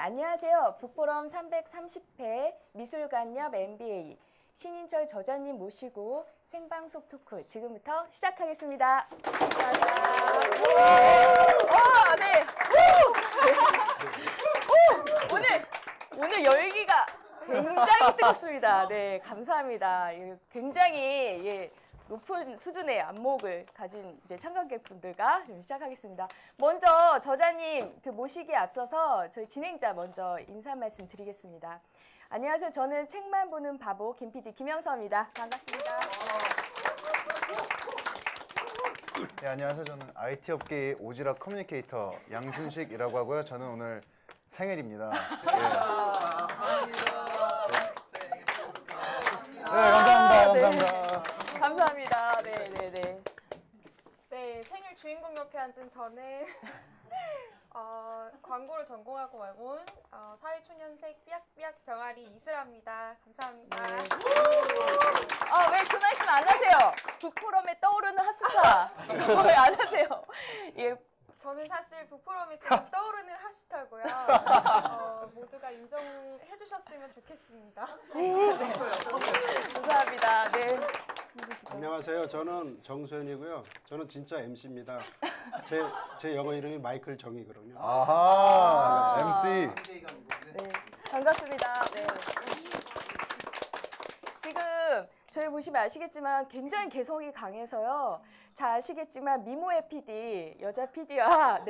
안녕하세요. 북포럼 330회 미술관옆 MBA 신인철 저자님 모시고 생방송 토크 지금부터 시작하겠습니다. 네. 오늘 열기가 굉장히 뜨겁습니다. 네, 감사합니다. 굉장히 높은 수준의 안목을 가진 이제 참관객분들과 좀 시작하겠습니다. 먼저 저자님 모시기에 앞서서 저희 진행자 먼저 인사 말씀 드리겠습니다. 안녕하세요. 저는 책만 보는 바보 김 PD 김영서입니다. 반갑습니다. 네, 안녕하세요. 저는 IT 업계의 오지랖 커뮤니케이터 양순식이라고 하고요. 저는 오늘 생일입니다. 감사합니다. 감사합니다. 네, 생일 주인공 옆에 앉은 저는 광고를 전공하고 말고 사회초년생 삐약삐약 병아리 이슬아입니다. 감사합니다. 왜 그 말씀 안 하세요? 북포럼에 떠오르는 핫스타. 왜 안 하세요? 예. 저는 사실 북포럼에 지금 떠오르는 핫스타고요. 모두가 인정해 주셨으면 좋겠습니다. 감사합니다. 네. 안녕하세요. 저는 정수현이고요. 저는 진짜 MC입니다. 제 영어 이름이 마이클 정이거든요. MC. 네, 반갑습니다. 네. 지금 저희 보시면 아시겠지만 굉장히 개성이 강해서요. 잘 아시겠지만 미모의 PD, 여자 PD와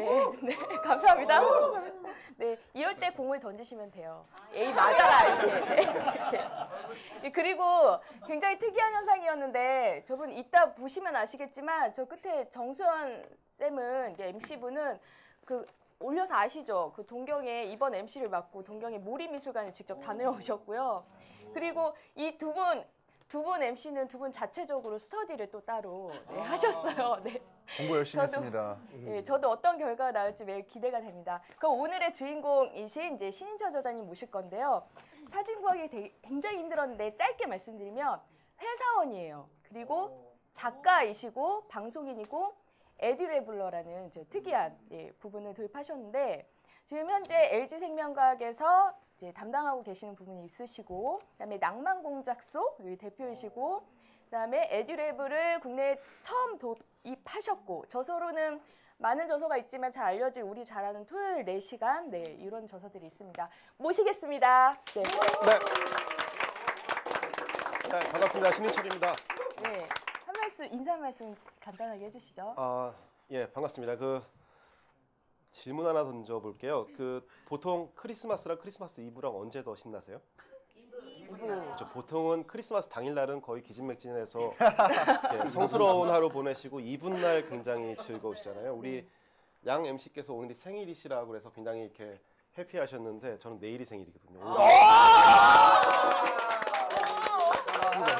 감사합니다. 네, 이럴 때 공을 던지시면 돼요. 에이 맞아라 이렇게. 그리고 굉장히 특이한 현상이었는데 저분 이따 보시면 아시겠지만 저 끝에 정수현 쌤은 MC분은 올려서 아시죠? 동경에 이번 MC를 맡고 동경의 모리미술관에 직접 다녀오셨고요. 그리고 이 두 분 MC는 두 분 자체적으로 스터디를 또 따로 하셨어요. 네. 공부 열심히 했습니다. 네, 저도 어떤 결과가 나올지 매우 기대가 됩니다. 그럼 오늘의 주인공이신 이제 신인철 저자님 모실 건데요. 사진 구하기 굉장히 힘들었는데 짧게 말씀드리면 회사원이에요. 그리고 작가이시고 방송인이고 에듀레블러라는 특이한 부분을 도입하셨는데 지금 현재 LG생명과학에서 이제 담당하고 계시는 부분이 있으시고 그다음에 낭만공작소 대표이시고 그다음에 에듀랩을 국내에 처음 도입하셨고 저서로는 많은 저서가 있지만 잘 알려진 우리 잘 아는 토요일 4시간 이런 저서들이 있습니다. 모시겠습니다. 네. 반갑습니다. 신인철입니다. 네, 인사 말씀 간단하게 해주시죠. 예, 반갑습니다. 질문 하나 던져볼게요. 보통 크리스마스랑 크리스마스 이브랑 언제 더 신나세요? 이브. 그렇죠. 보통은 크리스마스 당일날은 거의 기진맥진해서 성스러운 하루 보내시고 이브날 굉장히 즐거우시잖아요. 우리 양 MC께서 오늘이 생일이시라고 그래서 굉장히 이렇게 해피하셨는데 저는 내일이 생일이거든요.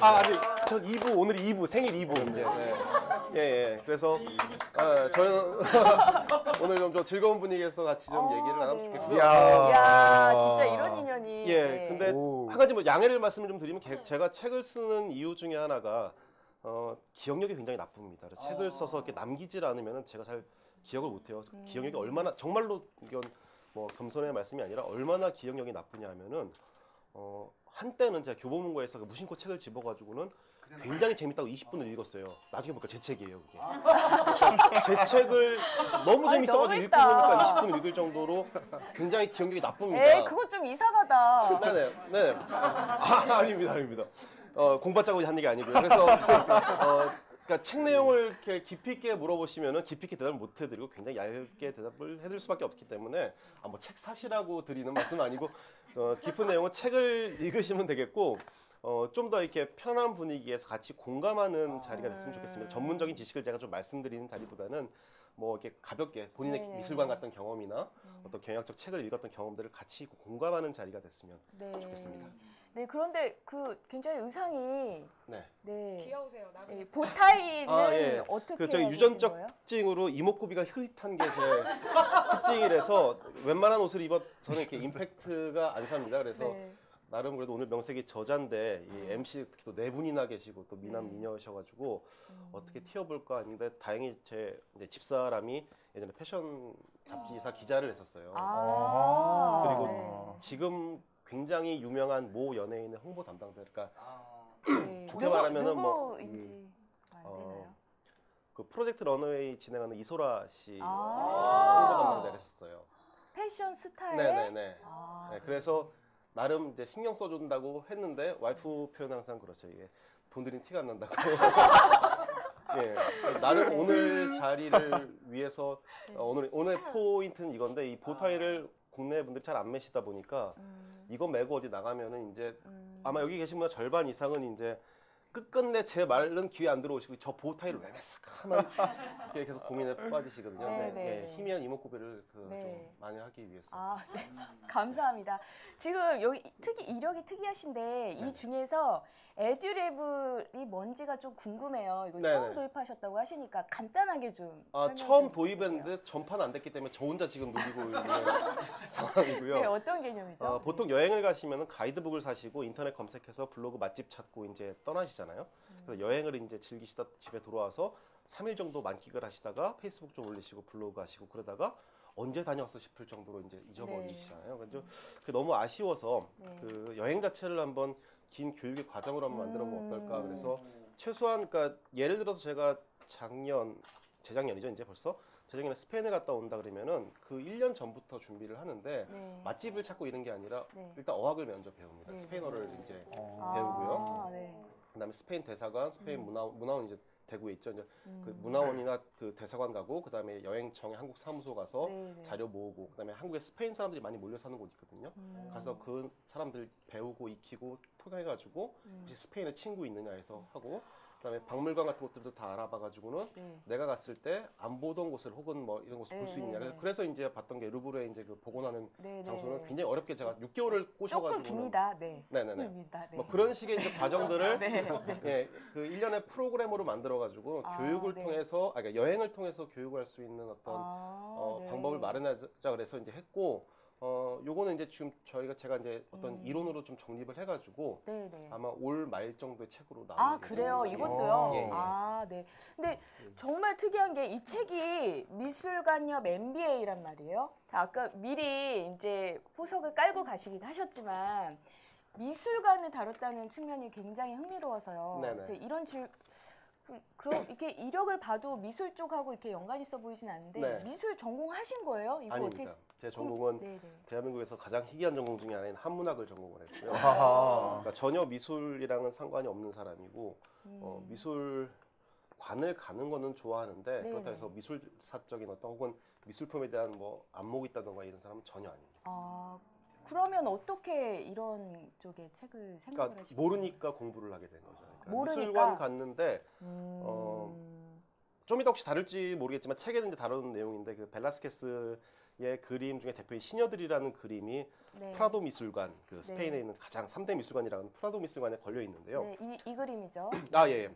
아니, 전 2부, 오늘이 2부, 생일 2부 이제. 예. 그래서 저는 오늘 좀 즐거운 분위기에서 같이 좀 얘기를 나누면 좋겠고요. 이야, 진짜 이런 인연이. 예, 근데 한 가지 양해를 말씀을 좀 드리면 제가 책을 쓰는 이유 중에 하나가 기억력이 굉장히 나쁩니다. 그래서 책을 써서 이렇게 남기질 않으면 제가 잘 기억을 못해요. 기억력이 얼마나 정말로 이건 뭐 겸손의 말씀이 아니라 얼마나 기억력이 나쁘냐 하면은 한때는 제가 교보문고에서 무심코 책을 집어가지고는 굉장히 재밌다고 20분을 읽었어요. 나중에 보니까 제 책이에요, 그게. 제 책을 너무 재밌어가지고 읽으니까 20분을 읽을 정도로 굉장히 기억력이 나쁩니다. 에이, 그건 좀 이상하다. 네네. 아닙니다. 공부하자고 한 얘기 아니고요. 그래서 그러니까 책 내용을 이렇게 깊이 있게 물어보시면은 깊이 있게 대답을 못 해드리고 굉장히 얇게 대답을 해드릴 수밖에 없기 때문에 뭐 책 사시라고 드리는 말씀은 아니고 깊은 내용은 책을 읽으시면 되겠고 좀 더 이렇게 편안한 분위기에서 같이 공감하는 자리가 됐으면 좋겠습니다. 전문적인 지식을 제가 좀 말씀드리는 자리보다는 뭐 이렇게 가볍게 본인의 미술관 갔던 경험이나 어떤 경영학적 책을 읽었던 경험들을 같이 공감하는 자리가 됐으면 좋겠습니다. 네, 그런데 굉장히 의상이 귀여우세요. 보타이는 어떻게 저희 유전적 거예요? 특징으로 이목구비가 흐릿한 게 제 특징이라서 웬만한 옷을 입어서는 이렇게 임팩트가 안 삽니다. 그래서 나름 그래도 오늘 명색이 저자인데 이 MC 특히 또 네 분이나 계시고 또 미남 미녀셔가지고 어떻게 튀어볼까 했는데 다행히 제 이제 집사람이 예전에 패션 잡지사 기자를 했었어요. 그리고 네. 지금 굉장히 유명한 모 연예인의 홍보 담당자, 그러니까 네. 좋게 말하면은 뭐, 누구인지 알리나요? 그 프로젝트 런어웨이 진행하는 이소라 씨 홍보 아. 담당자를 했었어요. 패션 스타일. 네네네. 아, 네, 그래서 나름 이제 신경 써준다고 했는데 와이프 표현 항상 그렇죠. 이게 돈 들인 티가 안 난다고. 예, 나름 오늘 자리를 위해서 오늘 포인트는 이건데 이 보타이를 국내 분들이 잘 안 매시다 보니까 이거 메고 어디 나가면은 이제 아마 여기 계신 분의 절반 이상은 이제 끝끝내 제 말은 귀에 안 들어오시고 저 보타이를 왜 맸을까 하면 이렇게 계속 고민에 빠지시거든요. 네, 근데 네. 예, 희미한 이목구비를 네. 좀 많이 하기 위해서. 아, 네. 감사합니다. 지금 여기 이력이 특이하신데 이 중에서 에듀랩이 뭔지가 좀 궁금해요. 이거 네네. 처음 도입하셨다고 하시니까 간단하게 좀 아, 설명 처음 좀 도입했는데 전파는 안 됐기 때문에 저 혼자 지금 누리고 있는 상황이고요. 네, 어떤 개념이죠? 보통 여행을 가시면 가이드북을 사시고 인터넷 검색해서 블로그 맛집 찾고 이제 떠나시잖아요. 그래서 여행을 이제 즐기시다 집에 돌아와서 3일 정도 만끽을 하시다가 페이스북 좀 올리시고 블로그 하시고 그러다가 언제 다녀왔어 싶을 정도로 이제 잊어버리시잖아요. 그래서 그게 너무 아쉬워서 네. 그 여행 자체를 한번 긴 교육의 과정으로 한번 만들어 보면 어떨까. 그래서 최소한 그러니까 예를 들어서 제가 재작년이죠 이제 벌써 재작년에 스페인에 갔다 온다 그러면은 그 1년 전부터 준비를 하는데 네. 맛집을 찾고 이런 게 아니라 네. 일단 어학을 먼저 배웁니다. 네. 스페인어를 이제 아, 네. 그다음에 스페인 대사관, 스페인 문화원 이제 대구에 있죠. 이제 그 문화원이나 그 대사관 가고 그다음에 여행청에 한국 사무소 가서 네, 네. 자료 모으고 그다음에 한국에 스페인 사람들이 많이 몰려 사는 곳 있거든요. 가서 그 사람들 배우고 익히고 통해가지고 혹시 스페인에 친구 있느냐 해서 하고 그다음에 박물관 같은 것들도 다 알아봐가지고는 네. 내가 갔을 때 안 보던 곳을 혹은 뭐 이런 곳을 볼 수 네, 있느냐. 네, 네. 그래서 이제 봤던 게 루브르에 이제 그 복원하는 네, 네. 장소는 굉장히 어렵게 제가 6개월을 꼬셔가지고 조금 깁니다. 네. 네네네. 조금 깁니다. 네. 뭐 그런 식의 이제 과정들을 네, 네. 예, 그 1년의 프로그램으로 만들어가지고 아, 교육을 네. 통해서, 그러니까 여행을 통해서 교육을 할 수 있는 어떤 네. 방법을 마련하자 그래서 이제 했고, 요거는 이제 지금 제가 이제 어떤 이론으로 좀 정립을 해가지고 네, 네. 아마 올 말 정도의 책으로 아, 나올 그래요? 예정이거든요. 이것도요? 예, 예. 아, 네. 근데 정말 특이한 게 이 책이 미술관협 MBA란 말이에요. 아까 미리 이제 포석을 깔고 가시긴 하셨지만 미술관을 다뤘다는 측면이 굉장히 흥미로워서요. 네네. 이제 이런 그럼 이렇게 이력을 봐도 미술 쪽하고 이렇게 연관이 있어 보이진 않는데 네. 미술 전공하신 거예요? 이거 아닙니다. 제 전공은 네네. 대한민국에서 가장 희귀한 전공 중에 하나인 한문학을 전공을 했고요. 아하. 그러니까 전혀 미술이랑은 상관이 없는 사람이고 미술관을 가는 거는 좋아하는데 네네. 그렇다 해서 미술사적인 어떤 혹은 미술품에 대한 뭐 안목이 있다던가 이런 사람은 전혀 아닙니다. 아, 그러면 어떻게 이런 쪽의 책을 생각을 그러니까 하시고 모르니까 공부를 하게 된 거죠. 그러니까 모르니까? 미술관 갔는데 음. 좀 이따 혹시 다룰지 모르겠지만 책에는 이제 다루는 내용인데 그 벨라스케스의 그림 중에 대표인 시녀들이라는 그림이 네. 프라도 미술관, 그 스페인에 네. 있는 가장 3대 미술관이라는 프라도 미술관에 걸려 있는데요. 네, 이 그림이죠. 아, 예.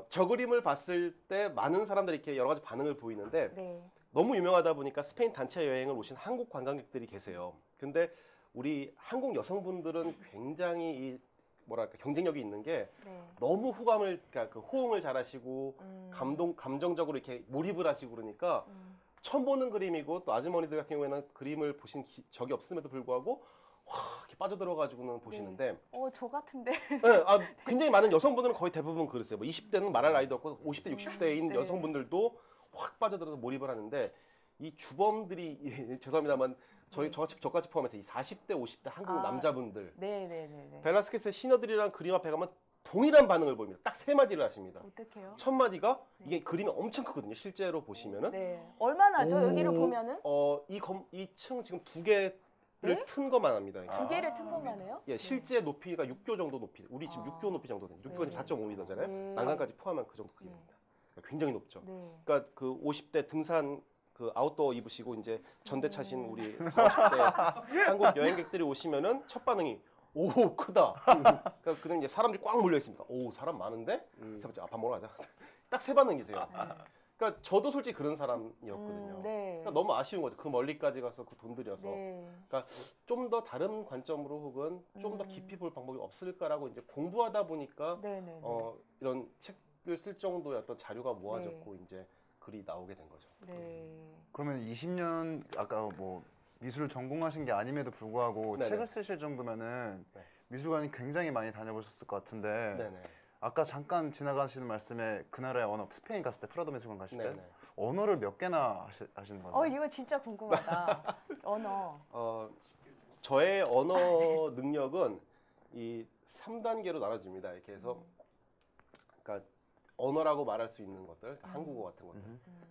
저 그림을 봤을 때 많은 사람들이 이렇게 여러 가지 반응을 보이는데 네. 너무 유명하다 보니까 스페인 단체 여행을 오신 한국 관광객들이 계세요. 근데 우리 한국 여성분들은 굉장히 이 뭐랄까 경쟁력이 있는 게 네. 너무 그러니까 그 호응을 잘하시고 감정적으로 이렇게 몰입을 하시고 그러니까 처음 보는 그림이고 또 아주머니들 같은 경우에는 그림을 보신 적이 없음에도 불구하고 와 이렇게 빠져들어가지고는 보시는데 저 같은데. 네, 굉장히 많은 여성분들은 거의 대부분 그러세요. 뭐 20대는 말할 나이도 없고 50대, 60대인 네. 여성분들도 확 빠져들어서 몰입을 하는데 이 주범들이 죄송합니다만 저같이 포함해서 이 40대, 50대 한국 남자분들 네네네. 벨라스케스의 시너들이라는 그림 앞에 가면 동일한 반응을 보입니다. 딱 세 마디를 하십니다. 어떡해요? 첫 마디가 이게 그림이 엄청 크거든요. 실제로 보시면은 네. 얼마나죠? 여기를 보면은 이 층 지금 두 개를 네? 튼 것만 합니다. 두 개를 튼 것만 해요? 예, 실제 높이가 6교 정도 높이. 우리 지금 6교 높이 정도 돼요. 6교가 네. 4.5m잖아요. 네. 난간까지 포함하면 그 정도 크기입니다. 그러니까 굉장히 높죠. 네. 그러니까 그 50대 등산 그 아웃도어 입으시고 이제 전대 차신 우리 40대 한국 여행객들이 오시면은 첫 반응이 오 크다. 그러니까 그냥 이제 사람들이 꽉 몰려 있습니다. 오 사람 많은데? 밥 먹으러 가자. 딱 세 반응이세요. 그러니까 저도 솔직히 그런 사람이었거든요. 네. 그러니까 너무 아쉬운 거죠. 그 멀리까지 가서 그 돈 들여서 네. 좀 더 다른 관점으로 혹은 좀 더 깊이 볼 방법이 없을까라고 이제 공부하다 보니까 네네. 이런 책을 쓸 정도의 어떤 자료가 모아졌고 이제 글이 나오게 된 거죠. 네. 그러면 20년 아까 뭐 미술을 전공하신 게 아님에도 불구하고 네네. 책을 쓰실 정도면은 네. 미술관이 굉장히 많이 다녀보셨을 것 같은데 네네. 아까 잠깐 지나가시는 말씀에 그 나라의 언어 스페인 갔을 때 프라도 미술관 가실 때 네네. 언어를 몇 개나 하시는 거예요? 이거 진짜 궁금하다. 언어. 저의 언어 능력은 이 3단계로 나눠집니다. 이렇게 해서 그러니까 언어라고 말할 수 있는 것들, 그러니까 한국어 같은 것들.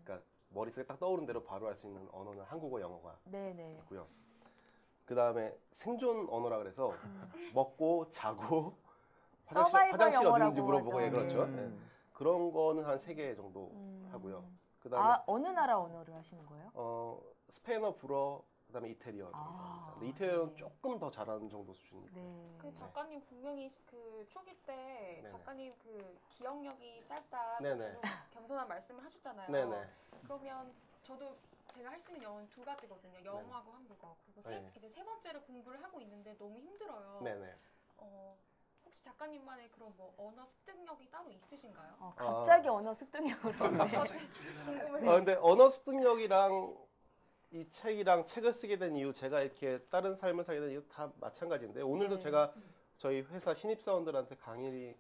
그러니까 머릿속에 딱 떠오른 대로 바로 할 수 있는 언어는 한국어, 영어가 네네. 있고요. 그 다음에 생존 언어라 그래서 먹고 자고 서바이벌 화장실 어디 있는지 영어라고 물어보고 하죠. 예, 그렇죠. 음. 예. 그런 거는 한 3개 정도 하고요. 그 다음에 아, 어느 나라 언어를 하시는 거예요? 스페인어, 불어, 그다음에 이태리어. 근데 이태리어는 네. 조금 더 잘하는 정도 수준이고. 네. 그 작가님 분명히 그 초기 때 네네. 작가님 그 기억력이 짧다 네네. 그런 겸손한 말씀을 하셨잖아요. 네네. 그러면 저도 제가 할 수 있는 영어는 2가지거든요. 영어하고 한국어. 그리고 네. 이제 세 번째로 공부를 하고 있는데 너무 힘들어요. 네네. 혹시 작가님만의 그런 뭐 언어 습득력이 따로 있으신가요? 갑자기 언어 습득력으로 오네. 궁금해요. 근데 언어 습득력이랑 이 책이랑 책을 쓰게 된 이유, 제가 이렇게 다른 삶을 살게 된 이유 다 마찬가지인데 오늘도 네. 제가 저희 회사 신입사원들한테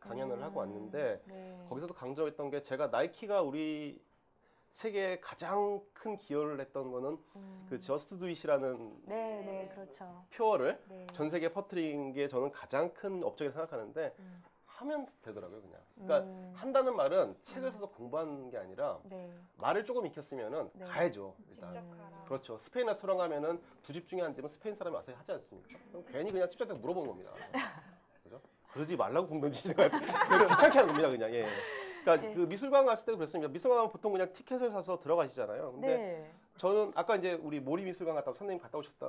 강연을 하고 왔는데 네. 거기서도 강조했던 게 제가 나이키가 우리 세계에 가장 큰 기여를 했던 거는 그 저스트 두 잇이라는 네, 네, 그렇죠. 표어를 네. 전 세계에 퍼뜨린 게 저는 가장 큰 업적이라고 생각하는데 하면 되더라고요, 그냥. 그러니까 한다는 말은 책을 써서 공부하는 게 아니라 네. 말을 조금 익혔으면은 네. 가야죠, 일단. 직접 가라. 그렇죠. 스페인 레스토랑 가면은 두 집 중에 한 집은 스페인 사람이 와서 하지 않습니까? 그럼 괜히 그냥 집장한테 물어보는 겁니다. 그죠? 그러지 말라고 공던지지 귀찮게 하는 겁니다, 그냥. 예. 그러니까 네. 그 미술관 갔을 때도 그랬습니다. 미술관 가면 보통 그냥 티켓을 사서 들어가시잖아요. 근데 네. 저는 아까 이제 우리 모리 미술관 갔다고 선생님 갔다 오셨다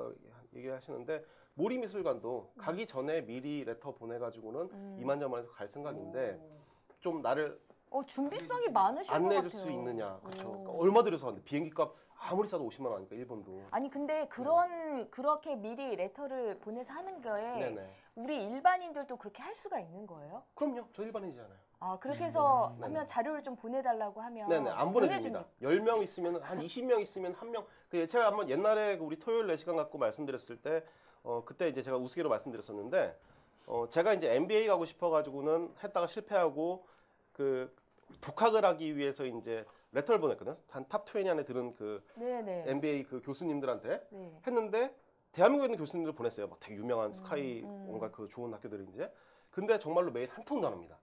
얘기하시는데 모리 미술관도 가기 전에 미리 레터 보내가지고는 이만저만해서 갈 생각인데 좀 나를 준비성이 많으신 것 안내해 같아요. 줄 수 있느냐, 그렇죠? 오. 그러니까 얼마 들여서 하는데 비행기값 아무리 싸도 50만 원이니까 일본도. 아니 근데 그렇게 미리 레터를 보내서 하는 거에 네네. 우리 일반인들도 그렇게 할 수가 있는 거예요? 그럼요, 저 일반인이잖아요. 그렇게 해서 네네. 하면 자료를 좀 보내달라고 하면 네네, 안 보내줍니다. 10명 있으면 한 20명 있으면 한 명. 제가 한번 옛날에 우리 토요일 4시간 갖고 말씀드렸을 때 그때 이제 제가 우스개로 말씀드렸었는데 제가 이제 MBA 가고 싶어가지고는 했다가 실패하고 그 독학을 하기 위해서 이제 레터를 보냈거든요. 한 탑 20 안에 들은 그 네네. MBA 그 교수님들한테 네. 했는데 대한민국에 있는 교수님들 보냈어요. 막 되게 유명한 스카이 뭔가 그 좋은 학교들이 이제. 근데 정말로 메일 한 통도 안 합니다.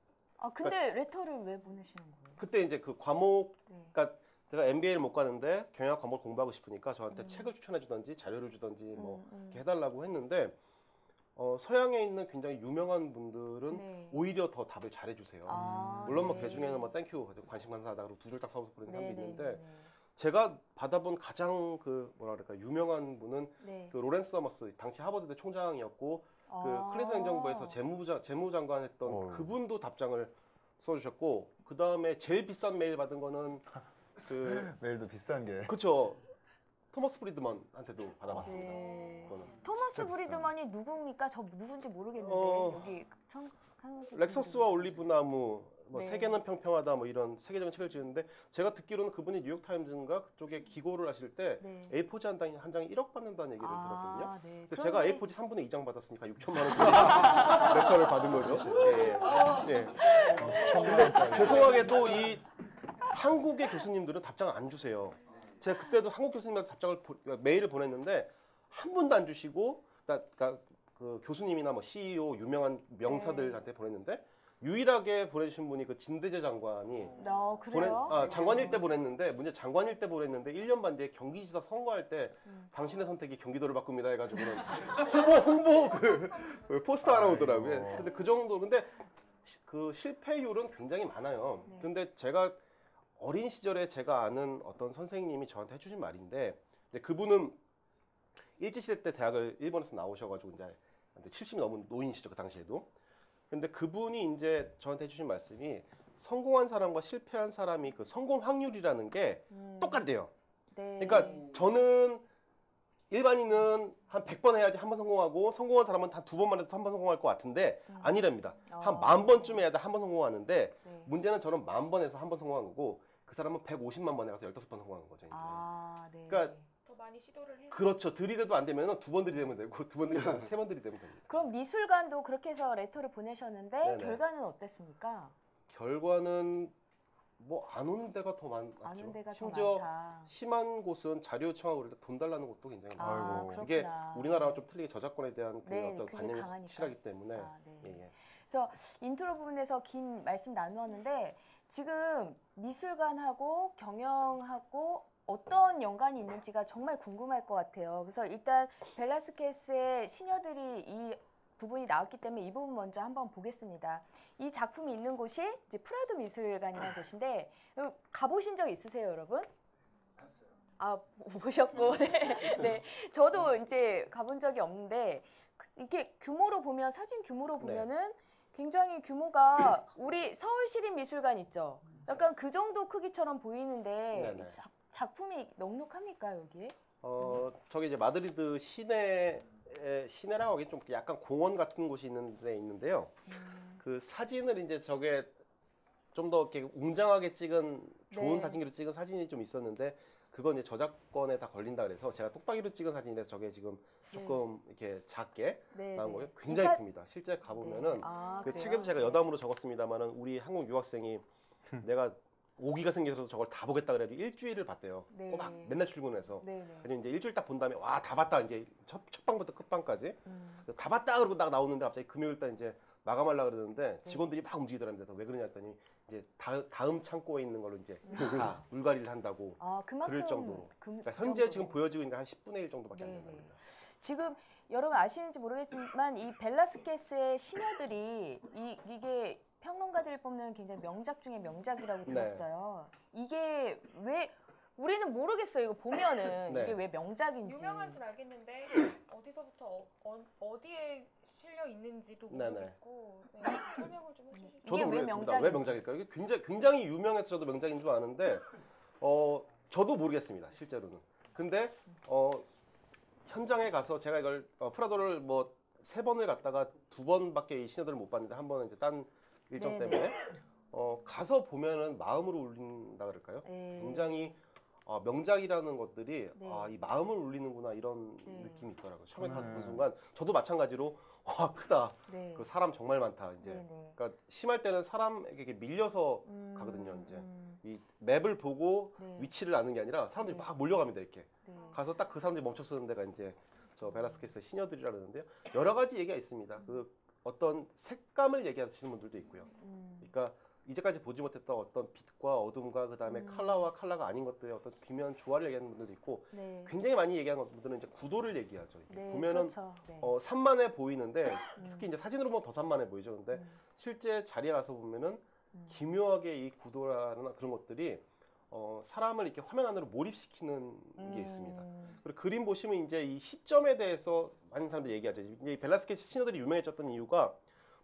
근데 레터를 왜 보내시는 거예요? 그때 이제 그 과목, 네. 그러니까 제가 MBA를 못 가는데 경영학 과목을 공부하고 싶으니까 저한테 책을 추천해 주던지 자료를 주던지 뭐 이렇게 해달라고 했는데 서양에 있는 굉장히 유명한 분들은 네. 오히려 더 답을 잘해 주세요. 물론 뭐 그 중에는 뭐 땡큐 관심 감사하다 그러고 두 줄 딱 써서 보내는 사람도 있는데 제가 받아본 가장 그 뭐라 그럴까 유명한 분은 네. 그 로렌스 서머스 당시 하버드대 총장이었고 그 클린턴 행정부에서 재무장관 했던 그분도 답장을 써주셨고 그 다음에 제일 비싼 메일 받은 거는 그 메일도 비싼 게. 그쵸 토머스 프리드먼한테도 받아봤습니다. 네. 그거는. 토머스 진짜 브리드만이 누굽니까? 저 누군지 모르겠는데 여기 렉서스와 올리브나무 뭐 네. 세계는 평평하다 뭐 이런 세계적인 책을 지었는데 제가 듣기로는 그분이 뉴욕타임즈인가 그쪽에 기고를 하실 때 네. A4지 한 장에 1억 받는다는 얘기를 들었거든요. 네. 근데 제가 A4지 3분의 2장 받았으니까 6천만 원짜리 레터를 받은 거죠. 예. 근데 죄송하게도 이 한국의 교수님들은 답장을 안 주세요. 제가 그때도 한국 교수님한테 메일을 보냈는데 한 분도 안 주시고 그러니까 그 교수님이나 뭐 CEO 유명한 명사들한테 보냈는데 유일하게 보내주신 분이 그 진대재 장관이 그래요? 장관일 때 보냈는데 문제 장관일 때 보냈는데 1년 반 뒤에 경기지사 선거할 때 당신의 선택이 경기도를 바꿉니다 해가지고는 홍보 그 포스터 하나 오더라고요. 근데 그 정도 근데 그 실패율은 굉장히 많아요. 네. 근데 제가 어린 시절에 제가 아는 어떤 선생님이 저한테 해주신 말인데 이제 그분은 일제시대 때 대학을 일본에서 나오셔가지고 이제 70이 넘은 노인이시죠 그 당시에도. 근데 그분이 이제 저한테 해주신 말씀이 성공한 사람과 실패한 사람이 그 성공 확률이라는 게 똑같대요. 네. 그러니까 저는 일반인은 한 100번 해야지 한 번 성공하고 성공한 사람은 한 2번만 해도 한 번 성공할 것 같은데 아니랍니다. 한 10,000번쯤 해야 돼 한 번 성공하는데 네. 문제는 저는 10,000번 해서 한 번 성공한 거고 그 사람은 150만 번 해서 15번 성공하는 거죠. 이제. 네. 그러니까 더 많이 시도를 해서 그렇죠. 들이대도 안 되면 2번 들이대면 되고 2번 들이대면 3번 들이대면 됩니다. 그럼 미술관도 그렇게 해서 레터를 보내셨는데 네네. 결과는 어땠습니까? 결과는 뭐 안 오는 데가 더 많았죠. 아는 데가 더 심지어 많다. 심한 곳은 자료 요청하고 그럴 때 돈 달라는 것도 굉장히 많아요. 아이고. 그렇구나. 이게 우리나라와 좀 틀리게 저작권에 대한 그 네, 어떤 그게 관념이 강하니까. 확실하기 때문에 네. 예, 예. 그래서 인트로 부분에서 긴 말씀 나누었는데 지금 미술관하고 경영하고 어떤 연관이 있는지가 정말 궁금할 것 같아요. 그래서 일단 벨라스케스의 시녀들이 이 부분이 나왔기 때문에 이 부분 먼저 한번 보겠습니다. 이 작품이 있는 곳이 이제 프라도 미술관이라는 곳인데 가보신 적 있으세요, 여러분? 보셨고, 네. 네. 저도 이제 가본 적이 없는데 이게 규모로 보면 사진 규모로 보면은 굉장히 규모가 우리 서울시립미술관 있죠. 약간 그 정도 크기처럼 보이는데 네네. 작품이 넉넉합니까 여기에? 저기 이제 마드리드 시내라고 하기 좀 약간 공원 같은 곳이 있는데요. 그 사진을 이제 저게 좀 더 이렇게 웅장하게 찍은 좋은 네. 사진기로 찍은 사진이 좀 있었는데 그건 이제 저작권에 다 걸린다 그래서 제가 똑딱이로 찍은 사진인데 저게 지금 조금 이렇게 작게 네, 나온 네. 거예요. 이 굉장히 사- 큽니다. 실제 가보면은 그 그래요? 책에도 제가 여담으로 적었습니다만은 우리 한국 유학생이 내가 오기가 생겨서 저걸 다 보겠다 그래도 일주일을 봤대요. 네. 꼬박 맨날 출근해서. 네네. 그래서 이제 일주일 딱 본 다음에 와 다 봤다 이제 첫 방부터 끝방까지 다 봤다 그러고 딱 나오는데 갑자기 금요일 날 이제 마감하려고 그러는데 직원들이 막 움직이더랍니다. 왜 그러냐 했더니 이제 다음 창고에 있는 걸로 이제 다 물갈이를 한다고. 그만큼 그럴 정도로. 그러니까 현재 정도로. 지금 보여지고 있는 게 한 10분의 1 정도밖에 안 네네. 되는 겁니다. 지금 여러분 아시는지 모르겠지만 이 벨라스케스의 시녀들이 이게 평론가들이 뽑는 굉장히 명작 중에 명작이라고 네. 들었어요. 이게 왜 우리는 모르겠어요. 이거 보면은 네. 이게 왜 명작인지. 유명한 줄 알겠는데 어디서부터 어디에 실려 있는지도 네네. 모르겠고 설명을 좀 해주시죠. 이게 저도 왜 모르겠습니다. 명작인지. 왜 명작일까요? 이게 굉장히 유명해서 저도 명작인 줄 아는데 저도 모르겠습니다. 실제로는. 근데 현장에 가서 제가 이걸 프라도를 뭐 3번을 갔다가 2번밖에 이 시녀들을 못 봤는데 한 번은 이제 딴 일정 네네. 때문에 가서 보면은 마음으로 울린다 그럴까요? 네. 굉장히 명작이라는 것들이 네. 이 마음을 울리는구나 이런 네. 느낌이 있더라고요. 처음에 가서 본 네. 순간 저도 마찬가지로 와 크다. 네. 그 사람 정말 많다 이제. 네네. 그러니까 심할 때는 사람에게 이렇게 밀려서 가거든요. 이제 음. 이 맵을 보고 네. 위치를 아는 게 아니라 사람들이 네. 막 몰려갑니다 이렇게. 네. 가서 딱 그 사람들이 멈춰서는 데가 이제 저 벨라스케스의 시녀들이라 그러는데요. 여러 가지 얘기가 있습니다. 그 어떤 색감을 얘기하시는 분들도 있고요. 그러니까 이제까지 보지 못했던 어떤 빛과 어둠과 그 다음에 컬러가 아닌 것들의 어떤 기묘한 조화를 얘기하는 분들도 있고 네. 굉장히 많이 얘기하는 분들은 이제 구도를 얘기하죠. 이렇게 네. 보면은 그렇죠. 네. 산만해 보이는데 특히 이제 사진으로 보면 더 산만해 보이죠. 근데 실제 자리에 가서 보면은 기묘하게 이 구도라는 그런 것들이 사람을 이렇게 화면 안으로 몰입시키는 게 있습니다. 그리고 그림 보시면 이제 이 시점에 대해서 많은 사람들이 얘기하죠. 이제 이 벨라스케스 시녀들이 유명해졌던 이유가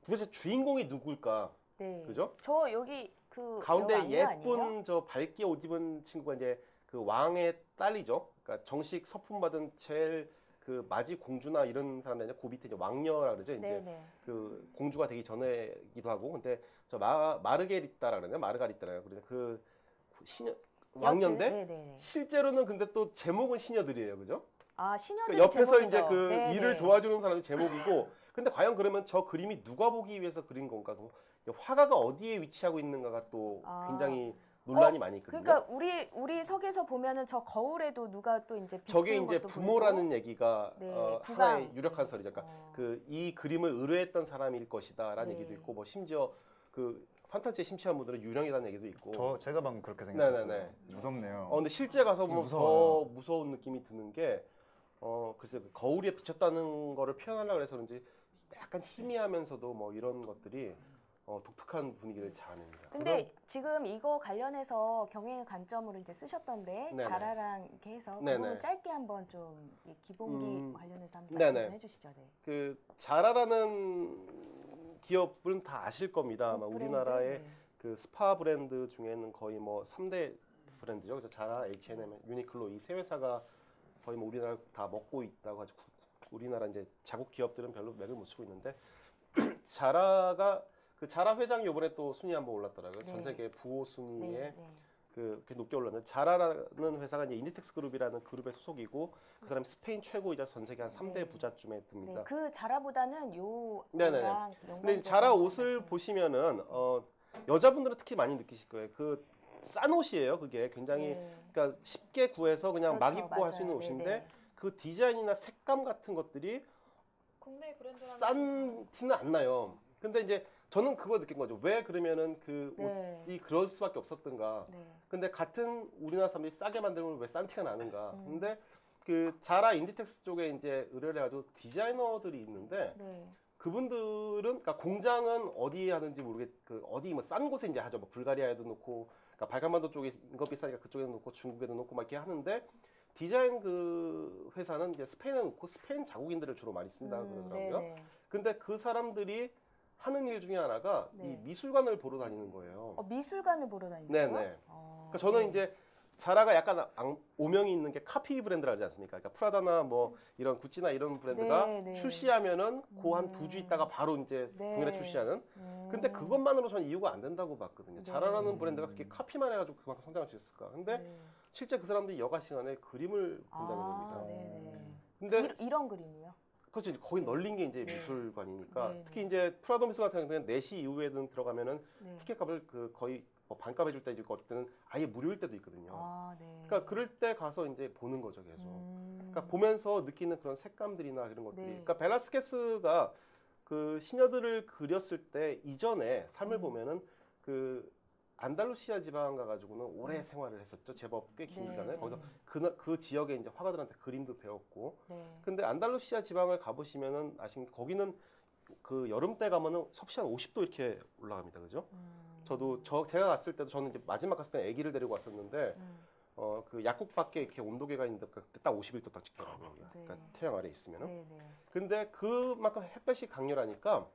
도대체 주인공이 누굴까? 네. 그죠? 저 여기 그 가운데 여왕녀 예쁜 아니에요? 저 밝게 옷 입은 친구가 이제 그 왕의 딸이죠. 그러니까 정식 서품 받은 제일 그 마지 공주나 이런 사람들 이제 그 밑에 이제 왕녀라 그러죠. 이제 네네. 그 공주가 되기 전에기도 하고. 근데 저 마르게리따라 그러나요? 마르가리따라요. 그런데 그 시녀 왕녀인데 네네네. 실제로는 근데 또 제목은 시녀들이에요. 그죠? 시녀들 그러니까 옆에서 제목이죠. 이제 그 네네. 일을 도와주는 사람이 제목이고 근데 과연 그러면 저 그림이 누가 보기 위해서 그린 건가? 그럼 화가가 어디에 위치하고 있는가가 또 굉장히 논란이 많이 있거든요. 그러니까 우리 석에서 보면은 저 거울에도 누가 또 이제 저게 비치는 이제 것도 부모라는 보이고. 얘기가 네, 하나의 구강. 유력한 설이죠. 그러니까 어. 그 이 그림을 의뢰했던 사람일 것이다라는 네. 얘기도 있고 뭐 심지어 그 판타지에 심취한 분들은 유령이라는 얘기도 있고. 제가 방금 그렇게 생각했어요. 네네네. 무섭네요. 근데 실제 가서 보면 더 무서워요. 무서운 느낌이 드는 게 글쎄 그 거울에 비쳤다는 거를 표현하려고 그래서 그런지 약간 희미하면서도 뭐 이런 것들이 독특한 분위기를 자아냅니다. 근데 지금 이거 관련해서 경영의 관점으로 이제 쓰셨던데 네네. 자라랑 이렇게 해서 그 네네. 부분 짧게 한번 좀 이 기본기 관련해서 한번 네네. 말씀 좀 해주시죠. 네. 그 자라라는 기업은 다 아실 겁니다. 아마 브랜드? 우리나라의 네. 그 스파 브랜드 중에는 거의 뭐 3대 브랜드죠. 그래서 자라, H&M, 유니클로 이 세 회사가 거의 뭐 우리나라 다 먹고 있다고 하죠. 우리나라 이제 자국 기업들은 별로 맥을 못 치고 있는데 자라가 그 자라 회장이 이번에 또 순위 한번 올랐더라고요. 네. 전 세계 부호 순위에 네, 네. 그렇게 높게 올랐는데 자라라는 회사가 이제 인디텍스 그룹이라는 그룹의 소속이고 그 사람이 스페인 최고이자 전 세계 한 3대 네. 부자쯤에 듭니다. 네, 그 자라보다는 요 네네네. 아이랑 근데 연관되는 자라 것 옷을 같습니다. 보시면은 여자분들은 특히 많이 느끼실 거예요. 그 싼 옷이에요. 그게 굉장히 네. 그러니까 쉽게 구해서 그냥 막 그렇죠, 입고 할 수 있는 맞아요. 옷인데 네네. 그 디자인이나 색감 같은 것들이 국내 브랜드랑 싼 티는 안 나요. 근데 이제 저는 그거 느낀 거죠. 왜 그러면은 그 네. 옷이 그럴 수밖에 없었던가. 네. 근데 같은 우리나라 사람들이 싸게 만들면 왜 싼 티가 나는가. 음. 근데 그 자라 인디텍스 쪽에 이제 의뢰를 해가지고 디자이너들이 있는데 네. 그분들은 그러니까 공장은 어디에 하는지 그 어디 뭐 싼 곳에 이제 하죠. 뭐 불가리아에도 놓고 그러니까 발칸반도 쪽에 인건비 싸니까 그쪽에도 놓고 중국에도 놓고 막 이렇게 하는데 디자인 그 회사는 이제 스페인에 놓고 스페인 자국인들을 주로 많이 쓴다 그러더라고요. 네네. 근데 그 사람들이 하는 일 중에 하나가 네. 이 미술관을 보러 다니는 거예요. 미술관을 보러 다니는 네네. 거예요? 그러니까 저는 이제 자라가 약간 오명이 있는 게 카피 브랜드라 하지 않습니까? 그러니까 프라다나 뭐 이런 구찌나 이런 브랜드가 네, 네. 출시하면은 그 한 2주 있다가 바로 이제 네. 국내에 출시하는. 근데 그것만으로 저는 이유가 안 된다고 봤거든요. 네. 자라라는 브랜드가 그렇게 카피만 해가지고 그만큼 성장할 수 있을까? 근데 네. 실제 그 사람들이 여가 시간에 그림을 본다는 겁니다. 네네. 근데 이런 그림이요? 그렇지 거기 널린 게 이제 네. 미술관이니까 네, 특히 이제 프라도 미술관 같은 경우는 4시 이후에는 들어가면은 네. 티켓값을 그 거의 뭐 반값 해줄 때도 있고 어떨 때는 아예 무료일 때도 있거든요. 네. 그러니까 그럴 때 가서 이제 보는 거죠 계속. 음. 그러니까 보면서 느끼는 그런 색감들이나 이런 것들이. 네. 그러니까 벨라스케스가 그 시녀들을 그렸을 때 이전에 삶을 음. 보면은 그 안달루시아 지방 가가지고는 오래 생활을 했었죠. 제법 꽤 긴 네. 기간을. 거기서 그 지역에 이제 화가들한테 그림도 배웠고. 네. 근데 안달루시아 지방을 가보시면은 아시는 거기는 그 여름 때 가면은 섭씨 한 50도 이렇게 올라갑니다. 그죠? 저도 제가 갔을 때도 저는 이제 마지막 갔을 때 아기를 데리고 왔었는데 그 약국 밖에 이렇게 온도계가 있는데 그때 딱 51도 딱 찍더라고요. 그러니까 태양 아래 있으면은. 네. 네. 근데 그만큼 햇볕이 강렬하니까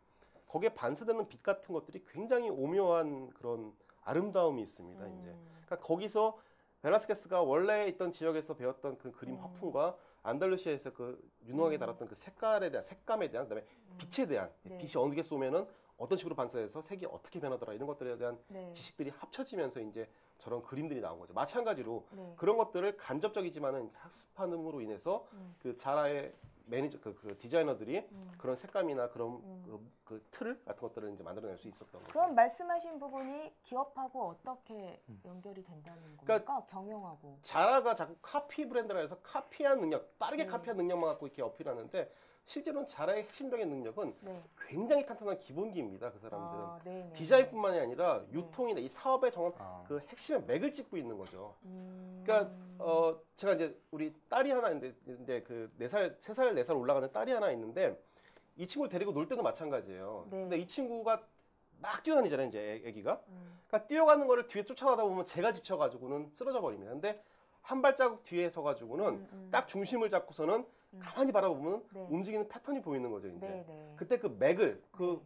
거기에 반사되는 빛 같은 것들이 굉장히 오묘한 그런 아름다움이 있습니다. 이제. 그러니까 거기서 벨라스케스가 원래 있던 지역에서 배웠던 그 그림 화풍과 안달루시아에서 그 유능하게 달았던 그 색깔에 대한 색감에 대한 그다음에 빛에 대한 네. 빛이 어느 게 쏘면은 어떤 식으로 반사해서 색이 어떻게 변하더라 이런 것들에 대한 네. 지식들이 합쳐지면서 이제 저런 그림들이 나온 거죠. 마찬가지로 네. 그런 것들을 간접적이지만은 학습함으로 인해서 그 자라의 매니저 그 디자이너들이 그런 색감이나 그런 그 틀 같은 것들을 이제 만들어낼 수 있었던 거죠. 그럼 말씀하신 부분이 기업하고 어떻게 연결이 된다는 겁니까? 그러니까 경영하고. 자라가 자꾸 카피 브랜드라 해서 카피한 능력, 빠르게 네. 카피한 능력만 갖고 이렇게 어필하는데 실제로는 자라의 핵심적인 능력은 네. 굉장히 탄탄한 기본기입니다. 그 사람들은. 네네. 디자인뿐만이 아니라 유통이나 이 사업의 정한 아. 그 핵심의 맥을 짚고 있는 거죠. 음. 그러니까 제가 이제 우리 딸이 하나 있는데 이제 그 4살, 3살, 4살 올라가는 딸이 하나 있는데 이 친구를 데리고 놀 때도 마찬가지예요. 네. 근데 이 친구가 막 뛰어다니잖아요, 이제 애기가. 그러니까 뛰어가는 거를 뒤에 쫓아가다 보면 제가 지쳐가지고는 쓰러져 버립니다. 근데 한 발자국 뒤에 서가지고는 딱 중심을 잡고서는 가만히 바라보면 네. 움직이는 패턴이 보이는 거죠, 이제. 네네. 그때 그 맥을 그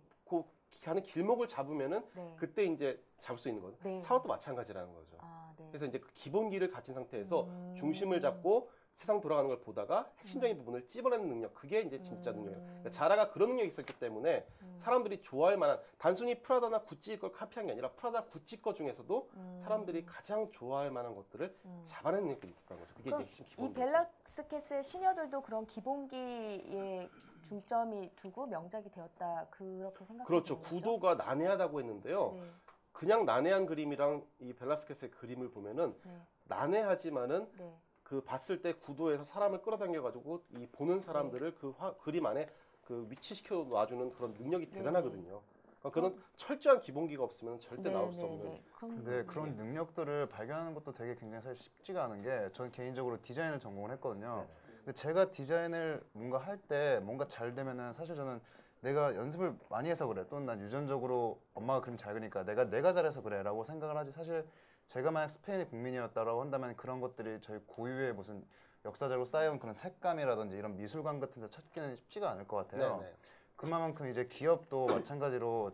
가는 길목을 잡으면은 네. 그때 이제 잡을 수 있는 거죠. 네. 사업도 마찬가지라는 거죠. 네. 그래서 이제 그 기본기를 가진 상태에서 중심을 잡고 세상 돌아가는 걸 보다가 핵심적인 부분을 찝어내는 능력, 그게 이제 진짜 능력이에요. 그러니까 자라가 그런 능력이 있었기 때문에 사람들이 좋아할 만한, 단순히 프라다나 구찌 걸 카피한 게 아니라 프라다 구찌 거 중에서도 사람들이 가장 좋아할 만한 것들을 잡아내는 능력이 있었다는 거죠. 그게 이제 핵심 이 기본기. 벨라스케스의 시녀들도 그런 기본기에 중점이 두고 명작이 되었다 그렇게 생각해요. 그렇죠. 구도가 난해하다고 했는데요. 네. 그냥 난해한 그림이랑 이 벨라스케스의 그림을 보면은 네. 난해하지만은 네. 그 봤을 때 구도에서 사람을 끌어당겨 가지고 이 보는 사람들을 그 그림 안에 그 위치시켜 놔주는 그런 능력이 대단하거든요. 그러니까 그는 철저한 기본기가 없으면 절대 나올 수 없는. 근데 그런 능력들을 발견하는 것도 되게 굉장히 사실 쉽지가 않은 게 저는 개인적으로 디자인을 전공을 했거든요. 근데 제가 디자인을 뭔가 할 때 뭔가 잘 되면은 사실 저는 내가 연습을 많이 해서 그래. 또는 난 유전적으로 엄마가 그림 잘 그리니까 내가 잘해서 그래라고 생각을 하지. 사실 제가 만약 스페인의 국민이었다라고 한다면 그런 것들이 저희 고유의 무슨 역사적으로 쌓여온 그런 색감이라든지 이런 미술관 같은 데 찾기는 쉽지가 않을 것 같아요. 네네. 그만큼 이제 기업도 마찬가지로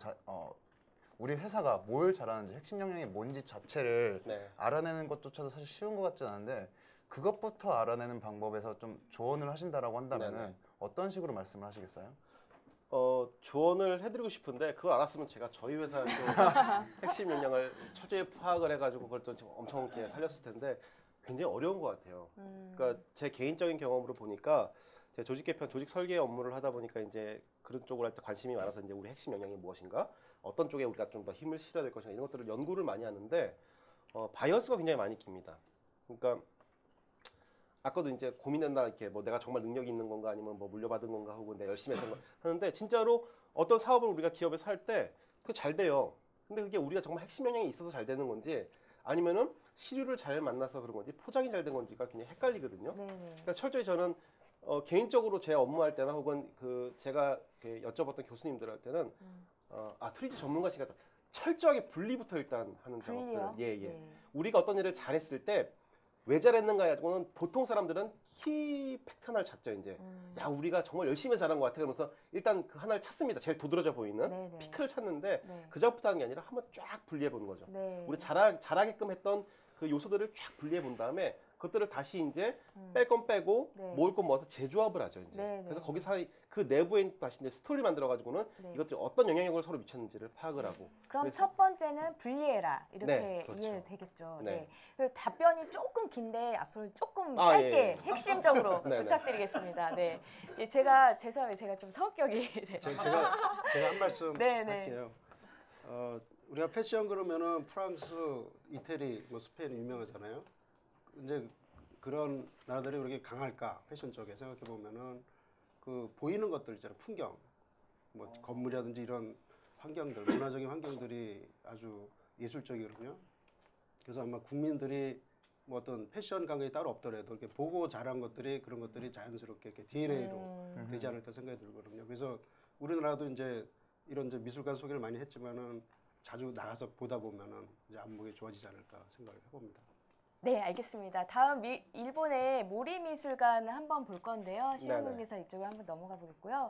우리 회사가 뭘 잘하는지 핵심 역량이 뭔지 자체를 네. 알아내는 것조차도 사실 쉬운 것 같진 않은데 그것부터 알아내는 방법에서 좀 조언을 하신다라고 한다면은 네네. 어떤 식으로 말씀을 하시겠어요? 조언을 해드리고 싶은데 그걸 알았으면 제가 저희 회사의 또 핵심 역량을 철저히 파악을 해가지고 그걸 또 좀 엄청 이렇게 살렸을 텐데 굉장히 어려운 것 같아요. 그러니까 제 개인적인 경험으로 보니까 제 조직 개편, 조직 설계 업무를 하다 보니까 이제 그런 쪽으로 할 때 관심이 많아서 이제 우리 핵심 역량이 무엇인가, 어떤 쪽에 우리가 좀 더 힘을 실어야 될 것인가 이런 것들을 연구를 많이 하는데 바이어스가 굉장히 많이 깁니다. 그러니까 아까도 이제 고민된다 이렇게 뭐 내가 정말 능력이 있는 건가 아니면 뭐 물려받은 건가 혹은 내가 열심히 했던 거 하는데 진짜로 어떤 사업을 우리가 기업에서 할 때 그게 잘 돼요. 근데 그게 우리가 정말 핵심 역량이 있어서 잘 되는 건지 아니면은 시류를 잘 만나서 그런 건지 포장이 잘 된 건지가 굉장히 헷갈리거든요. 네네. 그러니까 철저히 저는 개인적으로 제 업무할 때나 혹은 그 제가 그 여쭤봤던 교수님들 할 때는 트리지 전문가시가 철저하게 분리부터 일단 하는 분리요? 작업들. 예, 예. 네. 우리가 어떤 일을 잘했을 때 왜 잘했는가 가지고는 보통 사람들은 키 팩트 하나를 찾죠, 이제. 야, 우리가 정말 열심히 잘한 것 같아. 그러면서 일단 그 하나를 찾습니다. 제일 도드라져 보이는 네네. 피크를 찾는데 네. 그 작업부터 하는 게 아니라 한번 쫙 분리해 보는 거죠. 네. 우리 잘하게끔 했던 그 요소들을 쫙 분리해 본 다음에 그것들을 다시 이제 뺄 건 빼고 네. 모을 건 모아서 재조합을 하죠, 이제. 네, 네. 그래서 거기서 그 내부에 다시 이제 스토리를 만들어 가지고는 네. 이것들이 어떤 영향력을 서로 미쳤는지를 파악을 하고. 그럼 그래서- 첫 번째는 분리해라 이렇게 네, 그렇죠. 이해되겠죠. 네. 네. 그 답변이 조금 긴데 앞으로 조금 아, 짧게 예, 예. 핵심적으로 네, 네. 부탁드리겠습니다. 네. 예, 제가 죄송해요. 제가 좀 성격이 네. 제가 한 말씀 네, 네. 할게요. 우리가 패션 그러면은 프랑스, 이태리, 뭐 스페인 유명하잖아요. 이제 그런 나라들이 그렇게 강할까 패션 쪽에 생각해 보면은 그 보이는 것들 있잖아요. 풍경, 뭐 건물이라든지 이런 환경들, 문화적인 환경들이 아주 예술적이거든요. 그래서 아마 국민들이 뭐 어떤 패션 감각이 따로 없더라도 이렇게 보고 자란 것들이 그런 것들이 자연스럽게 이렇게 DNA로 되지 않을까 생각이 들거든요. 그래서 우리나라도 이제 이런 이제 미술관 소개를 많이 했지만은 자주 나가서 보다 보면은 이제 안목이 좋아지지 않을까 생각을 해봅니다. 네, 알겠습니다. 다음 일본의 모리미술관 한번 볼 건데요. 네네. 신영근기사 이쪽으로 한번 넘어가 보겠고요.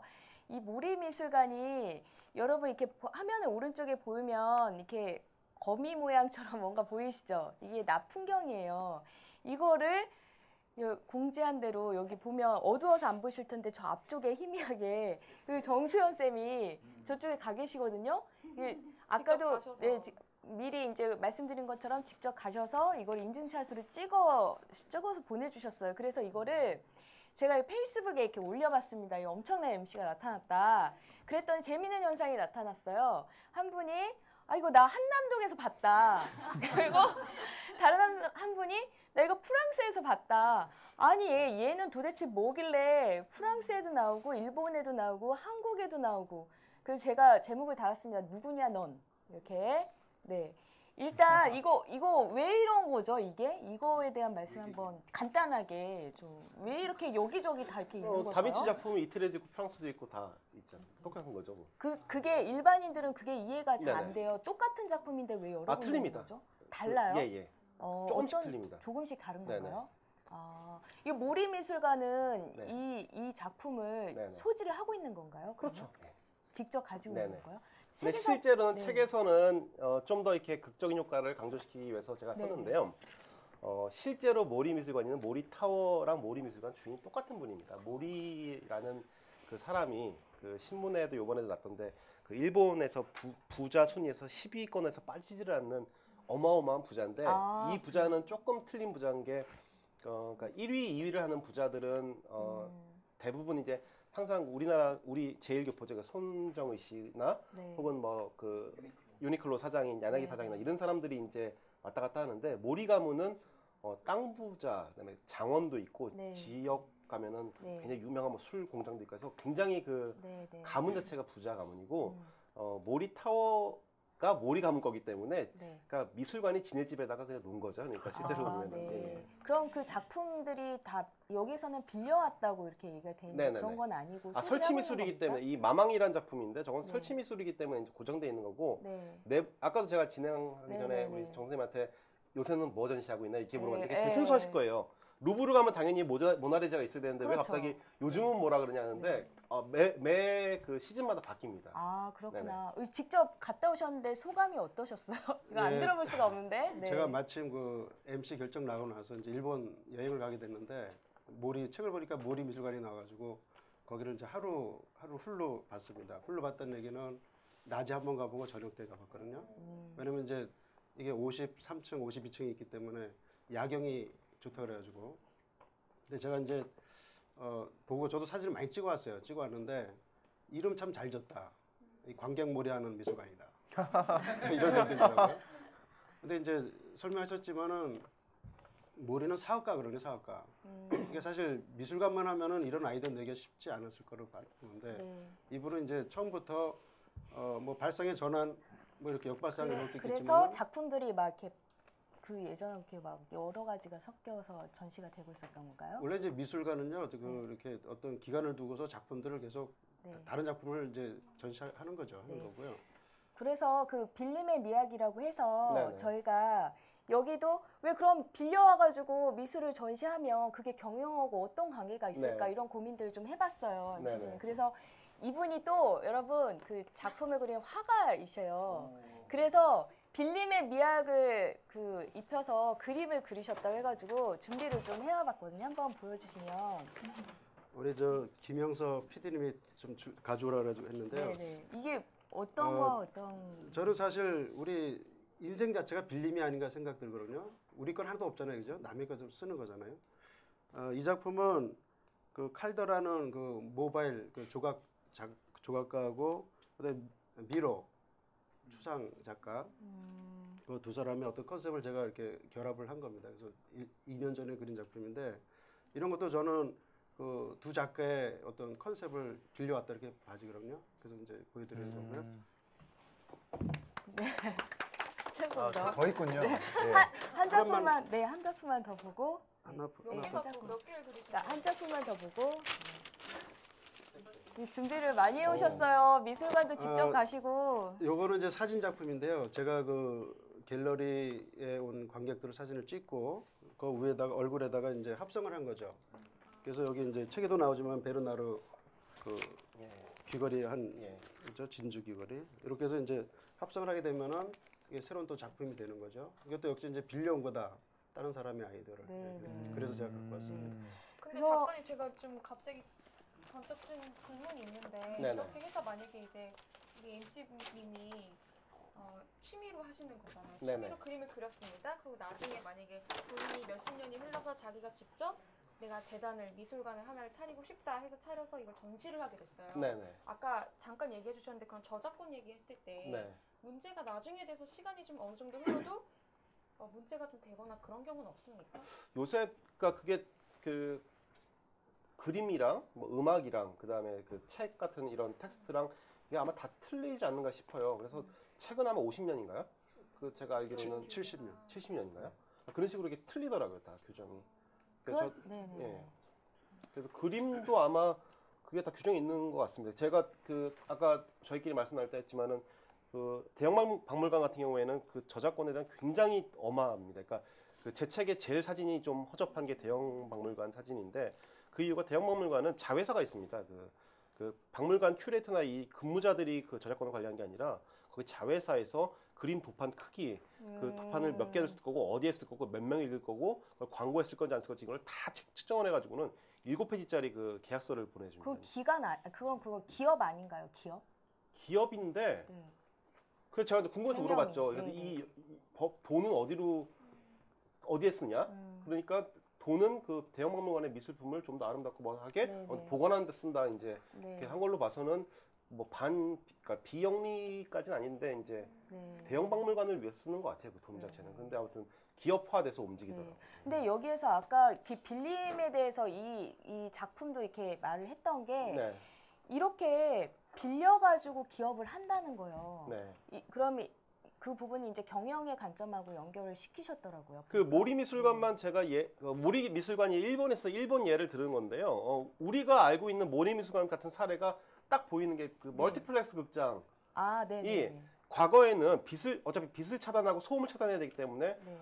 이 모리미술관이 여러분 이렇게 화면의 오른쪽에 보이면 이렇게 거미 모양처럼 뭔가 보이시죠? 이게 낮 풍경이에요. 이거를 공지한 대로 여기 보면 어두워서 안 보이실 텐데 저 앞쪽에 희미하게 그 정수연 쌤이 저쪽에 가 계시거든요. 이게 아까도 가셔서. 네, 미리 이제 말씀드린 것처럼 직접 가셔서 이걸 인증샷으로 찍어서 보내주셨어요. 그래서 이거를 제가 페이스북에 이렇게 올려봤습니다. 이 엄청난 MC가 나타났다. 그랬더니 재미있는 현상이 나타났어요. 한 분이 이거 나 한남동에서 봤다. 그리고 다른 한 분이 나 이거 프랑스에서 봤다. 아니 얘는 도대체 뭐길래 프랑스에도 나오고 일본에도 나오고 한국에도 나오고. 그래서 제가 제목을 달았습니다. 누구냐 넌. 이렇게. 네. 일단 이거 왜 이런 거죠? 이거에 대한 말씀 한번 간단하게 좀 왜 이렇게 여기저기 다 이렇게 있는 거죠? 다빈치 작품이 이태리도 있고 프랑스도 있고 다 있잖아요. 똑같은 거죠. 뭐. 그게 일반인들은 그게 이해가 잘 안 네네. 돼요. 똑같은 작품인데 왜 여러 번 틀립니다. 거죠? 달라요? 예, 예. 조금씩 틀립니다. 조금씩 다른 네네. 건가요? 이 모리미술관은 네. 이 작품을 네네. 소지를 하고 있는 건가요? 그러면? 그렇죠. 예. 직접 가지고 네네. 있는 건가요? 근데 실제로는 네. 책에서는 좀 더 이렇게 극적인 효과를 강조시키기 위해서 제가 네네. 썼는데요. 실제로 모리미술관에는 모리타워랑 모리미술관 주인이 똑같은 분입니다. 모리라는 그 사람이 그 신문에도 요번에도 났던데 그 일본에서 부자 순위에서 10위권에서 빠지지를 않는 어마어마한 부자인데 이 부자는 조금 틀린 부자인 게 그러니까 1위, 2위를 하는 부자들은 대부분 이제 항상 우리 제1교포죠. 손정의 씨나 네. 혹은 뭐 그 유니클로 사장인 야나기 네, 사장이나 네. 이런 사람들이 이제 왔다 갔다 하는데 모리 가문은 땅 부자, 그다음에 장원도 있고 네. 지역 가면은 네. 굉장히 유명한 뭐 술 공장도 있고 해서 굉장히 그 네, 네. 가문 자체가 부자 가문이고 모리 타워가 모리 가문 거기 때문에 네. 그러니까 미술관이 지네 집에다가 그냥 놓은 거죠. 그러니까 실제로 보면 네. 그럼 그 작품들이 다 여기서는 빌려왔다고 이렇게 얘기가 돼 있는 네네네. 그런 건 아니고 설치 소지하고 있는 미술이기 겁니까? 때문에 이 마망이라는 작품인데 저건 네. 설치 미술이기 때문에 이제 고정돼 있는 거고 네. 아까도 제가 진행하기 전에 네네네. 우리 정 선생님한테 요새는 뭐 전시하고 있나 이렇게 물어봤는데 네. 되게 생소하실 거예요. 루브르 가면 당연히 모나리자가 있어야 되는데 왜 그렇죠. 갑자기 요즘은 뭐라 그러냐 하는데 매 그 시즌마다 바뀝니다. 아 그렇구나. 직접 갔다 오셨는데 소감이 어떠셨어요? 이거 안 예. 들어볼 수가 없는데. 네. 제가 마침 그 MC 결정 나고 나서 이제 일본 여행을 가게 됐는데 책을 보니까 모리 미술관이 나와가지고 거기를 이제 하루 훌로 봤습니다. 훌로 봤다는 얘기는 낮에 한번 가보고 저녁 때 가봤거든요. 왜냐면 이제 이게 53층, 52층이 있기 때문에 야경이 좋다 그래가지고. 근데 제가 이제 보고 저도 사진을 많이 찍어 왔어요. 찍어 왔는데 이름 참 잘 졌다. 이 관객몰이하는 미술관이다. 이런 생각이 들더라고요. 근데 이제 설명하셨지만은 모리는 사업가 그러네, 사업가. 이게 사실 미술관만 하면은 이런 아이디어 내기 쉽지 않았을 거로 보는데 네. 이분은 이제 처음부터 뭐 발상의 전환 뭐 이렇게 역발상 이런 것도 그래서 있겠지만 작품들이 막 이렇게 그 예전에 이렇게 막 여러 가지가 섞여서 전시가 되고 있었던 건가요? 원래 이제 미술관은요, 이렇게 어떤 기간을 두고서 작품들을 계속 네. 다른 작품을 이제 전시하는 거죠, 하는 네. 거고요. 그래서 그 빌림의 미학이라고 해서 네네. 저희가 여기도 왜 그럼 빌려와가지고 미술을 전시하면 그게 경영하고 어떤 관계가 있을까 네. 이런 고민들을 좀 해봤어요. 네네. MC는. 그래서 이분이 또 여러분 그 작품을 그린 화가이셔요. 그래서 빌림의 미학을 그 입혀서 그림을 그리셨다고 해가지고 준비를 좀 해와봤거든요. 한번 보여주시면. 우리 저 김영석 PD님이 좀 가져오라 그래가지고 했는데요. 네네. 이게 어떤 거 어떤. 저는 사실 우리 인생 자체가 빌림이 아닌가 생각 들거든요. 우리 건 하나도 없잖아요, 그죠? 남의 거 좀 쓰는 거잖아요. 이 작품은 그 칼더라는 그 모바일 그 조각가하고 그다음에 미로 추상 작가 그 두 사람의 어떤 컨셉을 제가 이렇게 결합을 한 겁니다. 그래서 2년 전에 그린 작품인데 이런 것도 저는 그 두 작가의 어떤 컨셉을 빌려왔다 이렇게 봐지거든요. 그래서 이제 보여드리는 거고요. 최고다. 더 있군요. 예. 한 작품만 한 작품만 더 보고 하나 네, 몇 한 개가 작품. 몇 개를 그리신 그러니까 거예요? 한 작품만 더 보고 준비를 많이 해오셨어요. 미술관도 직접 가시고. 요거는 이제 사진 작품인데요. 제가 그 갤러리에 온 관객들 사진을 찍고 그 위에다가 얼굴에다가 이제 합성을 한 거죠. 그래서 여기 이제 책에도 나오지만 베르나르 그 예. 귀걸이 한 예. 그죠? 진주 귀걸이 이렇게 해서 이제 합성을 하게 되면은 이게 새로운 또 작품이 되는 거죠. 이것도 역시 이제 빌려온 거다. 다른 사람의 아이디어를. 네, 네. 그래서 제가 갖고 왔습니다. 근데 그래서- 작가님 제가 좀 갑자기 번쩍 드는 질문이 있는데 네네. 이렇게 해서 만약에 이제 우리 MC님이 취미로 하시는 거잖아요. 네네. 취미로 그림을 그렸습니다. 그리고 나중에 만약에 돈이 몇십 년이 흘러서 자기가 직접 내가 재단을 미술관을 하나를 차리고 싶다 해서 차려서 이걸 전시를 하게 됐어요. 네네. 아까 잠깐 얘기해 주셨는데 그런 저작권 얘기했을 때 네. 문제가 나중에 돼서 시간이 좀 어느 정도 흘러도 문제가 좀 되거나 그런 경우는 없습니까? 요새 그러니까 그게 그 그림이랑 뭐 음악이랑 그다음에 그 책 같은 이런 텍스트랑 이게 아마 다 틀리지 않는가 싶어요. 그래서 책은 아마 50년인가요? 그 제가 알기로는 70년. 70년인가요? 그런 식으로 이렇게 틀리더라고요, 다 규정이. 그건 그래서 네네. 예. 그래서 그림도 아마 그게 다 규정이 있는 것 같습니다. 제가 그 아까 저희끼리 말씀 나눌 때 했지만은 그 대형 박물관 같은 경우에는 그 저작권에 대한 굉장히 엄하합니다. 그러니까 그 제 책의 제일 사진이 좀 허접한 게 대형 박물관 사진인데 그 이유가 대형 박물관은 자회사가 있습니다. 그 박물관 큐레이터나 이 근무자들이 그 저작권을 관리하는 게 아니라 거기 자회사에서 그림 도판 크기, 그 도판을 몇 개를 쓸 거고 어디에 쓸 거고 몇 명이 읽을 거고 그걸 광고에 쓸 건지 안 쓸 건지 이걸 다 측정을 해가지고는 7페이지짜리 그 계약서를 보내줍니다. 그 기관 그거 기업 아닌가요? 기업? 기업인데 네. 그래서 제가 궁금해서 개념이, 물어봤죠. 그래서 네네. 이 돈은 어디에 쓰냐? 그러니까 돈은 그 대형 박물관의 미술품을 좀 더 아름답고 뭐 하게 네네. 보관하는 데 쓴다 이제 네. 이렇게 한 걸로 봐서는 뭐 그러니까 비영리까지는 아닌데 이제 네. 대형 박물관을 위해 쓰는 것 같아요 그 돈 자체는. 근데 아무튼 기업화돼서 움직이더라고요. 네. 근데 여기에서 아까 그 빌림에 대해서 이 작품도 이렇게 말을 했던 게 네, 이렇게 빌려가지고 기업을 한다는 거예요. 네. 그럼 그 부분이 이제 경영의 관점하고 연결을 시키셨더라고요. 그 모리미술관만 제가 모리미술관이 일본에서 일본 예를 들은 건데요. 우리가 알고 있는 모리미술관 같은 사례가 딱 보이는 게 그 멀티플렉스 극장. 아, 네. 과거에는 어차피 빛을 차단하고 소음을 차단해야 되기 때문에 네.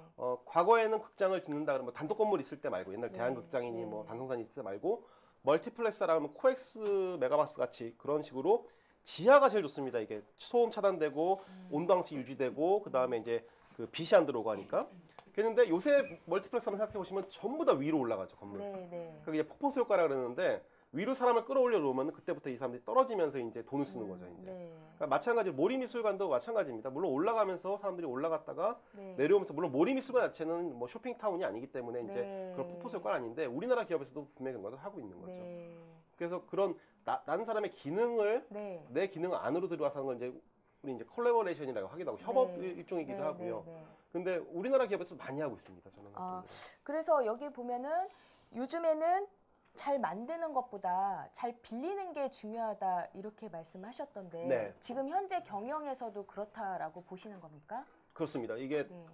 과거에는 극장을 짓는다 그러면 단독 건물 있을 때 말고 옛날 네. 대한극장이니 네. 뭐 단성산이 있을 때 말고 멀티플렉스라 하면 코엑스 메가박스 같이 그런 식으로 지하가 제일 좋습니다. 이게 소음 차단되고 온도 항시 유지되고 그 다음에 이제 그 빛이 안 들어오고 하니까. 그랬는데 요새 멀티플렉스 한번 생각해 보시면 전부 다 위로 올라가죠 건물. 네, 네. 그게 이제 폭포수 효과라 그러는데 위로 사람을 끌어올려 놓으면 그때부터 이 사람들이 떨어지면서 이제 돈을 쓰는 거죠. 이제. 네. 그러니까 마찬가지로 모리미술관도 마찬가지입니다. 물론 올라가면서 사람들이 올라갔다가 네. 내려오면서 물론 모리미술관 자체는 뭐 쇼핑타운이 아니기 때문에 이제 네. 그런 폭포수 효과는 아닌데 우리나라 기업에서도 분명히 그런 걸 하고 있는 거죠. 네. 그래서 그런 다른 사람의 기능을 네. 내 기능 안으로 들어와서 하는 건 이제 우리 이제 콜라보레이션이라고 하기도 하고 협업 네. 일종이기도 네, 하고요. 네, 네. 근데 우리나라 기업에서 많이 하고 있습니다. 저는. 아, 같은 경우는. 그래서 여기 보면은 요즘에는 잘 만드는 것보다 잘 빌리는 게 중요하다 이렇게 말씀하셨던데 네. 지금 현재 경영에서도 그렇다라고 보시는 겁니까? 그렇습니다. 이게 네.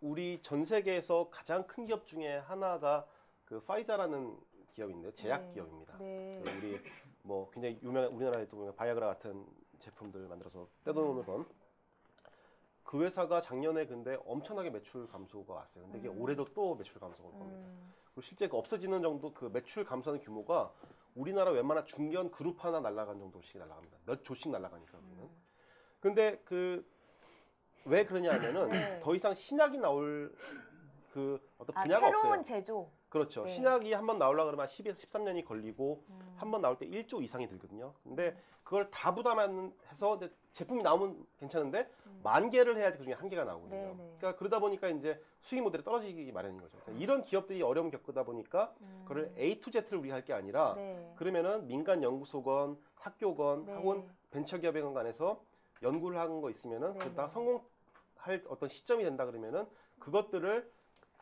우리 전 세계에서 가장 큰 기업 중에 하나가 그 파이자라는 기업인데요. 제약 네. 기업입니다. 네. 그 우리 뭐 굉장히 유명한 우리나라에도 보면 바이아그라 같은 제품들 만들어서 떼돈을 번 그 회사가 작년에 근데 엄청나게 매출 감소가 왔어요. 근데 이게 올해도 또 매출 감소가 올 겁니다. 그리고 실제 그 없어지는 정도 그 매출 감소하는 규모가 우리나라 웬만한 중견 그룹 하나 날아간 정도씩 날아갑니다. 몇 조씩 날아가니까 우리는. 근데 그 왜 그러냐 하면은 네. 더 이상 신약이 나올 그 어떤 아, 분야가 새로운 없어요. 제조. 그렇죠. 네. 신약이 한번 나오려고 그러면 12에서 13년이 걸리고 한 번 나올 때 1조 이상이 들거든요. 근데 그걸 다 부담해서 이제 제품이 나오면 괜찮은데 만 개를 해야지 그중에 한 개가 나오거든요. 네, 네. 그러니까 그러다 보니까 이제 수익 모델이 떨어지기 마련인 거죠. 그러니까 이런 기업들이 어려움을 겪다 보니까 그걸 A to Z를 우리가 할 게 아니라 네. 그러면은 민간 연구소건, 학교건, 네. 혹은 벤처기업에 간에서 연구를 하는 거 있으면은 네, 그러다가 네. 성공할 어떤 시점이 된다 그러면은 그것들을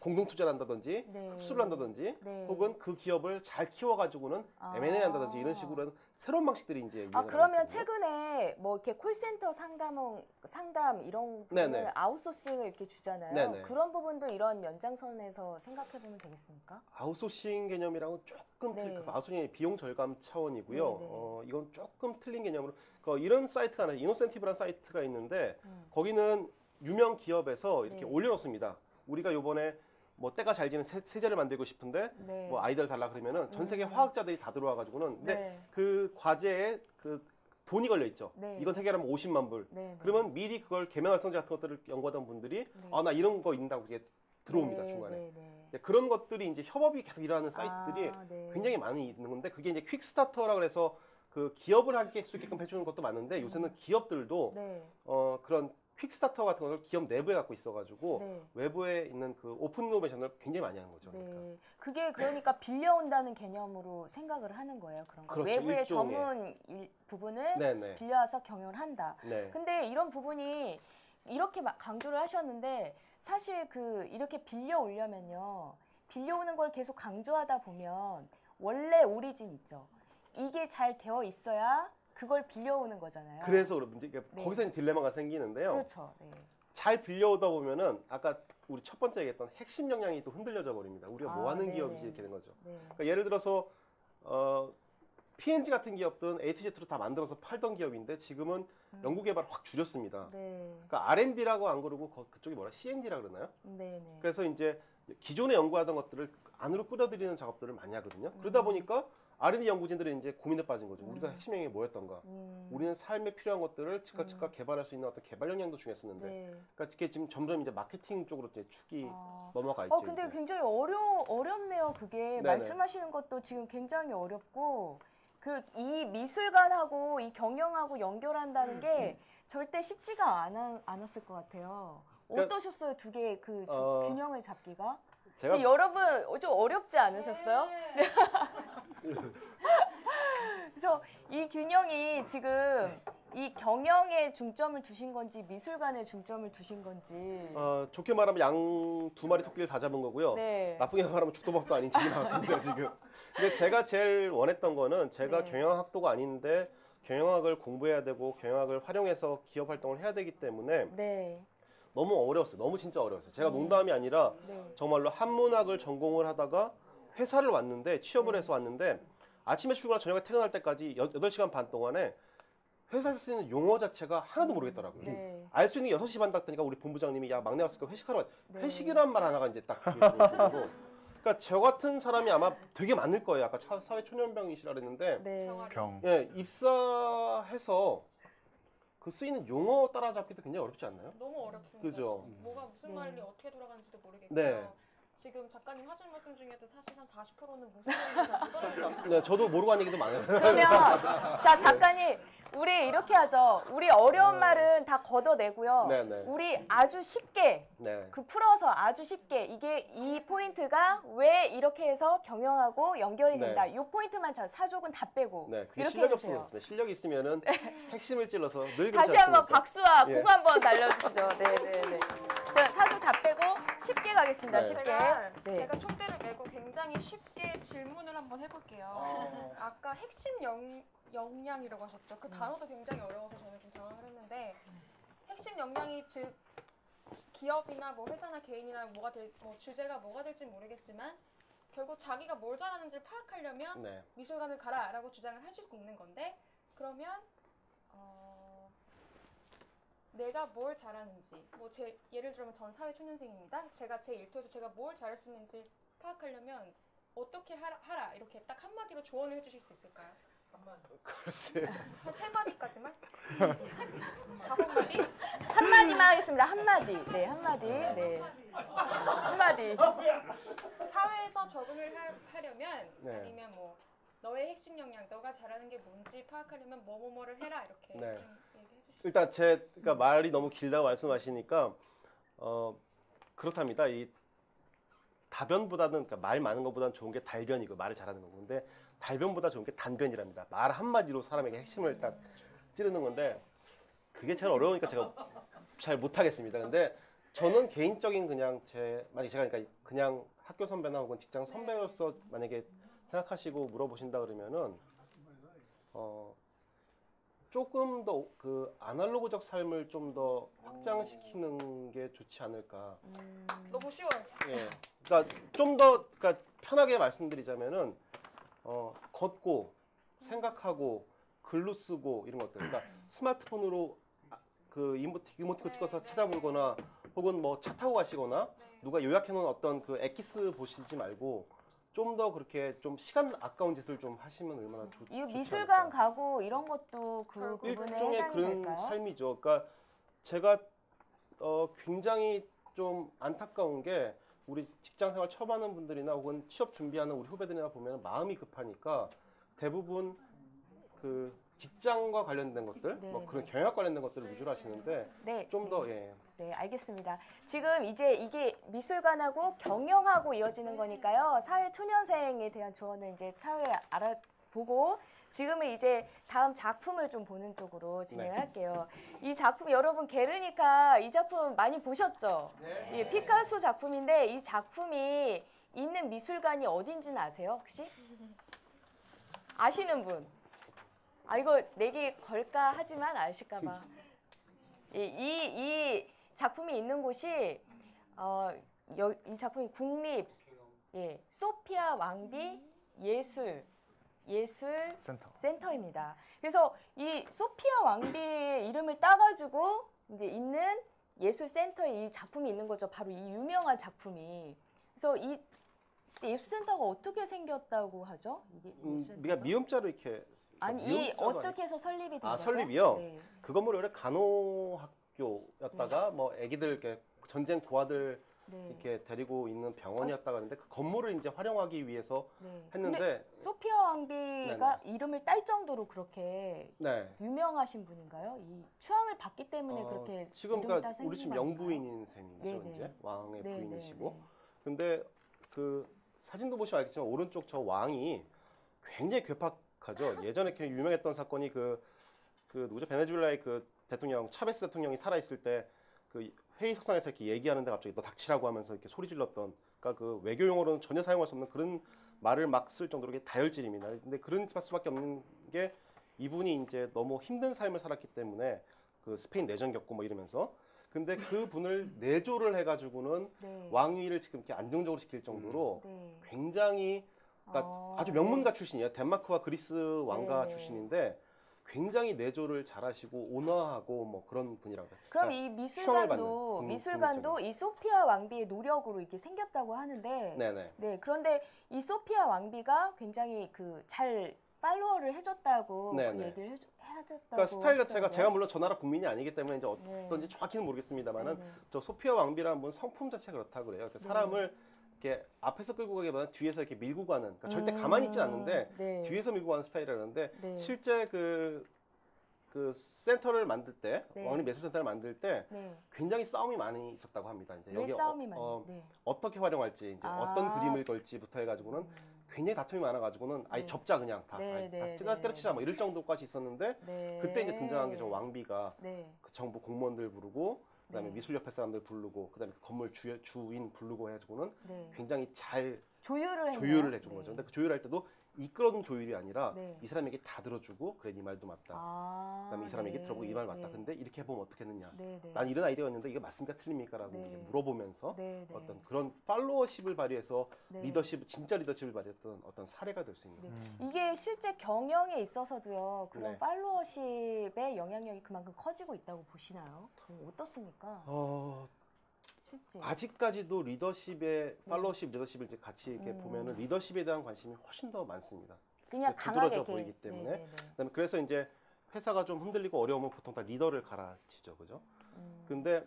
공동 투자를 한다든지 네. 흡수를 한다든지 네. 혹은 그 기업을 잘 키워가지고는 아. M&A 한다든지 이런 식으로 새로운 방식들이 이제 아, 유행을 그러면 하거든요. 최근에 뭐 이렇게 콜센터 상담 이런 네네. 부분을 아웃소싱을 이렇게 주잖아요. 네네. 그런 부분도 이런 연장선에서 생각해 보면 되겠습니까? 아웃소싱 개념이랑은 조금 네. 그 아웃소싱이 비용 절감 차원이고요. 네, 네. 이건 조금 틀린 개념으로 이런 사이트가 하나 이노센티브라는 사이트가 있는데 거기는 유명 기업에서 이렇게 네. 올려놓습니다. 우리가 요번에 뭐 때가 잘 지는 세제를 만들고 싶은데 네. 뭐 아이디어를 달라 그러면은 전 세계 화학자들이 다 들어와가지고는 근데 네. 그 과제에 그 돈이 걸려 있죠. 네. 이건 해결하면 50만 불. 네, 네. 그러면 미리 그걸 계면 활성제 같은 것들을 연구하던 분들이 네. 아 나 이런 거 있는다고 이게 들어옵니다 네, 중간에. 네, 네. 이제 그런 것들이 이제 협업이 계속 일어나는 사이트들이 아, 네. 굉장히 많이 있는 건데 그게 이제 퀵스타터라 그래서 그 기업을 할 수 있게끔 해주는 것도 많은데 요새는 기업들도 네. 그런 퀵스타터 같은 걸 기업 내부에 갖고 있어가지고 네. 외부에 있는 그 오픈 이노베이션을 굉장히 많이 하는 거죠. 네. 그러니까. 그게 그러니까 빌려온다는 개념으로 생각을 하는 거예요. 그런 거. 그렇죠. 외부의 일종의. 전문 부분을 네네. 빌려와서 경영을 한다. 네. 근데 이런 부분이 이렇게 막 강조를 하셨는데 사실 그 이렇게 빌려 오려면요. 빌려오는 걸 계속 강조하다 보면 원래 오리진 있죠. 이게 잘 되어 있어야 그걸 빌려오는 거잖아요. 그래서 문제 그러니까 네. 거기서 이제 딜레마가 생기는데요. 그렇죠. 네. 잘 빌려오다 보면은 아까 우리 첫 번째 얘기했던 핵심 역량이 또 흔들려져 버립니다. 우리가 뭐 아, 하는 네네. 기업이지 이렇게 된 거죠. 네. 그러니까 예를 들어서 P&G 같은 기업들은 A to Z로 다 만들어서 팔던 기업인데 지금은 연구 개발을 확 줄였습니다. 네. 그러니까 R&D라고 안 그러고 그쪽이 뭐라 C&D라 그러나요? 네, 네. 그래서 이제 기존에 연구하던 것들을 안으로 끌어들이는 작업들을 많이 하거든요. 그러다 보니까 R&D 연구진들이 이제 고민에 빠진 거죠. 우리가 핵심 역량이 뭐였던가? 우리는 삶에 필요한 것들을 즉각 개발할 수 있는 어떤 개발 역량도 중요했었는데, 네. 그러니까 이게 지금 점점 이제 마케팅 쪽으로 이제 축이 아. 넘어가 있죠. 근데 이제. 굉장히 어렵네요. 그게 네네. 말씀하시는 것도 지금 굉장히 어렵고 그 이 미술관하고 이 경영하고 연결한다는 게 절대 쉽지가 않았을 것 같아요. 그러니까, 어떠셨어요? 두 개의 그 균형을 잡기가? 제가 지금 여러분 좀 어렵지 않으셨어요? 네. 그래서 이 균형이 지금 이 경영에 중점을 두신 건지 미술관에 중점을 두신 건지. 좋게 말하면 양 두 마리 토끼를 다 잡은 거고요. 네. 나쁘게 말하면 죽도밥도 아닌 책이 나왔습니다 지금. 근데 제가 제일 원했던 거는 제가 네. 경영학도가 아닌데 경영학을 공부해야 되고 경영학을 활용해서 기업 활동을 해야 되기 때문에 네. 너무 어려웠어요. 너무 진짜 어려웠어요. 제가 농담이 아니라 네. 정말로 한문학을 전공을 하다가 회사를 왔는데 취업을 네. 해서 왔는데 아침에 출근하고 저녁에 퇴근할 때까지 8시간 반 동안에 회사에서 쓰는 용어 자체가 하나도 모르겠더라고요. 네. 알 수 있는 게 6시 반 딱 되니까 우리 본부장님이 야 막내 왔으니까 회식하러 가. 네. 회식이란 말 하나가 이제 딱 그게 들어올 정도로. 그러니까 저 같은 사람이 아마 되게 많을 거예요. 아까 사회 초년병이시라 그랬는데 네. 병. 예, 입사해서 그 쓰이는 용어 따라잡기도 굉장히 어렵지 않나요? 너무 어렵습니다. 그죠? 뭐가 무슨 네. 말이 어떻게 돌아가는지도 모르겠고요. 네. 지금 작가님 하신 말씀 중에도 사실 한 40%는 무슨 말인지 못 알아듣겠어요. 네, 저도 모르고 한 얘기도 많아요. 그러면 자 작가님 우리 이렇게 하죠. 우리 어려운 말은 다 걷어내고요. 네, 네. 우리 아주 쉽게 네. 그 풀어서 아주 쉽게 이게 이 포인트가 왜 이렇게 해서 경영하고 연결이 네. 된다. 이 포인트만 저 사족은 다 빼고 네, 그게 이렇게 실력이 해주세요. 없으면 그렇습니다. 실력이 있으면은 핵심을 찔러서 늘 다시 그렇지 한번 않습니까? 박수와 예. 공 한번 날려주시죠. 네네네. 저 사족 다 빼고 쉽게 가겠습니다. 네. 쉽게. 제가 총대를 메고 굉장히 쉽게 질문을 한번 해볼게요. 아까 핵심 역량이라고 하셨죠. 그 단어도 굉장히 어려워서 저는 좀 당황을 했는데 핵심 역량이 즉 기업이나 뭐 회사나 개인이나 뭐 주제가 뭐가 될지 모르겠지만 결국 자기가 뭘 잘하는지를 파악하려면 네. 미술관을 가라라고 주장을 하실 수 있는 건데 그러면 내가 뭘 잘하는지 뭐 예를 들면 전 사회초년생입니다. 제가 제 일터에서 제가 뭘 잘할 수 있는지 파악하려면 어떻게 하라 이렇게 딱 한마디로 조언을 해주실 수 있을까요? 글쎄요. 한 3마디까지만? 5마디? 한마디만 하겠습니다. 한마디. 네, 한마디. 네. 한마디. 사회에서 적응을 하려면 네. 아니면 뭐 너의 핵심 역량, 너가 잘하는 게 뭔지 파악하려면 뭐뭐뭐를 해라 이렇게 네. 좀 얘기해 주시죠. 일단 그러니까 말이 너무 길다고 말씀하시니까 그렇답니다. 이 다변보다는 그러니까 말 많은 것보다는 좋은 게 달변이고 말을 잘하는 거고 근데 달변보다 좋은 게 단변이랍니다. 말 한마디로 사람에게 핵심을 딱 찌르는 건데 그게 제일 어려우니까 제가 잘 못하겠습니다. 근데 저는 개인적인 그냥 만약에 제가 그러니까 그냥 학교 선배나 혹은 직장 선배로서 만약에 생각하시고 물어보신다 그러면은 조금 더 그 아날로그적 삶을 좀 더 확장시키는 게 좋지 않을까. 너무 쉬워요. 예. 그러니까 좀 더 그러니까 편하게 말씀드리자면은 걷고 생각하고 글로 쓰고 이런 것들. 그러니까 스마트폰으로 그 이모티콘 찍어서 찾아보거나 혹은 뭐 차 타고 가시거나 누가 요약해 놓은 어떤 그 엑기스 보시지 말고 좀 더 그렇게 좀 시간 아까운 짓을 좀 하시면 얼마나 이 좋지 미술관 않을까. 가고 이런 것도 그 부분에 일종의 해당이 그런 될까요? 삶이죠. 그러니까 제가 굉장히 좀 안타까운 게 우리 직장 생활 처음 하는 분들이나 혹은 취업 준비하는 우리 후배들이나 보면 마음이 급하니까 대부분 그 직장과 관련된 것들, 네, 뭐 그런 네. 경영학 관련된 것들을 위주로 하시는데 네. 좀 더 예. 네, 알겠습니다. 지금 이제 이게 미술관하고 경영하고 이어지는 거니까요. 사회 초년생에 대한 조언을 이제 차후에 알아보고 지금은 이제 다음 작품을 좀 보는 쪽으로 진행을 할게요. 이 작품 여러분 게르니카 이 작품 많이 보셨죠? 예, 피카소 작품인데 이 작품이 있는 미술관이 어딘지는 아세요, 혹시? 아시는 분? 아 이거 내기 걸까 하지만 아실까 봐. 이 작품이 있는 곳이 이 작품이 국립 소피아 왕비 예술 센터입니다. 그래서 이 소피아 왕비의 이름을 따가지고 이제 있는 예술 센터에 이 작품이 있는 거죠. 바로 이 유명한 작품이. 그래서 이 예술 센터가 어떻게 생겼다고 하죠? 이게 예술 센터가? 그러니까 미음자로 이렇게 아니 이 미음자도 어떻게 해서 설립이 된 아, 거죠? 설립이요? 네. 그 건물이 원래 간호학교였다가 뭐 아기들 이렇게 전쟁 고아들 네. 이렇게 데리고 있는 병원이었다가 했는데 그 건물을 이제 활용하기 위해서 네. 했는데 근데 소피아 왕비가 이름을 딸 정도로 그렇게 네. 유명하신 분인가요? 이 추앙을 받기 때문에 그렇게 지금 이름을 그러니까 따 우리 생긴 지금 거 아닌가요? 영부인인 셈이죠. 네네. 이제 왕의 네, 부인이시고 네, 네. 근데 그 사진도 보시면 알겠지만 오른쪽 저 왕이 굉장히 괴팍하죠. 예전에 그 유명했던 사건이 그 누구죠? 베네수엘라의 그 대통령 차베스 대통령이 살아 있을 때 그 회의석상에서 이렇게 얘기하는데 갑자기 너 닥치라고 하면서 이렇게 소리 질렀던 그러니까 그 외교 용어로는 전혀 사용할 수 없는 그런 말을 막 쓸 정도로 이게 다혈질입니다. 근데 그런 수밖에 없는 게 이분이 이제 너무 힘든 삶을 살았기 때문에 그 스페인 내전 겪고 뭐 이러면서 근데 그 분을 내조를 해가지고는 네. 왕위를 지금 이렇게 안정적으로 시킬 정도로 네. 굉장히 그러니까 아주 명문가 출신이에요. 덴마크와 그리스 왕가 네. 출신인데 굉장히 내조를 잘하시고 온화하고 뭐 그런 분이라고. 그럼 그러니까 이 수영을 받는 미술관도 이 소피아 왕비의 노력으로 이렇게 생겼다고 하는데, 네네. 네, 그런데 이 소피아 왕비가 굉장히 그 잘 팔로워를 해줬다고 그 네네. 얘기를 해줬다고. 그러니까 스타일 자체가 하시더라고요. 제가 물론 저 나라 국민이 아니기 때문에 이제 네. 어떤지 정확히는 모르겠습니다만은 네네. 저 소피아 왕비라는 분 성품 자체가 그렇다고 그래요. 그러니까 사람을 이렇게 앞에서 끌고 가기보다는 뒤에서 이렇게 밀고 가는, 그러니까 절대 가만히 있지 않는데 네. 뒤에서 밀고 가는 스타일이라는데 네. 실제 그 센터를 만들 때 네. 왕립 미술센터를 만들 때 네. 굉장히 싸움이 많이 있었다고 합니다. 이제 왜 싸움이 많이? 네. 어떻게 활용할지 이제 아. 어떤 그림을 걸지부터 해가지고는 굉장히 다툼이 많아가지고는 아예 네. 접자 그냥 다, 네, 아예 네, 다 네, 때려치자 네. 뭐 이럴 정도까지 있었는데 네. 그때 이제 등장한 게 저 왕비가 네. 그 정부 공무원들 부르고 그다음에 네. 미술협회 사람들 부르고 그다음에 그 건물 주인 부르고 해가지고는 네. 굉장히 잘 조율을 조율을 해준 네. 거죠. 근데 그 조율할 때도 이끌어준 조율이 아니라 네. 이 사람에게 다 들어주고 그래 네 말도 맞다. 아, 그다음에 이 사람에게 네. 들어보고 이 말 맞다. 네. 근데 이렇게 해보면 어떻겠느냐. 네, 네. 난 이런 아이디어가 있는데 이게 맞습니까 틀립니까라고 네. 이렇게 물어보면서 네, 네. 어떤 그런 팔로워십을 발휘해서 네. 진짜 리더십을 발휘했던 어떤 사례가 될 수 있는 네. 거예요. 이게 실제 경영에 있어서도요. 그런 네. 팔로워십의 영향력이 그만큼 커지고 있다고 보시나요? 어떻습니까? 실제. 아직까지도 리더십의 팔로워십 리더십을 이제 같이 이렇게 보면은 리더십에 대한 관심이 훨씬 더 많습니다. 그냥 두드러져 강하게 이렇게. 보이기 때문에. 네, 네, 네. 그다음에 그래서 이제 회사가 좀 흔들리고 어려우면 보통 다 리더를 갈아치죠, 그죠? 음. 근데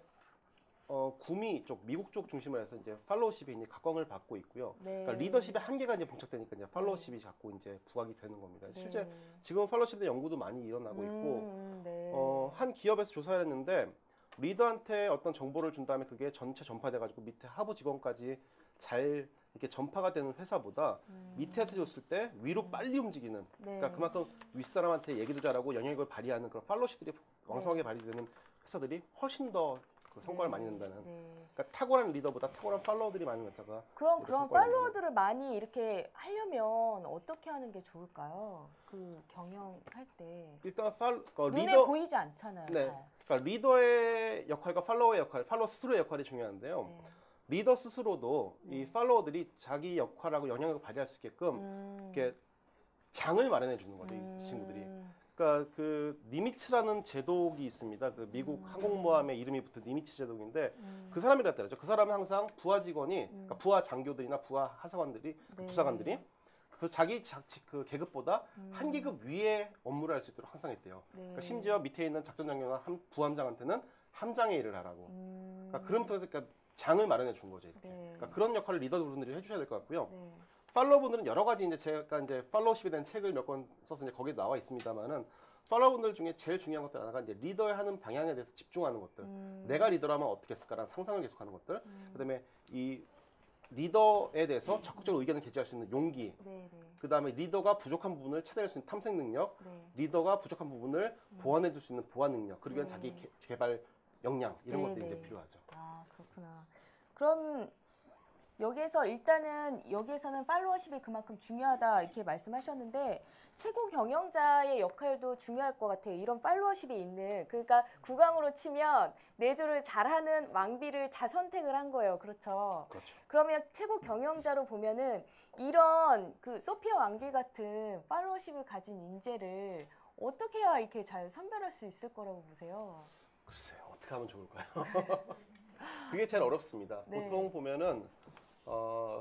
구미 쪽, 미국 쪽 중심으로 해서 이제 팔로우십이 이제 각광을 받고 있고요. 네. 그러니까 리더십의 한계가 이제 봉착되니까 이제 팔로우십이 자꾸 이제 부각이 되는 겁니다. 네. 실제 지금 팔로우십에 대한 연구도 많이 일어나고 있고, 네. 한 기업에서 조사를 했는데 리더한테 어떤 정보를 준 다음에 그게 전체 전파돼가지고 밑에 하부 직원까지 잘 이렇게 전파가 되는 회사보다 밑에한테 줬을 때 위로 빨리 움직이는, 네. 그러니까 그만큼 윗사람한테 얘기도 잘하고 영향력을 발휘하는 그런 팔로우십들이 왕성하게 발휘되는 회사들이 훨씬 더 그 성과를 많이 낸다는. 네. 그러니까 탁월한 리더보다 탁월한 팔로워들이 많은 회사가 그럼 이렇게 그런 성과를 팔로워들을 많이 이렇게 하려면 어떻게 하는 게 좋을까요? 그 경영할 때 일단 눈에 리더 보이지 않잖아요. 네. 잘. 그러니까 리더의 역할과 팔로워의 역할, 팔로워 스스로의 역할이 중요한데요. 네. 리더 스스로도 이 팔로워들이 자기 역할하고 영향력을 발휘할 수 있게끔 이렇게 장을 마련해 주는 거죠, 이 친구들이. 그러니까 그 니미츠라는 제독이 있습니다. 그 미국 항공모함의 이름이 붙은 니미츠 제독인데 그 사람이라 때죠. 그 사람은 항상 부하 직원이, 그러니까 부하 장교들이나 부하 하사관들이, 네. 부사관들이 그 자기 그 계급보다 한 계급 위에 업무를 할 수 있도록 항상 했대요. 네. 그러니까 심지어 밑에 있는 작전 장교나 부함장한테는 함장의 일을 하라고. 그러니까 그런 통해서 그러니까 장을 마련해 준 거죠. 이렇게. 네. 그러니까 그런 역할을 리더분들이 해주셔야 될 것 같고요. 네. 팔로워분들은 여러 가지 이제 제가 이제 팔로워십에 대한 책을 몇 권 써서 이제 거기에 나와 있습니다만은 팔로워분들 중에 제일 중요한 것들 하나가 이제 리더의 하는 방향에 대해서 집중하는 것들. 내가 리더라면 어떻게 했을까라는 상상을 계속하는 것들. 그다음에 이 리더에 대해서 적극적으로 의견을 개진할 수 있는 용기. 네, 네. 그다음에 리더가 부족한 부분을 찾아낼 수 있는 탐색 능력. 네. 리더가 부족한 부분을 보완해 줄 수 있는 보완 능력. 그리고 자기 개발 역량 이런 네, 것들이 네. 이제 필요하죠. 아, 그렇구나. 그럼 여기에서 일단은 여기에서는 팔로워십이 그만큼 중요하다 이렇게 말씀하셨는데 최고 경영자의 역할도 중요할 것 같아요. 이런 팔로워십이 있는, 그러니까 국왕으로 치면 내조를 잘하는 왕비를 잘 선택을 한 거예요. 그렇죠. 그렇죠. 그러면 최고 경영자로 보면은 이런 그 소피아 왕비 같은 팔로워십을 가진 인재를 어떻게 해야 이렇게 잘 선별할 수 있을 거라고 보세요? 글쎄요, 어떻게 하면 좋을까요? 그게 제일 어렵습니다. 네. 보통 보면은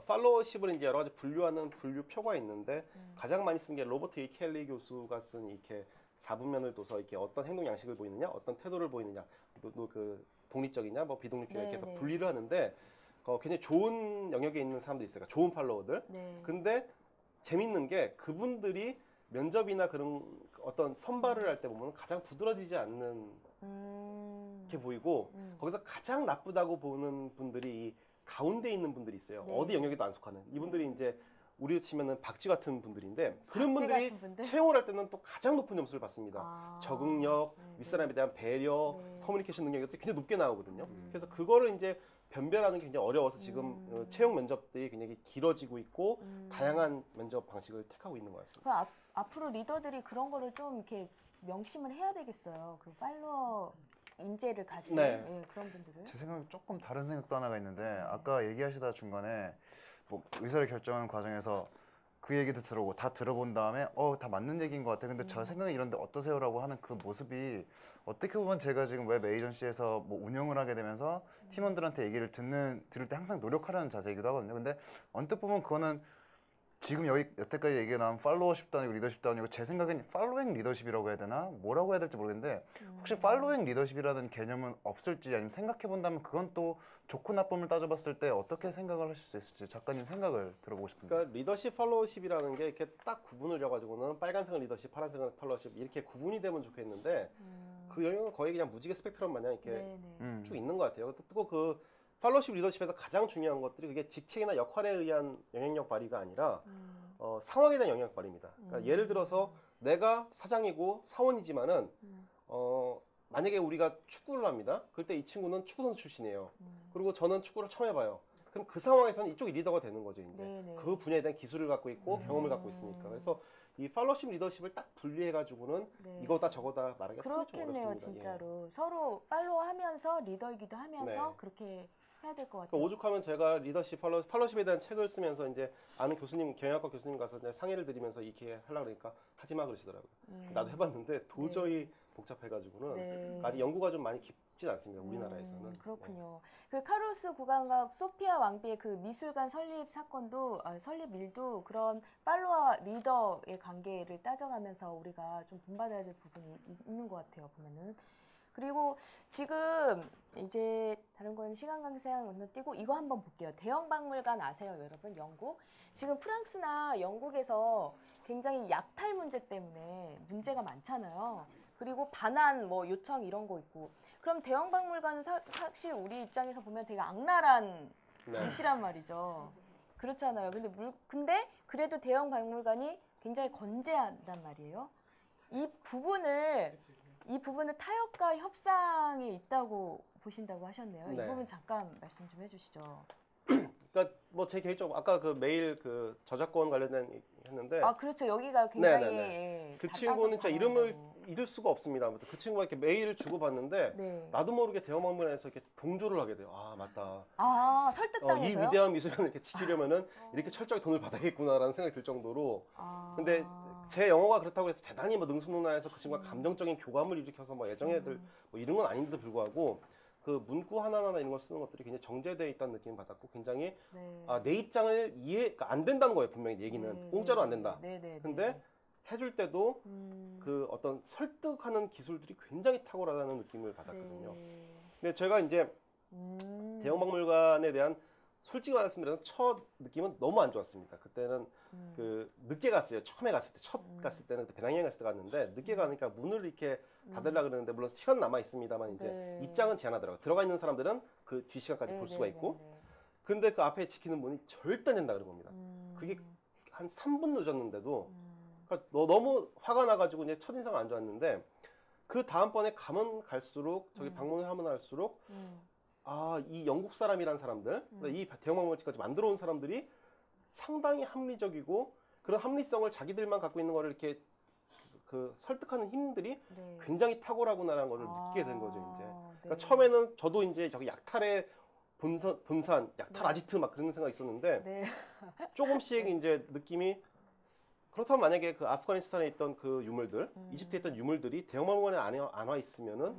팔로워십을 이제 여러 가지 분류하는 분류표가 있는데 가장 많이 쓴 게 로버트 E. 켈리 교수가 쓴 이렇게 4분면을 둬서 이렇게 어떤 행동 양식을 보이느냐, 어떤 태도를 보이느냐, 또 그 독립적이냐, 뭐 비독립적이냐 이렇게 해서 네, 네. 분리를 하는데 굉장히 좋은 영역에 있는 사람들이 있어요. 그러니까 좋은 팔로워들. 네. 근데 재밌는 게 그분들이 면접이나 그런 어떤 선발을 할 때 보면 가장 부드러지지 않는 게 보이고 거기서 가장 나쁘다고 보는 분들이 이 가운데 있는 분들이 있어요. 네. 어디 영역에도 안 속하는. 이분들이 이제 우리로 치면은 박쥐 같은 분들인데 그런 박쥐 분들이 같은 분들? 채용을 할 때는 또 가장 높은 점수를 받습니다. 아. 적응력, 네, 윗사람에 대한 배려, 네. 커뮤니케이션 능력이 굉장히 높게 나오거든요. 그래서 그거를 이제 변별하는 게 굉장히 어려워서 지금 채용 면접들이 굉장히 길어지고 있고 다양한 면접 방식을 택하고 있는 것 같습니다. 그럼 앞으로 리더들이 그런 거를 좀 이렇게 명심을 해야 되겠어요. 그 팔로워 인재를 가진 네. 예, 그런 분들을. 제 생각에 조금 다른 생각도 하나가 있는데 아까 얘기하시다 중간에 뭐 의사를 결정하는 과정에서 그 얘기도 들어보고 다 들어본 다음에 다 맞는 얘기인 것 같아. 근데 저 생각이 이런데 어떠세요라고 하는 그 모습이 어떻게 보면 제가 지금 웹 에이전시에서 뭐 운영을 하게 되면서 팀원들한테 얘기를 들을 때 항상 노력하려는 자세이기도 하거든요. 근데 언뜻 보면 그거는 지금 여태까지 얘기가 나온 팔로워십도 아니고 리더십도 아니고 제 생각엔 팔로잉 리더십이라고 해야 되나? 뭐라고 해야 될지 모르겠는데 혹시 팔로잉 리더십이라는 개념은 없을지 아니면 생각해 본다면 그건 또 좋고 나쁨을 따져봤을 때 어떻게 생각을 하실 수 있을지 작가님 생각을 들어보고 싶은데. 그러니까 리더십, 팔로우십이라는 게 이렇게 딱 구분을 해가지고는 빨간색은 리더십, 파란색은 팔로우십 이렇게 구분이 되면 좋겠는데 그 영역은 거의 그냥 무지개 스펙트럼 마냥 이렇게 쭉 있는 것 같아요. 또 그 팔로우십 리더십에서 가장 중요한 것들이 그게 직책이나 역할에 의한 영향력 발휘가 아니라 상황에 대한 영향력 발휘입니다. 그러니까 예를 들어서 내가 사장이고 사원이지만은 만약에 우리가 축구를 합니다. 그때 이 친구는 축구 선수 출신이에요. 그리고 저는 축구를 처음 해봐요. 그럼 그 상황에서는 이쪽이 리더가 되는 거죠. 이제 네네. 그 분야에 대한 기술을 갖고 있고 경험을 갖고 있으니까. 그래서 이 팔로우십 리더십을 딱 분리해가지고는 네. 이거다 저거다 말하기가 상당히 좀 그렇겠네요, 어렵습니다. 진짜로. 서로 팔로우하면서 리더이기도 하면서 네. 그렇게 해야 될 것 같아요. 그러니까 오죽하면 제가 리더십, 팔로우십에 대한 책을 쓰면서 이제 아는 교수님, 경영학과 교수님 가서 이제 상의를 드리면서 이렇게 하려고 그러니까 하지 마 그러시더라고요. 나도 해봤는데 도저히 복잡해가지고는 네. 아직 연구가 좀 많이 깊진 않습니다. 우리나라에서는. 그렇군요. 그 카루스 국악학 소피아 왕비의 그 미술관 설립 사건도 설립 일도 그런 팔로와 리더의 관계를 따져가면서 우리가 좀 본받아야 될 부분이 있는 것 같아요. 보면은. 그리고 지금 이제 다른 건 시간 관계상 건너뛰고 이거 한번 볼게요. 대형 박물관 아세요, 여러분? 영국? 지금 프랑스나 영국에서 굉장히 약탈 문제 때문에 문제가 많잖아요. 그리고 반환 뭐 요청 이런 거 있고. 그럼 대형 박물관은 사실 우리 입장에서 보면 되게 악랄한 장치란 말이죠. 그렇잖아요. 근데 그래도 대형 박물관이 굉장히 건재하단 말이에요. 이 부분을 타협과 협상에 있다고 보신다고 하셨네요. 네. 이 부분 잠깐 말씀 좀 해주시죠. 그러니까 뭐 제 개인적으로 아까 그 메일 그 저작권 관련된 얘기 했는데 그렇죠. 여기가 굉장히 네네네. 그 다 친구는 진짜 이름을 따져봐야 잃을 수가 없습니다. 아무튼 그 친구가 이렇게 메일을 주고받는데 네. 나도 모르게 대형박물관에서 이렇게 동조를 하게 돼요. 아 맞다. 이 설득당해서요? 위대한 미술관을 이렇게 지키려면은 이렇게 철저하게 돈을 받아야겠구나라는 생각이 들 정도로. 근데 제 영어가 그렇다고 해서 대단히 뭐 능수능란해서 그 친구가 감정적인 교감을 일으켜서 뭐 애정애들 뭐 이런 건 아닌데도 불구하고 그 문구 하나하나 이런 걸 쓰는 것들이 굉장히 정제되어 있다는 느낌을 받았고 굉장히 네. 내 입장을 그러니까 안 된다는 거예요. 분명히 얘기는 네, 공짜로 네, 안 된다. 네. 근데 해줄 때도 그 어떤 설득하는 기술들이 굉장히 탁월하다는 느낌을 받았거든요. 근데 제가 이제 대형박물관에 대한 솔직히 말씀드리면 첫 느낌은 너무 안 좋았습니다. 그때는 그 늦게 갔어요. 처음에 갔을 때, 첫 갔을 때는 배낭여행 갔을 때 갔는데 늦게 가니까 문을 이렇게 닫으려고 그러는데 물론 시간 남아 있습니다만 이제 네. 입장은 제한하더라고요. 들어가 있는 사람들은 그 뒤 시간까지 볼 수가 있고 근데 그 앞에 지키는 문이 절대 안 된다 그런 겁니다. 그게 한 3분 늦었는데도 그러니까 너무 화가 나가지고 이제 첫인상 안 좋았는데 그 다음번에 가면 갈수록 저기 방문을 하면 할수록 이 영국 사람이란 사람들, 이 대형박물관까지 만들어 온 사람들이 상당히 합리적이고 그런 합리성을 자기들만 갖고 있는 거를 이렇게 그 설득하는 힘들이 굉장히 탁월하구나라는 걸 느끼게 된 거죠, 이제. 그러니까 처음에는 저도 이제 저기 약탈의 본산, 약탈 아지트 막 그런 생각이 있었는데 조금씩 이제 느낌이 그렇다면 만약에 그 아프가니스탄에 있던 그 유물들, 이집트에 있던 유물들이 대형박물관에 안 와 있으면은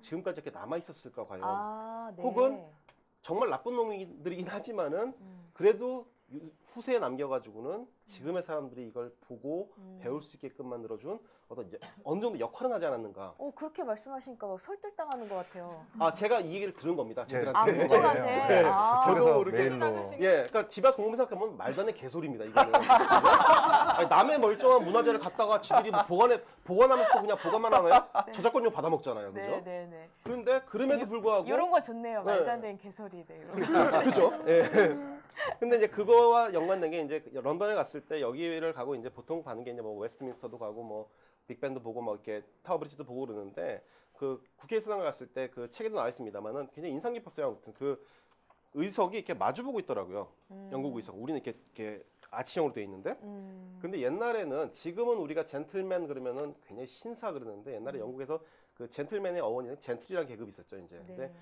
지금까지 이렇게 남아 있었을까 과연? 혹은 정말 나쁜 놈들이긴 하지만은 그래도 후세에 남겨가지고는 지금의 사람들이 이걸 보고 배울 수 있게끔 만들어준 어느 정도 역할은 하지 않았는가? 그렇게 말씀하시니까 막 설득당하는 것 같아요. 제가 이 얘기를 들은 겁니다. 쟤들한테. 국정한테. 네. 저도 저도 이렇게 메일로. 그러니까 집에 와서 공부 생각하면 말도 안 되는 개소리입니다. 이거는. 아니, 남의 멀쩡한 문화재를 갖다가 지들이 뭐 보관하면서 또 그냥 보관만 하나요? 저작권료 받아 먹잖아요, 그죠? 네. 그런데 그럼에도 불구하고 이런 거 좋네요. 말도 안 되는 개소리네요. 그죠? 예. 근데 이제 그거와 연관된 게 이제 런던에 갔을 때 여기를 가고 이제 보통 가는 게 이제 뭐 웨스트민스터도 가고 뭐 빅벤도 보고 뭐 이렇게 타워 브리지도 보고 그러는데 그 국회 의사당을 갔을 때 그 책에도 나와 있습니다만은 굉장히 인상 깊었어요. 아무튼 그 의석이 이렇게 마주 보고 있더라고요. 영국 의석. 우리는 이렇게 아치형으로 되어 있는데. 근데 옛날에는 지금은 우리가 젠틀맨 그러면은 굉장히 신사 그러는데 옛날에 영국에서 그 젠틀맨의 어원이 젠틀이라는 계급이 있었죠, 이제. 근데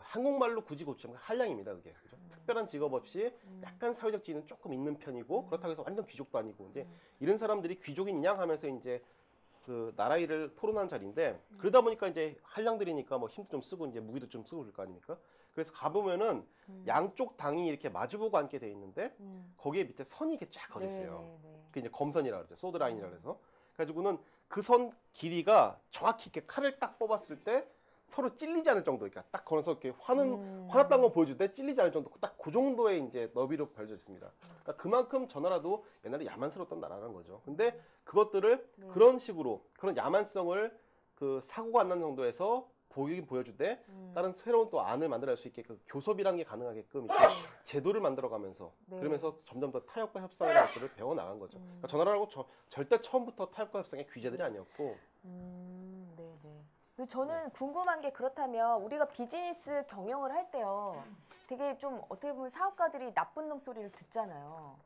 한국말로 굳이 고치면 한량입니다. 그게 그죠? 특별한 직업 없이 약간 사회적 지위는 조금 있는 편이고 그렇다고 해서 완전 귀족도 아니고 이제 이런 사람들이 귀족인 양 하면서 이제 그 나라 일을 토론한 자리인데 그러다 보니까 이제 한량들이니까 뭐 힘도 좀 쓰고 이제 무기도 좀 쓰고 그럴 거 아닙니까? 그래서 가보면은 양쪽 당이 이렇게 마주보고 앉게 돼 있는데 거기에 밑에 선이 이렇게 쫙 걸려 있어요. 그게 이제 검선이라 그러죠. 소드라인이라 그래서. 그래가지고는 그 선 길이가 정확히 이렇게 칼을 딱 뽑았을 때 서로 찔리지 않을 정도, 그러니까 딱 걸어서 이렇게 화났다는 거 보여줄 때 찔리지 않을 정도, 딱 그 정도의 이제 너비로 벌어져 있습니다. 그러니까 그만큼 저 나라도 옛날에 야만스러웠던 나라라는 거죠. 근데 그것들을 그런 식으로 그런 야만성을 그 사고가 안 나는 정도에서 보이긴 보여주되 다른 새로운 또 안을 만들어낼 수 있게 그 교섭이라는 게 가능하게끔 이렇게 제도를 만들어가면서 그러면서 점점 더 타협과 협상이라는 것들을 배워 나간 거죠. 그러니까 저 나라라고 절대 처음부터 타협과 협상의 규제들이 아니었고. 네네. 저는 궁금한 게 그렇다면 우리가 비즈니스 경영을 할 때요, 되게 좀 어떻게 보면 사업가들이 나쁜 놈 소리를 듣잖아요.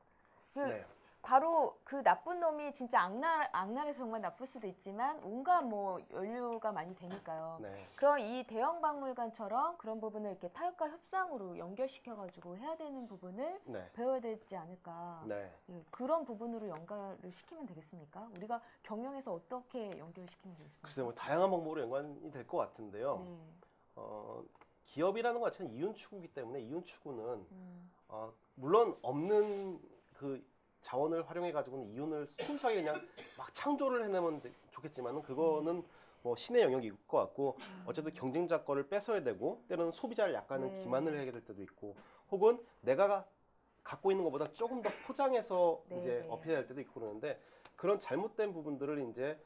네. 바로 그 나쁜 놈이 진짜 악랄해서 정말 나쁠 수도 있지만 온갖 뭐 연루가 많이 되니까요. 네. 그럼 이 대형 박물관처럼 그런 부분을 이렇게 타협과 협상으로 연결시켜가지고 해야 되는 부분을 네. 배워야 되지 않을까. 네. 예, 그런 부분으로 연결을 시키면 되겠습니까? 우리가 경영에서 어떻게 연결시키면 되겠습니까? 글쎄요, 뭐 다양한 방법으로 연관이 될 것 같은데요. 네. 기업이라는 것 자체는 이윤 추구이기 때문에 이윤 추구는 물론 없는 그 자원을 활용해 가지고는 이윤을 순수하게 그냥 막 창조를 해내면 좋겠지만은 그거는 뭐 신의 영역일 것 같고 어쨌든 경쟁자 거를 뺏어야 되고 때로는 소비자를 약간은 기만을 해야 될 때도 있고 혹은 내가 갖고 있는 것보다 조금 더 포장해서 이제 어필해야 할 때도 있고 그러는데 그런 잘못된 부분들을 이제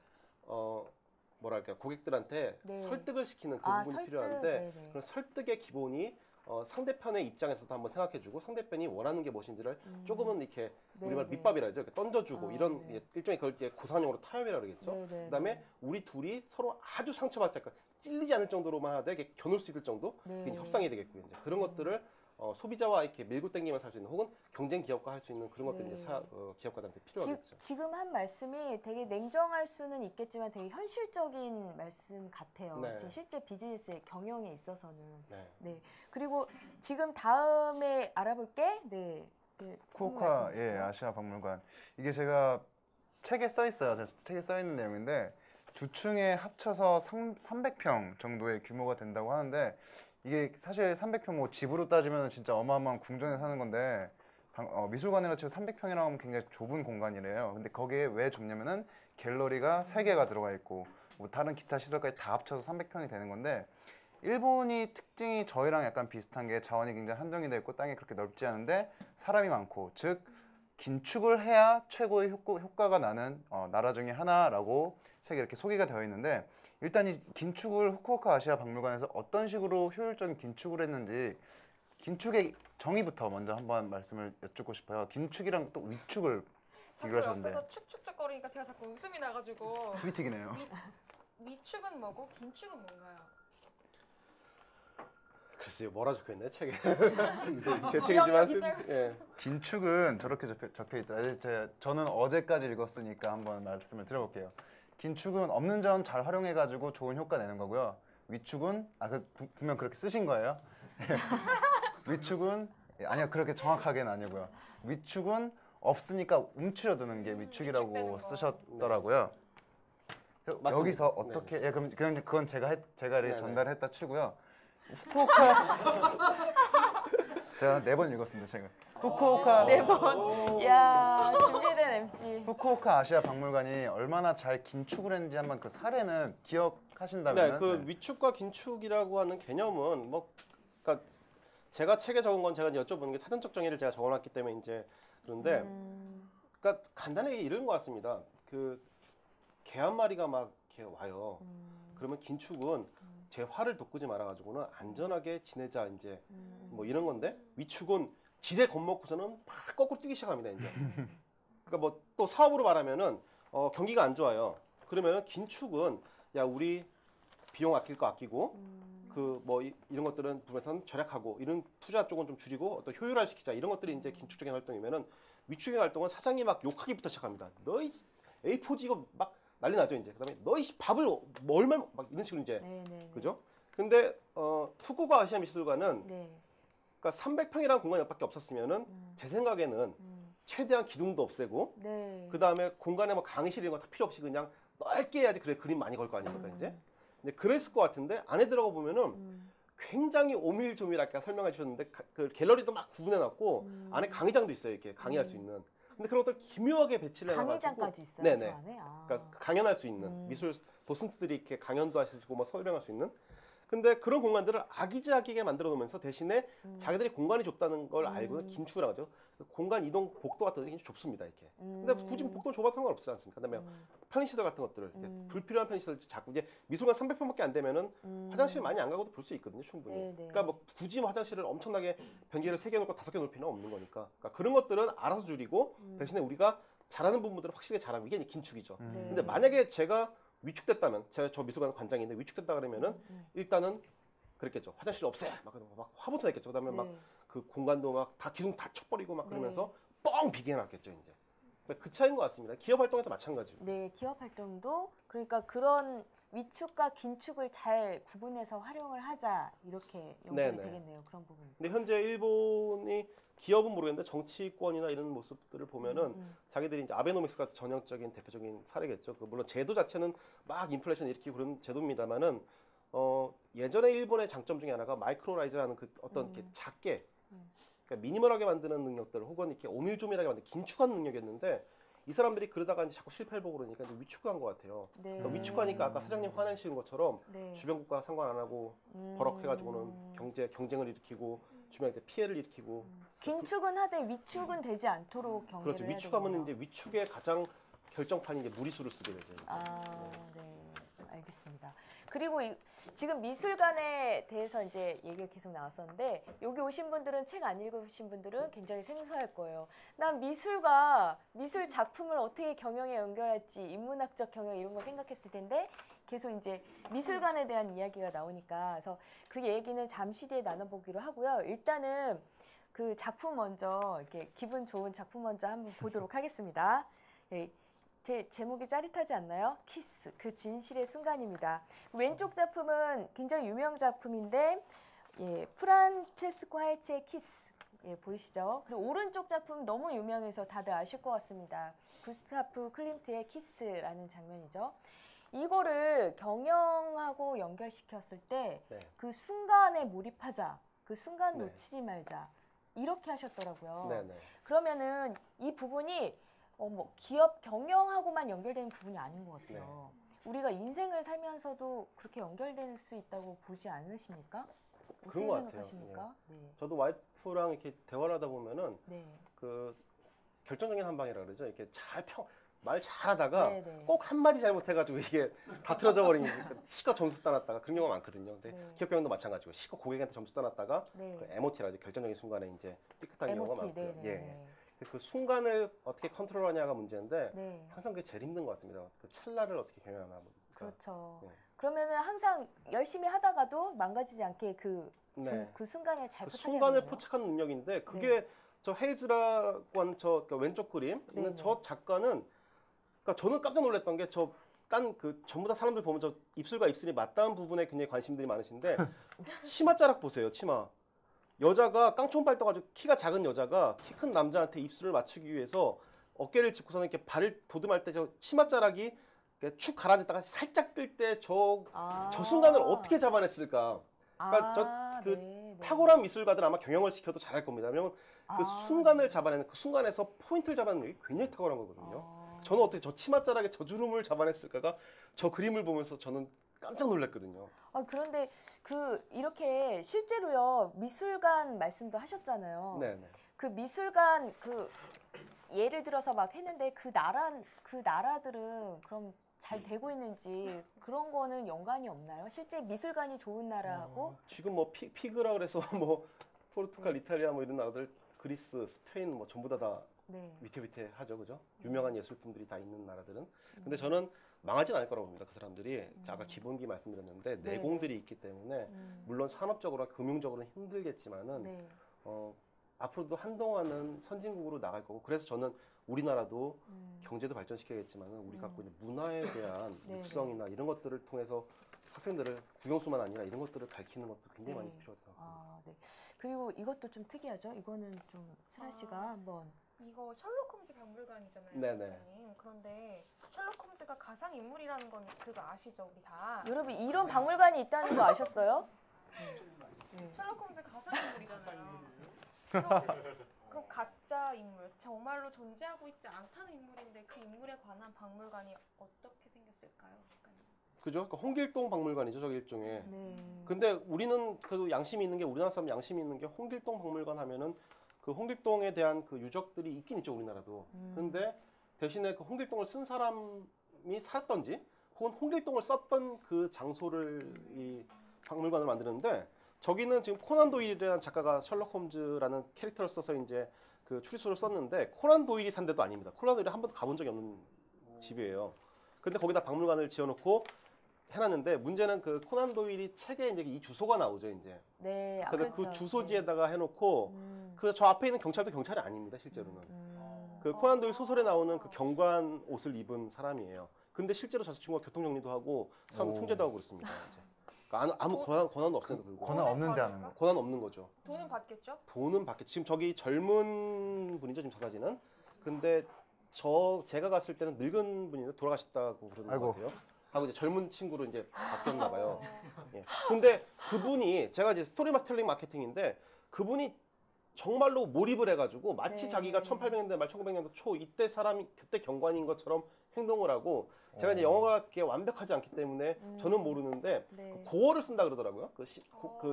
뭐랄까 고객들한테 설득을 시키는 그 부분이 설득? 필요한데 그런 설득의 기본이 상대편의 입장에서도 한번 생각해주고 상대편이 원하는 게 무엇인지를 조금은 이렇게 우리말 밑밥이라 하죠. 이렇게 던져주고 이런 일종의 그걸 이제 고사용어로 타협이라 그러겠죠. 그다음에 우리 둘이 서로 아주 상처받지 않고 찔리지 않을 정도로만 하되 이렇게 겨눌 수 있을 정도 그게 협상이 되겠고요. 이제 그런 것들을 소비자와 이렇게 밀고 당기면서 할 수 있는 혹은 경쟁 기업과 할 수 있는 그런 것들이 이제 기업가들한테 필요하겠죠. 지금 한 말씀이 되게 냉정할 수는 있겠지만 되게 현실적인 말씀 같아요. 네. 지금 실제 비즈니스의 경영에 있어서는. 네. 네. 그리고 지금 다음에 알아볼 게 후쿠오카 아시아 박물관. 이게 제가 책에 써 있어요. 책에 써 있는 내용인데 두 층에 합쳐서 300평 정도의 규모가 된다고 하는데 이게 사실 300평 뭐 집으로 따지면 진짜 어마어마한 궁전에 사는 건데 미술관이라 치고 300평이라고 하면 굉장히 좁은 공간이래요. 근데 거기에 왜 좁냐면은 갤러리가 3개가 들어가 있고 뭐 다른 기타 시설까지 다 합쳐서 300평이 되는 건데 일본이 특징이 저희랑 약간 비슷한 게 자원이 굉장히 한정이 되어 있고 땅이 그렇게 넓지 않은데 사람이 많고 즉 긴축을 해야 최고의 효과가 나는 나라 중에 하나라고 책에 이렇게 소개가 되어 있는데 일단 이 긴축을 후쿠오카 아시아 박물관에서 어떤 식으로 효율적인 긴축을 했는지 긴축의 정의부터 먼저 한번 말씀을 여쭙고 싶어요. 긴축이랑 또 위축을 비교하셨는데 옆에서 축축축거리니까 제가 자꾸 웃음이 나가지고 스위틱이네요. 위축은 뭐고 긴축은 뭔가요? 글쎄요, 뭐라 적혀있나요 책에? 제 책이지만 긴축은 저렇게 적혀 있더라고요. 저는 어제까지 읽었으니까 한번 말씀을 드려볼게요. 긴축은 없는 자원 잘 활용해가지고 좋은 효과 내는 거고요. 위축은 분명 그렇게 쓰신 거예요. 위축은 아니요 그렇게 정확하게는 아니고요. 위축은 없으니까 움츠려드는 게 위축이라고 쓰셨더라고요. 여기서 어떻게 그럼 그건 제가 이렇게 전달했다 치고요. 후쿠오카 제가 4번 읽었습니다. 제가 후쿠오카 4번. 야 준비된 MC. 후쿠오카 아시아 박물관이 얼마나 잘 긴축을 했는지 한번 그 사례는 기억하신다면 네, 그 위축과 긴축이라고 하는 개념은 뭐 그러니까 제가 책에 적은 건 제가 여쭤보는 게 사전적 정의를 제가 적어놨기 때문에 이제 그런데 그러니까 간단하게 이런 것 같습니다. 그 개 한 마리가 막 이렇게 와요. 그러면 긴축은 제 화를 돋구지 말아가지고는 안전하게 지내자 이제 뭐 이런 건데 위축은 지대 겁먹고서는 막 거꾸로 뛰기 시작합니다 이제. 그러니까 뭐 또 사업으로 말하면은 경기가 안 좋아요. 그러면은 긴축은 야 우리 비용 아낄 거 아끼고 그 뭐 이런 것들은 부분에서는 절약하고 이런 투자 쪽은 좀 줄이고 어떤 효율화 시키자 이런 것들이 이제 긴축적인 활동이면은 위축의 활동은 사장이 막 욕하기부터 시작합니다. 너희 A4지 이거 막 난리 나죠 이제. 그다음에 너희 밥을 뭐 얼마 막 이런 식으로 이제 그죠? 근데 후쿠오카 아시아 미술관은 네. 그러니까 300평이라는 공간이 밖에 없었으면은 제 생각에는 최대한 기둥도 없애고 네. 그 다음에 공간에 뭐 강의실 이런 거 다 필요 없이 그냥 넓게 해야지 그래 그림 많이 걸 거 아닙니까 이제. 근데 그랬을 것 같은데 안에 들어가 보면은 굉장히 오밀조밀하게 설명해 주셨는데 그 갤러리도 막 구분해놨고 안에 강의장도 있어요 이렇게 강의할 수 있는. 근데 그런 것들 기묘하게 배치를 해놔가지고 강의장까지 있어요. 네네. 저 안에. 그러니까 강연할 수 있는 미술 도슨트들이 이렇게 강연도 하시고 뭐 설명할 수 있는. 근데 그런 공간들을 아기자기하게 만들어 놓으면서 대신에 자기들이 공간이 좁다는 걸 알고 긴축을 하죠. 공간 이동 복도 같은 게 굉장히 좁습니다 이렇게. 근데 굳이 복도 좁아도 상관없지 않습니까? 그다음에 편의시설 같은 것들을 이렇게 불필요한 편의시설 자꾸 이제 미술관 300평밖에 안 되면은 화장실 많이 안 가고도 볼 수 있거든요 충분히. 네네. 그러니까 뭐 굳이 뭐 화장실을 엄청나게 변기를 3개 놓고 5개 놓을 필요는 없는 거니까. 그러니까 그런 것들은 알아서 줄이고 대신에 우리가 잘하는 부분들을 확실히 잘하고 이게 긴축이죠. 네. 근데 만약에 제가 위축됐다면 제가 저 미술관 관장인데 위축됐다 그러면은 일단은 그랬겠죠. 화장실 없애 막 화부터 냈겠죠. 그다음에 네. 막 그 공간도 막 다 기둥 다 쳐버리고 막 그러면서 네. 뻥 비게 해놨겠죠 이제. 그 차이인 것 같습니다. 기업 활동에도 마찬가지로. 네, 기업 활동도 그러니까 그런 위축과 긴축을 잘 구분해서 활용을 하자 이렇게 연결이 네네. 되겠네요. 그런 부분. 근데 현재 일본이 기업은 모르겠는데 정치권이나 이런 모습들을 보면은 자기들이 이제 아베노믹스가 전형적인 대표적인 사례겠죠. 물론 제도 자체는 막 인플레이션 일으키고 그런 제도입니다만은 예전에 일본의 장점 중에 하나가 마이크로라이즈하는 그 어떤 이렇게 작게 그러니까 미니멀하게 만드는 능력들 혹은 이렇게 오밀조밀하게 만드는 긴축하는 능력이었는데 이 사람들이 그러다가 이제 자꾸 실패를 보고 그러니까 이제 위축한 것 같아요. 네. 그러니까 위축하니까 아까 사장님 화내시는 것처럼 네. 주변 국가 상관 안 하고 버럭해가지고는 경쟁을 일으키고 주변에 피해를 일으키고 긴축은 하되 위축은 되지 않도록 경계를 그렇죠. 해야 위축하면 되겠네요. 이제 위축의 가장 결정판이 이제 무리수를 쓰게 되죠. 아, 네. 알겠습니다. 그리고 지금 미술관에 대해서 이제 얘기가 계속 나왔었는데 여기 오신 분들은 책 안 읽으신 분들은 굉장히 생소할 거예요. 난 미술과 미술 작품을 어떻게 경영에 연결할지 인문학적 경영 이런 거 생각했을 텐데 계속 이제 미술관에 대한 이야기가 나오니까 그래서 그 얘기는 잠시 뒤에 나눠보기로 하고요. 일단은 그 작품 먼저 이렇게 기분 좋은 작품 먼저 한번 보도록 하겠습니다. 예. 제 제목이 짜릿하지 않나요? 키스, 그 진실의 순간입니다. 왼쪽 작품은 굉장히 유명 작품인데 예, 프란체스코 하이츠의 키스 예, 보이시죠? 그리고 오른쪽 작품 너무 유명해서 다들 아실 것 같습니다. 구스타프 클림트의 키스라는 장면이죠. 이거를 경영하고 연결시켰을 때 그 네. 순간에 몰입하자, 그 순간 네. 놓치지 말자 이렇게 하셨더라고요. 네네. 그러면은 이 부분이 뭐 기업 경영하고만 연결되는 부분이 아닌 것 같아요. 우리가 인생을 살면서도 그렇게 연결될 수 있다고 보지 않으십니까? 어떻게 그런 것 같아요. 생각하십니까? 네. 저도 와이프랑 이렇게 대화를 하다 보면은 네. 그 결정적인 한 방이라 그러죠. 이렇게 말 잘하다가 네네. 꼭 한마디 잘못해가지고 이게 다 틀어져 버리니 시컷 점수 따놨다가 그런 경우가 많거든요. 근데 네. 기업 경영도 마찬가지고 시컷 고객한테 점수 따놨다가 네. 그 MOT라죠. 결정적인 순간에 이제 삐끗한 경우가 MOT, 많고요. 네네. 예. 그 순간을 어떻게 컨트롤하냐가 문제인데 네. 항상 그게 제일 힘든 것 같습니다. 그 찰나를 어떻게 경영하나. 그렇죠. 네. 그러면은 항상 열심히 하다가도 망가지지 않게 그 네. 순간을 잘 그 포착해야 순간을 되네요. 포착하는 능력인데 그게 저 헤이즈라고 하는 그러니까 왼쪽 그림 네네. 저 작가는 그러니까 저는 깜짝 놀랐던 게 전부 다 사람들 보면 저 입술과 입술이 맞닿은 부분에 굉장히 관심들이 많으신데 치맛자락 보세요. 치마 여자가 깡총 떠가지고 키가 작은 여자가 키 큰 남자한테 입술을 맞추기 위해서 어깨를 짚고서는 이렇게 발을 도듬할 때 저 치맛자락이 이렇게 축 가라앉았다가 살짝 뜰 때 저 순간을 어떻게 잡아냈을까? 그러니까 네. 탁월한 미술가들 아마 경영을 시켜도 잘할 겁니다. 왜냐면 그 순간을 잡아내는 그 순간에서 포인트를 잡아내는 게 굉장히 탁월한 거거든요. 저는 어떻게 저 치맛자락에 저 주름을 잡아냈을까가 저 그림을 보면서 저는 깜짝 놀랐거든요. 그런데 이렇게 실제로요 미술관 말씀도 하셨잖아요. 네. 그 미술관 예를 들어서 막 했는데 그 나라들은 그럼 잘 되고 있는지 그런 거는 연관이 없나요? 실제 미술관이 좋은 나라하고 지금 뭐 피그라 그래서 뭐 포르투갈, 이탈리아 뭐 이런 나라들 그리스, 스페인 뭐 전부 다 네. 위태위태하죠, 그죠? 유명한 예술품들이 다 있는 나라들은. 근데 저는 망하진 않을 거라고 봅니다. 그 사람들이 아까 기본기 말씀드렸는데 네. 내공들이 있기 때문에 물론 산업적으로, 금융적으로는 힘들겠지만은 네. 앞으로도 한동안은 선진국으로 나갈 거고 그래서 저는 우리나라도 경제도 발전시켜야겠지만은 우리 갖고 있는 문화에 대한 네, 육성이나 이런 것들을 통해서 학생들을 국영수만 아니라 이런 것들을 가르치는 것도 굉장히 많이 필요하다. 아, 네. 그리고 이것도 좀 특이하죠. 이거는 좀 슬아 씨가 한번. 이거 셜록 홈즈 박물관이잖아요. 네네. 선생님. 그런데 셜록 홈즈가 가상 인물이라는 건 그거 아시죠, 우리 다. 여러분 이런 박물관이 있다는 거 아셨어요? 셜록 홈즈 가상 인물이잖아요. 그럼 가짜 인물, 정말로 존재하고 있지 않다는 인물인데 그 인물에 관한 박물관이 어떻게 생겼을까요? 그죠? 그 홍길동 박물관이죠, 저기 일종의. 네. 근데 우리는 그 양심이 있는 게 우리나라 사람 양심이 있는 게 홍길동 박물관 하면은 그 홍길동에 대한 그 유적들이 있긴 있죠, 우리나라도. 근데 대신에 그 홍길동을 쓴 사람이 살았던지 혹은 홍길동을 썼던 그 장소를 이 박물관을 만드는데 저기는 지금 코난 도일이라는 작가가 셜록 홈즈라는 캐릭터를 써서 이제 그 추리소를 썼는데 코난 도일이 산 데도 아닙니다. 코난 도일이 한 번도 가본 적이 없는 집이에요. 근데 거기다 박물관을 지어놓고 해놨는데 문제는 그 코난 도일이 책에 이제 이 주소가 나오죠, 이제. 네. 아, 그래서 그렇죠. 그 주소지에다가 해놓고 그 저 앞에 있는 경찰도 경찰이 아닙니다, 실제로는. 그 코난 도일 소설에 나오는 그 경관 옷을 입은 사람이에요. 근데 실제로 저 친구가 교통 정리도 하고 사람 오. 통제도 하고 그렇습니다. 이제. 그러니까 아무 권한도 없어요. 권한 없는데 하는 거. 권한 없는 거죠. 돈은 받겠죠? 돈은 받겠지. 지금 저기 젊은 분이죠, 지금 저 사진은. 근데 제가 갔을 때는 늙은 분인데 돌아가셨다고 그러는 아이고. 것 같아요. 하고 이제 젊은 친구로 이제 바뀌었나 봐요. 예. 근데 그분이 제가 이제 스토리텔링 마케팅인데 그분이 정말로 몰입을 해가지고 마치 네. 자기가 1800년대 말 1900년대 초 이때 사람이 그때 경관인 것처럼 행동을 하고 제가 이제 영어가 그렇게 완벽하지 않기 때문에 저는 모르는데 네. 고어를 쓴다 그러더라고요. 그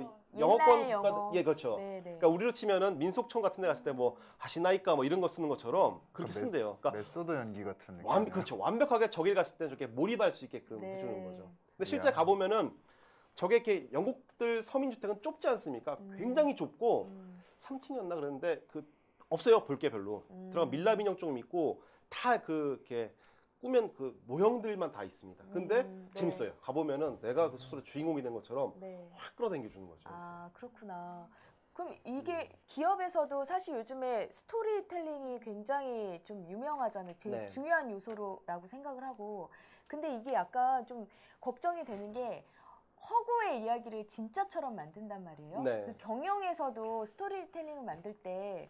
옛날 영어권 영어. 국가들 예 그렇죠. 네, 네. 그러니까 우리로 치면은 민속촌 같은 데 갔을 때 뭐 하시나이까 뭐 이런 거 쓰는 것처럼 그렇게 그 쓴대요. 그러니까 메소드 연기 같은 느낌. 그렇죠. 완벽하게 저길 갔을 때 저렇게 몰입할 수 있게끔 네. 해주는 거죠. 근데 실제 이야. 가보면은 저게 이렇게 영국들 서민주택은 좁지 않습니까? 굉장히 좁고 3층이었나 그랬는데 그 없어요. 볼 게 별로. 들어가 밀랍 인형 조금 있고 다 이렇게 꾸면 그 모형들만 다 있습니다. 근데 네. 재밌어요. 가보면은 내가 그 소설의 주인공이 된 것처럼 네. 확 끌어당겨 주는 거죠. 아, 그렇구나. 그럼 이게 기업에서도 사실 요즘에 스토리텔링이 굉장히 좀 유명하잖아요. 되게 네. 중요한 요소라고 생각을 하고. 근데 이게 약간 좀 걱정이 되는 게 허구의 이야기를 진짜처럼 만든단 말이에요. 네. 그 경영에서도 스토리텔링을 만들 때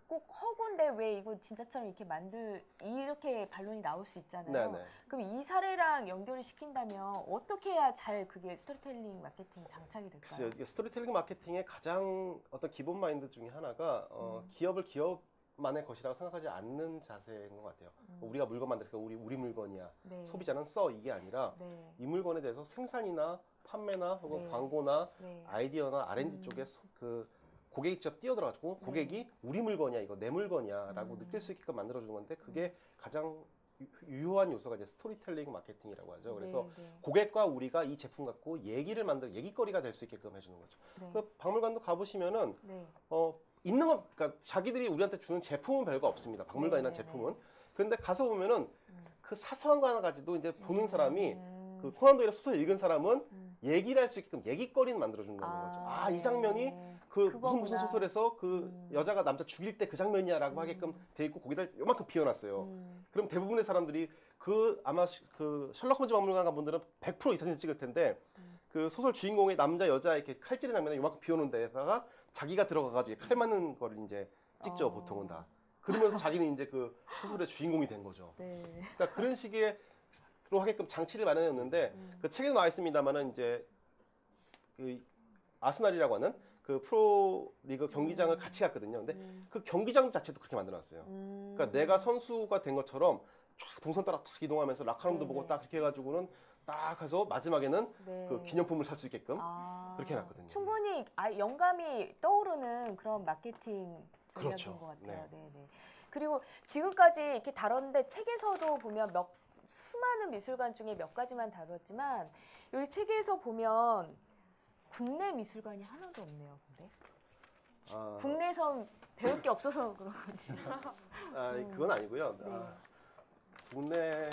꼭 허구인데 왜 이거 진짜처럼 이렇게 반론이 나올 수 있잖아요. 네네. 그럼 이 사례랑 연결을 시킨다면 어떻게 해야 잘 그게 스토리텔링 마케팅 장착이 될까요? 글쎄요. 이게 스토리텔링 마케팅의 가장 어떤 기본 마인드 중에 하나가 기업을 기업만의 것이라고 생각하지 않는 자세인 것 같아요. 우리가 물건 만들었으니까 우리 물건이야. 네. 소비자는 써 이게 아니라 네. 이 물건에 대해서 생산이나 판매나 혹은 네. 광고나 네. 아이디어나 R&D 쪽에 그 고객이 직접 뛰어들어가지고 고객이 우리 물건이야 이거 내 물건이야라고 느낄 수 있게끔 만들어주는 건데 그게 가장 유효한 요소가 이제 스토리텔링 마케팅이라고 하죠. 그래서 네, 네. 고객과 우리가 이 제품 갖고 얘기거리가 될 수 있게끔 해주는 거죠. 네. 그 박물관도 가보시면은 네. 있는 건 그러니까 자기들이 우리한테 주는 제품은 별거 없습니다. 박물관이나 네, 네, 제품은. 근데 가서 보면은 그 사소한 거 하나 가지고 이제 보는 사람이 음. 그 코난 도일의 소설 읽은 사람은 얘기를 할 수 있게끔 얘기거리는 만들어준다는 거죠. 아, 이 네. 장면이 그 무슨 그거구나. 소설에서 그 여자가 남자 죽일 때 그 장면이야라고 하게끔 돼 있고 거기다 요만큼 비워놨어요. 그럼 대부분의 사람들이 아마 그 셜록 홈즈 박물관 간 분들은 100% 이 사진을 찍을 텐데 그 소설 주인공의 남자 여자 이렇게 칼질의 장면을 요만큼 비워놓은 데다가 자기가 들어가가지고 칼 맞는 거를 이제 찍죠 보통은 다. 그러면서 자기는 이제 그 소설의 주인공이 된 거죠. 네. 그러니까 그런 식의 로 하게끔 장치를 마련해놓는데 그 책에도 나와 있습니다만은 이제 그 아스날이라고 하는 그 프로 리그 경기장을 같이 갔거든요. 근데 그 경기장 자체도 그렇게 만들어놨어요. 그러니까 내가 선수가 된 것처럼 쫙 동선 따라 딱 이동하면서 라카룸도 보고 딱 그렇게 해가지고는 딱 가서 마지막에는 네. 그 기념품을 살 수 있게끔 아, 그렇게 해놨거든요. 충분히 영감이 떠오르는 그런 마케팅 그렇죠. 전략인 것 같아요. 네. 네. 네. 그리고 지금까지 이렇게 다뤘는데 책에서도 보면 수많은 미술관 중에 몇 가지만 다뤘지만 여기 책에서 보면 국내 미술관이 하나도 없네요. 근데 아, 국내에선 배울 게 없어서 그런 건지. 그건 아니고요. 네. 국내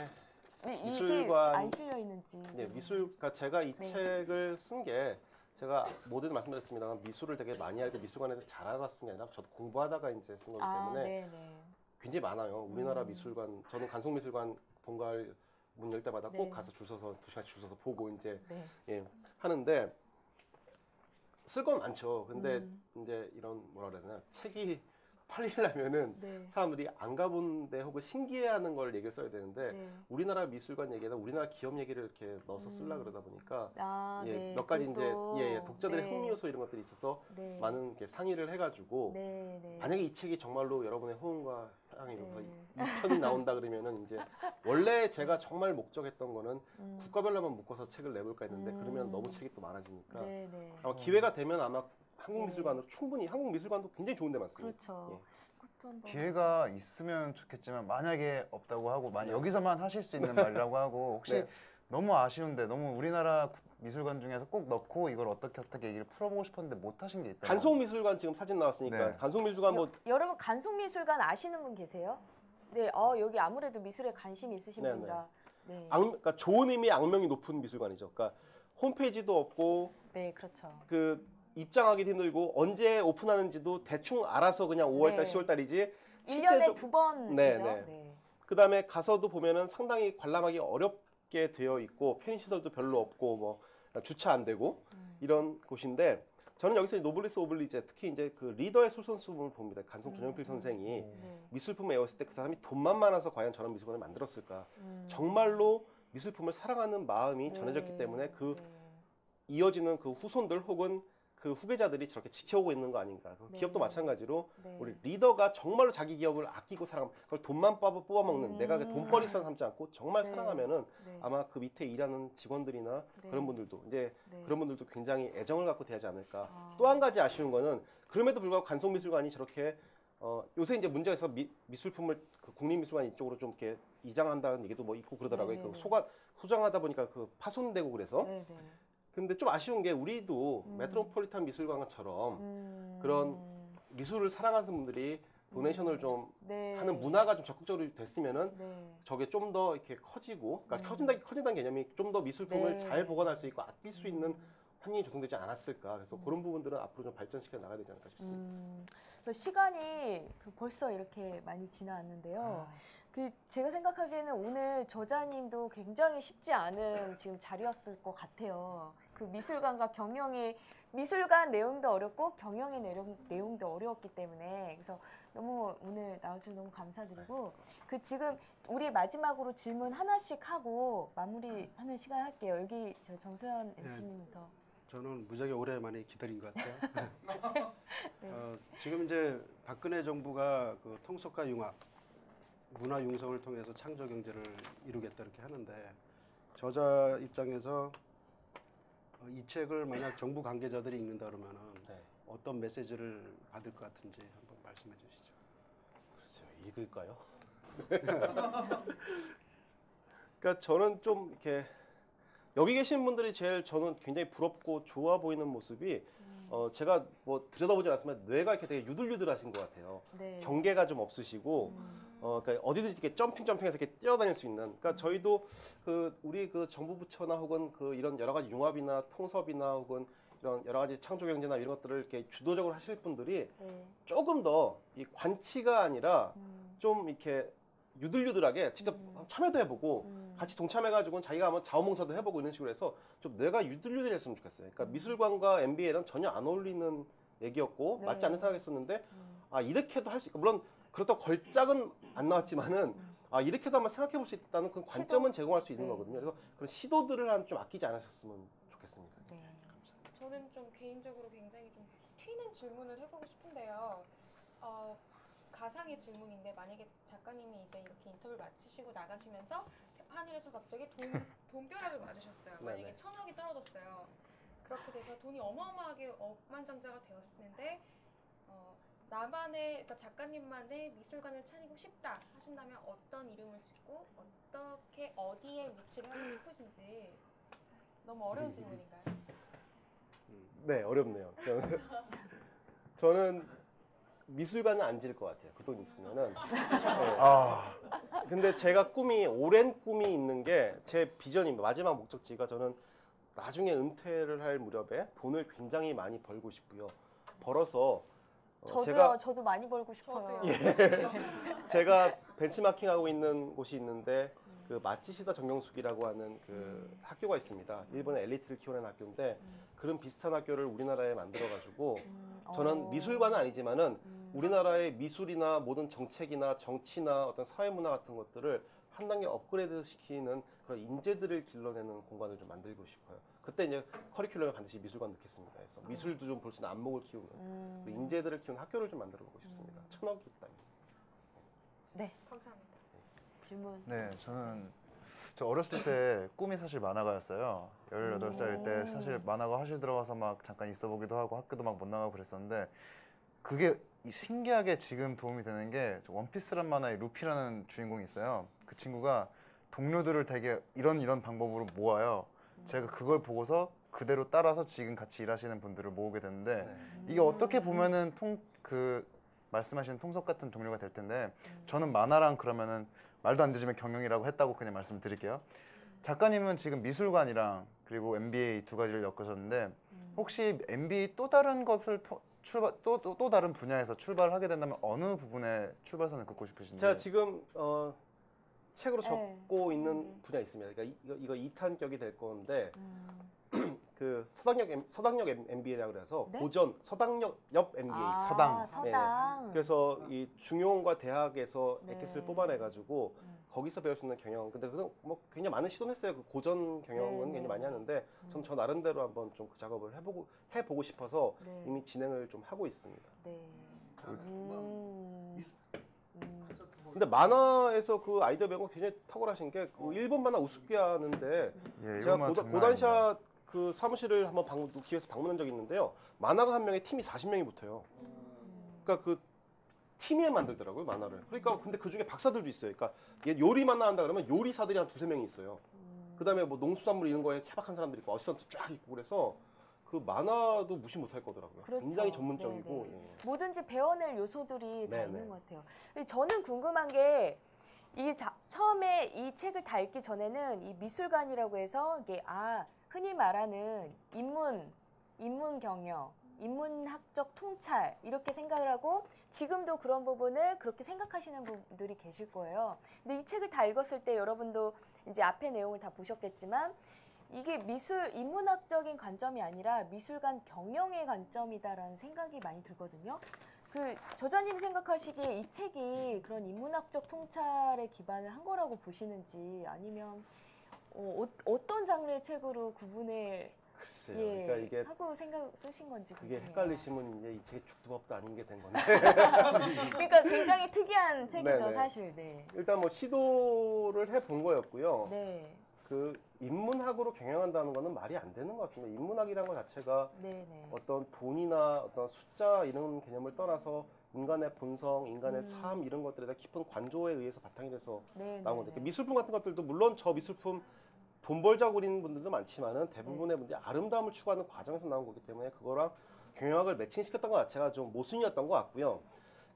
이게 미술관- 안 실려 있는지. 그러니까 제가 이 네. 책을 쓴 게 제가 모두도 말씀드렸습니다만 미술을 되게 많이 알고 미술관에서 잘 알아쓴 게 아니라 저도 공부하다가 이제 쓴 거기 때문에 네네. 굉장히 많아요. 우리나라 미술관, 저는 간송미술관 본가를 문 열 때마다 네. 꼭 가서 줄 서서 2시간씩 줄 서서 보고 이제 네. 예, 하는데 쓸 건 많죠. 근데 음. 이제 이런 뭐라 그래야 되나 책이 팔리려면은 네. 사람들이 안 가본 데 혹은 신기해하는 걸 얘기를 써야 되는데 네. 우리나라 미술관 얘기나 우리나라 기업 얘기를 이렇게 넣어서 쓰려고 그러다 보니까 아, 예, 네. 몇 가지 또, 이제 또. 예, 독자들의 네. 흥미 요소 이런 것들이 있어서 네. 많은 이렇게 상의를 해가지고 네, 네. 만약에 이 책이 정말로 여러분의 호응과 사랑이 이루어서 네. 2편이 나온다 그러면은 이제 원래 제가 정말 목적했던 거는 음. 국가별로만 묶어서 책을 내볼까 했는데 음. 그러면 너무 책이 또 많아지니까 네, 네. 아마 기회가 되면 아마 한국미술관으로 충분히 한국미술관도 굉장히 좋은 데 많습니다. 그렇죠. 예. 그것도 한번 기회가 있으면 좋겠지만 만약에 없다고 하고 만약 여기서만 하실 수 있는 말이라고 하고 혹시 네. 너무 아쉬운데 너무 우리나라 미술관 중에서 꼭 넣고 이걸 어떻게 얘기를 풀어보고 싶었는데 못 하신 게 있다. 간송미술관 지금 사진 나왔으니까 네. 간송미술관 뭐 여러분 간송미술관 아시는 분 계세요? 네, 여기 아무래도 미술에 관심 있으신 네, 분이라. 네. 그러니까 좋은 의미의 악명이 높은 미술관이죠. 그러니까 홈페이지도 없고 네, 그렇죠. 그 입장하기도 힘들고 언제 오픈하는지도 대충 알아서 그냥 5월달, 네. 10월달이지 1년에 2번이죠. 네, 네. 네. 그다음에 가서도 보면은 상당히 관람하기 어렵게 되어 있고 편의시설도 별로 없고 뭐 주차 안 되고 이런 곳인데 저는 여기서 노블리스 오블리제 특히 이제 그 리더의 솔선수범을 봅니다. 간송 전영필 선생이 네. 미술품을 애웠을 때 그 사람이 돈만 많아서 과연 저런 미술관을 만들었을까? 음. 정말로 미술품을 사랑하는 마음이 전해졌기 네. 때문에 그 네. 이어지는 그 후손들 혹은 그 후계자들이 저렇게 지켜오고 있는 거 아닌가. 네. 기업도 마찬가지로 네. 우리 리더가 정말로 자기 기업을 아끼고 사랑, 그걸 돈만 뽑아먹는 내가 돈벌이처럼 삼지 않고 정말 네. 사랑하면은 네. 아마 그 밑에 일하는 직원들이나 네. 그런 분들도 이제 네. 그런 분들도 굉장히 애정을 갖고 대하지 않을까. 아. 또 한 가지 아쉬운 거는 그럼에도 불구하고 간송미술관이 저렇게 요새 이제 문제가 있어 미술품을 그 국립미술관 이쪽으로 좀 이렇게 이장한다는 얘기도 뭐 있고 그러더라고요. 네, 네, 그 네. 소장하다 보니까 그 파손되고 그래서. 네, 네. 근데 좀 아쉬운 게 우리도 메트로폴리탄 미술관처럼 그런 미술을 사랑하는 분들이 도네이션을 좀 네. 하는 문화가 좀 적극적으로 됐으면은 네. 저게 좀 더 이렇게 커지고, 그러니까 커진다는 개념이 좀 더 미술품을 네. 잘 보관할 수 있고 아낄 수 있는 환경이 조성되지 않았을까. 그래서 그런 부분들은 앞으로 좀 발전시켜 나가야 되지 않을까 싶습니다. 그 시간이 벌써 이렇게 많이 지나왔는데요. 그 제가 생각하기에는 오늘 저자님도 굉장히 쉽지 않은 지금 자리였을 것 같아요. 그 미술관과 경영이 미술관 내용도 어렵고 경영의 내용도 어려웠기 때문에 그래서 너무 오늘 나와주셔서 너무 감사드리고 그 지금 우리 마지막으로 질문 하나씩 하고 마무리하는 시간 할게요. 여기 저 정세현 MC님부터. 저는 무지하게 오래 많이 기다린 것 같아요. 네. 지금 이제 박근혜 정부가 그 통속과 융합, 문화 융성을 통해서 창조 경제를 이루겠다 이렇게 하는데 저자 입장에서 이 책을 만약 정부 관계자들이 읽는다 그러면은 네. 어떤 메시지를 받을 것 같은지 한번 말씀해 주시죠. 글쎄요, 읽을까요? 그러니까 저는 좀 이렇게 여기 계신 분들이 제일 저는 굉장히 부럽고 좋아 보이는 모습이 제가 뭐 들여다보지 않았지만 뇌가 이렇게 되게 유들유들하신 것 같아요. 네. 경계가 좀 없으시고 그러니까 어디든지 이렇게 점핑해서 이렇게 뛰어다닐 수 있는. 그러니까 저희도 그 우리 그 정부 부처나 혹은 그 이런 여러 가지 융합이나 통섭이나 혹은 이런 여러 가지 창조 경제나 이런 것들을 이렇게 주도적으로 하실 분들이 네. 조금 더 이 관치가 아니라 좀 이렇게 유들유들하게 직접 참여도 해보고 같이 동참해가지고 자기가 한번 자원봉사도 해보고 이런 식으로 해서 좀 뇌가 유들유들했으면 좋겠어요. 그러니까 미술관과 MBA랑 전혀 안 어울리는 얘기였고 네. 맞지 않는 생각했었는데 아 이렇게도 할 수 있고 물론 그렇다고 걸작은 안 나왔지만은 아 이렇게도 한번 생각해볼 수 있다는 그 관점은 제공할 수 있는 네. 거거든요. 그래서 그런 시도들을 좀 아끼지 않으셨으면 좋겠습니다. 네. 저는 좀 개인적으로 굉장히 좀 튀는 질문을 해보고 싶은데요. 가상의 질문인데 만약에 작가님이 이제 이렇게 인터뷰를 마치시고 나가시면서 하늘에서 갑자기 돈벼락을 맞으셨어요. 만약에 네네. 1,000억이 떨어졌어요. 그렇게 돼서 돈이 어마어마하게 억만장자가 되었을 텐데 나만의 그러니까 작가님만의 미술관을 차리고 싶다 하신다면 어떤 이름을 짓고 어떻게 어디에 위치를 하고 싶으신지 너무 어려운 질문인가요? 네, 어렵네요. 저는 미술관은 안 지을 것 같아요. 그 돈 있으면은. 네. 근데 제가 오랜 꿈이 있는 게 제 비전입니다. 마지막 목적지가 저는 나중에 은퇴를 할 무렵에 돈을 굉장히 많이 벌고 싶고요. 벌어서 저도 많이 벌고 싶어요. 저도요. 제가 벤치마킹하고 있는 곳이 있는데 그 마치시다 정경숙이라고 하는 그 학교가 있습니다. 일본의 엘리트를 키워낸 학교인데 그런 비슷한 학교를 우리나라에 만들어가지고 저는 미술관은 아니지만은 우리나라의 미술이나 모든 정책이나 정치나 어떤 사회문화 같은 것들을 한 단계 업그레이드 시키는 그런 인재들을 길러내는 공간을 좀 만들고 싶어요. 그때 이제 커리큘럼에 반드시 미술관 넣겠습니다. 그래서 미술도 좀 볼 수 있는 안목을 키우는 그 인재들을 키우는 학교를 좀 만들어 보고 싶습니다. 1,000억이 있다면. 네, 감사합니다. 질문. 네, 저 어렸을 때 꿈이 사실 만화가였어요. 18살 때 사실 만화가 화실 들어가서 막 잠깐 있어 보기도 하고 학교도 막 못 나가고 그랬었는데 그게 신기하게 지금 도움이 되는 게 원피스란 만화의 루피라는 주인공이 있어요. 그 친구가 동료들을 되게 이런 방법으로 모아요. 제가 그걸 보고서 그대로 따라서 지금 같이 일하시는 분들을 모으게 됐는데 이게 어떻게 보면은 말씀하시는 통속 같은 종류가 될 텐데 저는 만화랑 그러면은 말도 안 되지만 경영이라고 했다고 그냥 말씀드릴게요. 작가님은 지금 미술관이랑 그리고 MBA 두 가지를 엮으셨는데 혹시 MBA 또 다른 것을 또 다른 분야에서 출발하게 된다면 어느 부분에 출발선을 긋고 싶으신지? 제가 지금 책으로 네. 적고 있는 분야 있습니다. 그러니까 이거 2탄격이 될 건데 그 서당역 MBA라고 그래서 네? 고전 서당역 옆 MBA. 서당. 서당. 그래서 이 중용과 대학에서 네. 엑기스를 뽑아내가지고 거기서 배울 수 있는 경영. 근데 그거 뭐 굉장히 많은 시도는 했어요. 그 고전 경영은 네, 굉장히 네. 많이 하는데 전 저 나름대로 한번 좀 그 작업을 해보고 싶어서 네. 이미 진행을 좀 하고 있습니다. 네. 근데 만화에서 그 아이디어 배운 거 굉장히 탁월하신 게 그 일본 만화 우습게 하는데 예, 제가 이것만 장난 고단샷 그 사무실을 한번 기회에서 방문한 적이 있는데요. 만화가 한 명에 팀이 40명이 붙어요. 그러니까 그 팀에 만들더라고요, 만화를. 그러니까 근데 그 중에 박사들도 있어요. 그러니까 얘 요리 만화 한다 그러면 요리사들이 한 두세 명이 있어요. 그다음에 뭐 농수산물 이런 거에 케박한 사람들이 있고 어시스턴트 쫙 있고 그래서 그 만화도 무시 못할 거더라고요. 그렇죠. 굉장히 전문적이고. 네네. 예. 뭐든지 배워낼 요소들이 다 네네. 있는 것 같아요. 저는 궁금한 게 이게 처음에 이 책을 다 읽기 전에는 이 미술관이라고 해서 이게 흔히 말하는 인문 경영, 인문학적 통찰 이렇게 생각을 하고 지금도 그런 부분을 그렇게 생각하시는 분들이 계실 거예요. 근데 이 책을 다 읽었을 때 여러분도 이제 앞에 내용을 다 보셨겠지만 이게 인문학적인 관점이 아니라 미술관 경영의 관점이다라는 생각이 많이 들거든요. 그 저자님 생각하시기에 이 책이 그런 인문학적 통찰에 기반을 한 거라고 보시는지 아니면 어떤 장르의 책으로 구분을 글쎄요. 그러니까 이게 하고 쓰신 건지 그게 궁금해요. 헷갈리시면 이제 이 책이 죽두밥도 아닌 게 된 건데. 그러니까 굉장히 특이한 책이죠, 네네. 사실. 네. 일단 뭐 시도를 해본 거였고요. 네. 그 인문학으로 경영한다는 거는 말이 안 되는 것 같습니다. 인문학이라는 것 자체가 네네. 어떤 돈이나 어떤 숫자 이런 개념을 떠나서 인간의 본성, 인간의 삶 이런 것들에 대한 깊은 관조에 의해서 바탕이 돼서 네, 나온 네, 건데 네. 미술품 같은 것들도 물론 저 미술품 돈 벌자고 그리는 분들도 많지만은 대부분의 분들이 아름다움을 추구하는 과정에서 나온 거기 때문에 그거랑 경영학을 매칭시켰던 것 자체가 좀 모순이었던 것 같고요.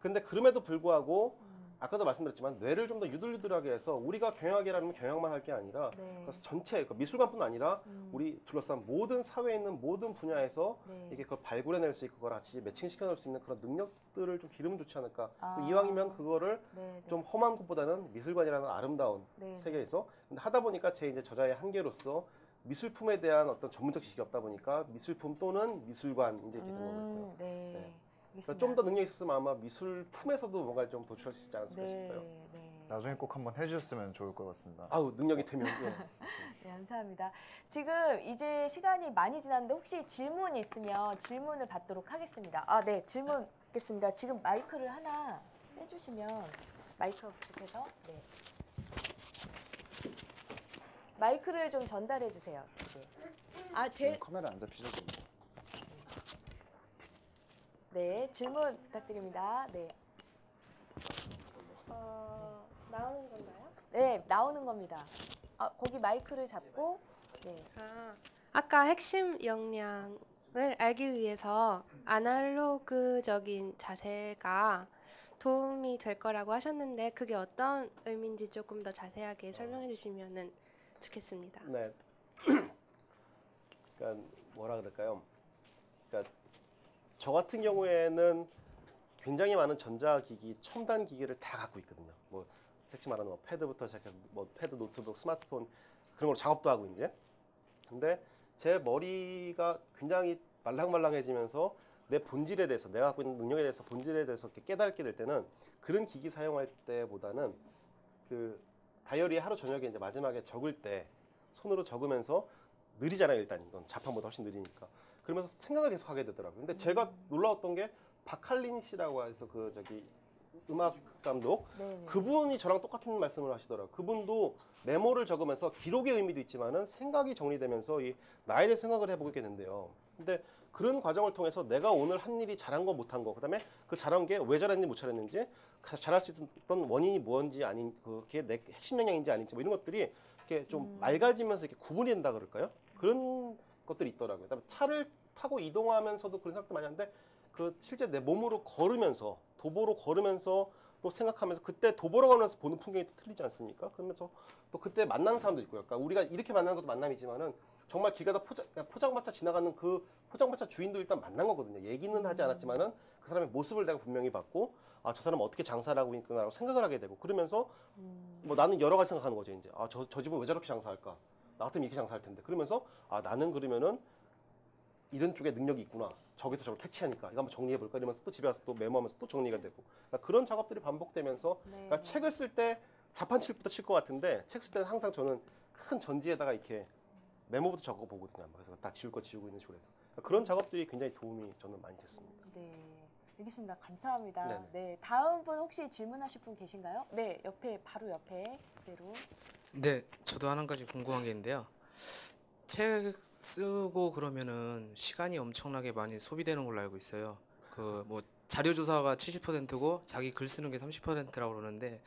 근데 그럼에도 불구하고 아까도 말씀드렸지만 뇌를 좀 더 유들유들하게 해서 우리가 경영학이라면 경영만 할 게 아니라 네. 전체 미술관뿐 아니라 우리 둘러싼 모든 사회에 있는 모든 분야에서 네. 이게 그걸 발굴해낼 수 있고 그걸 같이 매칭시켜 놓을 수 있는 그런 능력들을 좀 기르면 좋지 않을까. 아. 이왕이면 그거를 네, 네. 좀 험한 것보다는 미술관이라는 아름다운 네. 세계에서 근데 하다 보니까 제 이제 저자의 한계로서 미술품에 대한 어떤 전문적 지식이 없다 보니까 미술품 또는 미술관 이제 이렇게 된 거고요. 네. 네. 알겠습니다. 좀 더 능력이 있었으면 아마 미술품에서도 뭔가 좀 도출할 수 있지 않았을까 네. 싶어요. 네. 나중에 꼭 한번 해주셨으면 좋을 것 같습니다. 아우 능력이 되면 예. 네, 감사합니다. 지금 이제 시간이 많이 지났는데 혹시 질문 있으면 질문을 받도록 하겠습니다. 네, 질문 받겠습니다. 지금 마이크를 하나 해주시면 마이크 부족해서 네. 마이크를 좀 전달해 주세요. 네. 카메라 안 잡히죠? 네, 질문 부탁드립니다. 네. 나오는 건가요? 네, 나오는 겁니다. 거기 마이크를 잡고 네. 아까 핵심 역량을 알기 위해서 아날로그적인 자세가 도움이 될 거라고 하셨는데 그게 어떤 의미인지 조금 더 자세하게 설명해 주시면 좋겠습니다. 네. 그러니까 뭐라 그럴까요? 그러니까 저 같은 경우에는 굉장히 많은 전자기기, 첨단 기기를 다 갖고 있거든요. 뭐 택시 말하는 뭐 패드부터 시작해서 뭐 패드, 노트북, 스마트폰 그런 걸로 작업도 하고 이제. 근데 제 머리가 굉장히 말랑말랑해지면서 내 본질에 대해서 내가 갖고 있는 능력에 대해서 본질에 대해서 이렇게 깨닫게 될 때는 그런 기기 사용할 때보다는 그 다이어리에 하루 저녁에 이제 마지막에 적을 때 손으로 적으면서 느리잖아요. 일단 이건 자판보다 훨씬 느리니까. 그러면서 생각을 계속 하게 되더라고요. 근데 제가 놀라웠던 게 박할린 씨라고 해서 그 저기 음악 감독 네네. 그분이 저랑 똑같은 말씀을 하시더라고요. 그분도 메모를 적으면서 기록의 의미도 있지만은 생각이 정리되면서 이 나에 대해 생각을 해보게 된대요. 근데 그런 과정을 통해서 내가 오늘 한 일이 잘한 거 못한 거, 그다음에 그 잘한 게 왜 잘했는지 못 잘했는지, 잘할 수 있었던 원인이 뭔지 아닌 그게 내 핵심 역량인지 아닌지 뭐 이런 것들이 이렇게 좀 맑아지면서 이렇게 구분이 된다 그럴까요? 그런 것들이 있더라고요. 그다음에 차를 타고 이동하면서도 그런 생각도 많이 하는데 그 실제 내 몸으로 걸으면서 도보로 걸으면서 또 생각하면서 그때 도보로 가면서 보는 풍경이 또 틀리지 않습니까? 그러면서 또 그때 만나는 사람도 있고요. 그러니까 우리가 이렇게 만나는 것도 만남이지만은 정말 길 가다 포장마차 지나가는 그 포장마차 주인도 일단 만난 거거든요. 얘기는 하지 않았지만은 그 사람의 모습을 내가 분명히 봤고 아, 저 사람은 어떻게 장사를 하고 있구나라고 생각을 하게 되고 그러면서 뭐 나는 여러 가지 생각하는 거죠. 이제 아, 저 집은 왜 저렇게 장사할까? 나 같으면 이렇게 장사할 텐데. 그러면서 아, 나는 그러면은 이런 쪽에 능력이 있구나. 저기서 저걸 캐치하니까 이거 한번 정리해 볼까 이러면서 또 집에 와서 또 메모하면서 또 정리가 되고 그러니까 그런 작업들이 반복되면서 그러니까 책을 쓸 때 자판칠부터 칠 것 같은데 책 쓸 때는 항상 저는 큰 전지에다가 이렇게 메모부터 적어 보거든요. 그래서 다 지울 거 지우고 있는 식으로 해서 그러니까 그런 작업들이 굉장히 도움이 저는 많이 됐습니다. 네, 알겠습니다. 감사합니다. 네네. 네, 다음 분 혹시 질문하실 분 계신가요? 네, 옆에 바로 옆에 그대로. 네, 저도 한 가지 궁금한 게 있는데요. 책 쓰고 그러면은 시간이 엄청나게 많이 소비되는 걸로 알고 있어요. 그 뭐 자료 조사가 70%고 자기 글 쓰는 게 30%라고 그러는데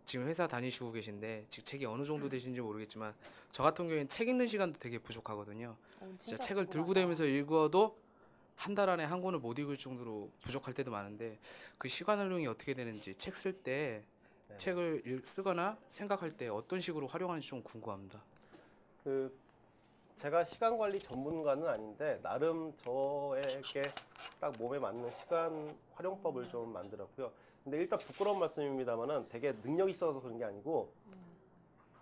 지금 회사 다니시고 계신데 직책이 어느 정도 되신지 모르겠지만 저 같은 경우에는 책 읽는 시간도 되게 부족하거든요. 진짜 책을 들고 다니면서 읽어도 한 달 안에 한 권을 못 읽을 정도로 부족할 때도 많은데 그 시간 활용이 어떻게 되는지 책 쓸 때 네. 책을 쓰거나 생각할 때 어떤 식으로 활용하는지 좀 궁금합니다. 그 제가 시간 관리 전문가는 아닌데 나름 저에게 딱 몸에 맞는 시간 활용법을 좀 만들었고요. 근데 일단 부끄러운 말씀입니다만은 되게 능력이 있어서 그런 게 아니고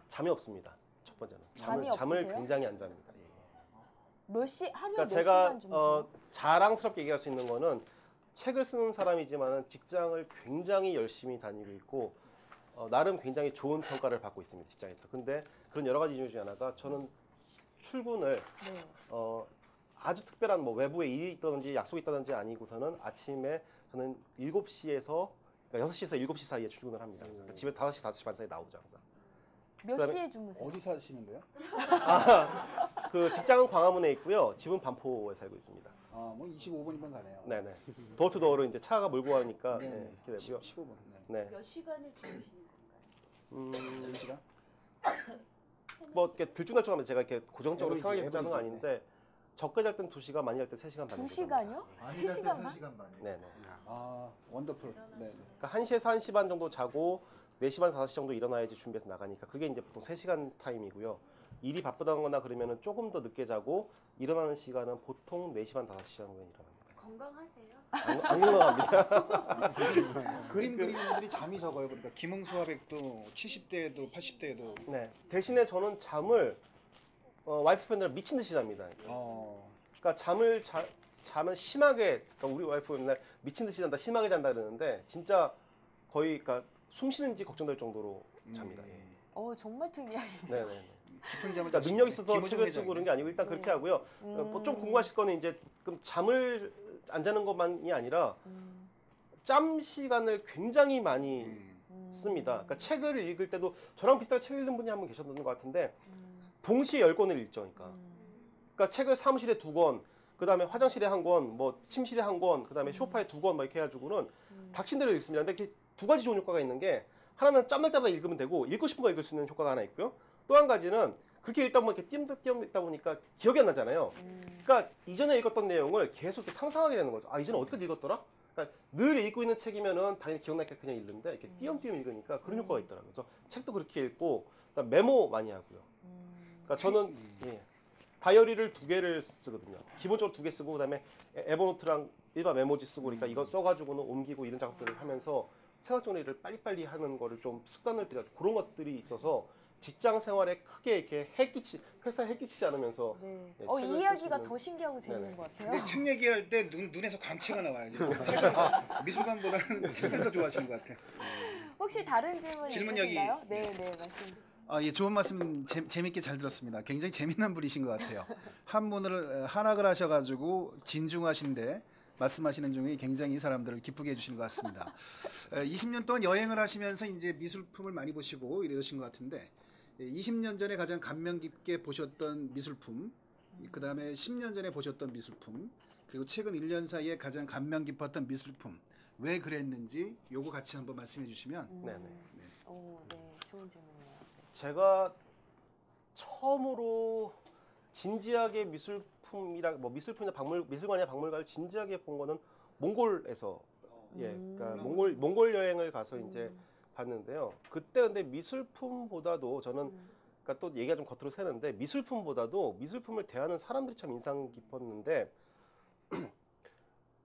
잠이 없습니다. 첫 번째는 잠이 잠을 없으세요? 굉장히 안 잡니다. 예. 하루에 그러니까 몇 제가 시간 주무세요? 자랑스럽게 얘기할 수 있는 거는 책을 쓰는 사람이지만은 직장을 굉장히 열심히 다니고 있고 나름 굉장히 좋은 평가를 받고 있습니다. 직장에서. 근데 그런 여러 가지 이유 중에 하나가 저는 출근을 네. 아주 특별한 뭐 외부에 일이 있다든지 약속이 있다든지 아니고서는 아침에 저는 7시에서 그러니까 6시에서 7시 사이에 출근을 합니다. 그래서 집에 5시, 5시 반 사이에 나오죠 항상. 몇 그다음에- 시에 주무세요? 어디 사시는데요? 그 직장은 광화문에 있고요. 집은 반포에 살고 있습니다. 아, 뭐 25분이면 가네요. 네네. 도어투도어로 이제 차가 몰고 가니까 네, 네, 네. 이렇게 되고요. 15분. 네. 네. 몇 시간을 주무시는 건가요? 4시간? 뭐 이렇게 들쭉날쭉하면 제가 이렇게 고정적으로 에버리지, 생활이 짜는 건 에버리지. 아닌데 적게 잘 땐 2시간, 많이 잘 땐 3시간 반. 정도 2시간요? 많이 잘 3시간 때 반? 3시간 반이에요. 네네. 아, 원더풀. 네. 네. 그러니까 1시에서 1시 반 정도 자고 4시 반, 5시 정도 일어나야지 준비해서 나가니까 그게 이제 보통 3시간 타임이고요. 일이 바쁘다거나 그러면은 조금 더 늦게 자고 일어나는 시간은 보통 4시 반, 5시 정도에 일어납니다. 건강하세요? 안 건강합니다. 그림 그리는 분들이 잠이 적어요. 그러니까 김응수화백도 70대에도 80대에도 네. 대신에 저는 잠을 와이프 팬들 미친 듯이 잡니다. 그러니까 자면 심하게 그러니까 우리 와이프 맨날 미친 듯이 잔다, 심하게 잔다 그러는데 진짜 거의 그러니까 숨 쉬는지 걱정될 정도로 잡니다. 예. 정말 특이하시네요. 네네. 깊은 잠을 그러니까 자시네. 능력 있어서 김호중 책을 쓰고 회장이네. 그런 게 아니고 일단 그렇게 하고요. 뭐좀 궁금하실 거는 이제 그럼 잠을 안 자는 것만이 아니라 짬 시간을 굉장히 많이 씁니다. 그러니까 책을 읽을 때도 저랑 비슷하게 책 읽는 분이 한 분 계셨던 것 같은데 동시에 10권을 읽죠. 그러니까 책을 사무실에 2권, 그 다음에 화장실에 1권, 뭐 침실에 1권, 그 다음에 소파에 2권 막 이렇게 해가지고는 닥친 대로 읽습니다. 근데 이렇게 두 가지 좋은 효과가 있는 게 하나는 짬날짜마다 읽으면 되고 읽고 싶은 거 읽을 수 있는 효과가 하나 있고요. 또 한 가지는 그렇게 읽다 보면 이렇게 띄엄띄엄 읽다 보니까 기억이 안 나잖아요. 그러니까 이전에 읽었던 내용을 계속 이렇게 상상하게 되는 거죠. 아, 이전에 어떻게 읽었더라? 그러니까 늘 읽고 있는 책이면은 당연히 기억나니까 그냥 읽는데 이렇게 띄엄띄엄 읽으니까 그런 효과가 있더라고요. 그래서 책도 그렇게 읽고 그다음 메모 많이 하고요. 그러니까 저는 다이어리를 2개를 쓰거든요. 기본적으로 2개 쓰고 그다음에 에버노트랑 일반 메모지 쓰고 그러니까 이거 써가지고는 옮기고 이런 작업들을 하면서 생활 정리를 빨리빨리 하는 거를 좀 습관을 들여 그런 것들이 있어서 직장 생활에 크게 이렇게 회사에 해끼치지 않으면서 네. 네, 이 책을 쓸 이야기가 수 있는- 더 신기하고 재밌는 네네. 것 같아요. 근데 책 얘기할 때 눈에서 광채가 나와야지. 미술관보다는 책을 더 좋아하시는 것 같아. 혹시 다른 질문 질문 여기. 있으신가요? 네, 네, 말씀. 예, 좋은 말씀 재밌게 잘 들었습니다. 굉장히 재밌는 분이신 것 같아요. 한문을 한학을 하셔가지고 진중하신데 말씀하시는 중에 굉장히 사람들을 기쁘게 해주시는 것 같습니다. 20년 동안 여행을 하시면서 이제 미술품을 많이 보시고 이러신 것 같은데 20년 전에 가장 감명 깊게 보셨던 미술품, 그 다음에 10년 전에 보셨던 미술품, 그리고 최근 1년 사이에 가장 감명 깊었던 미술품 왜 그랬는지 요거 같이 한번 말씀해 주시면. 네네. 네, 좋은 질문이네요. 제가 처음으로 진지하게 미술품이랑 뭐 미술품이나 미술관이나 박물관을 진지하게 본 거는 몽골에서 그러니까 몽골 여행을 가서 이제 봤는데요. 그때 근데 미술품보다도 저는 그러니까 또 얘기가 좀 겉으로 새는데 미술품보다도 미술품을 대하는 사람들이 참 인상 깊었는데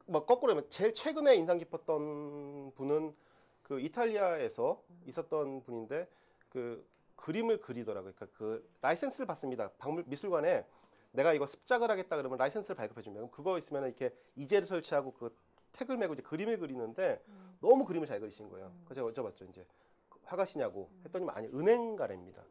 뭐 거꾸로 하면 제일 최근에 인상 깊었던 분은 그 이탈리아에서 있었던 분인데 그 그림을 그리더라고요. 그러니까 그 라이센스를 받습니다. 미술관에 내가 이거 습작을 하겠다 그러면 라이센스를 발급해 줍니다. 그럼 그거 있으면 이렇게 이제를 설치하고 그 택을 메고 이제 그림을 그리는데 너무 그림을 잘 그리신 거예요. 그래서 제가 여쭤봤죠. 이제 화가시냐고 했더니 아니 은행가래입니다.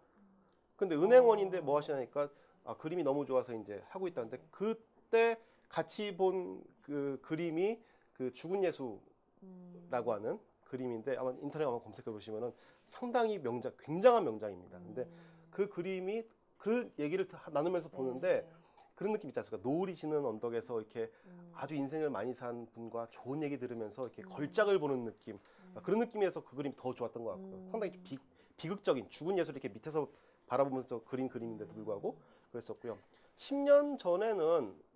근데 은행원인데 뭐 하시냐니까 그림이 너무 좋아서 이제 하고 있다는데 그때 같이 본 그 그림이 그 죽은 예수라고 하는 그림인데 아마 인터넷 한번 검색해 보시면은 상당히 굉장한 명작입니다. 근데 그 그림이 그 얘기를 나누면서 보는데 그런 느낌 있지 않습니까? 노을이 지는 언덕에서 이렇게 아주 인생을 많이 산 분과 좋은 얘기 들으면서 이렇게 걸작을 보는 느낌 그런 느낌에서 그 그림이 더 좋았던 것 같고요. 상당히 비극적인 죽은 예수를 이렇게 밑에서 바라보면서 그린 그림인데도 불구하고 그랬었고요. 10년 전에는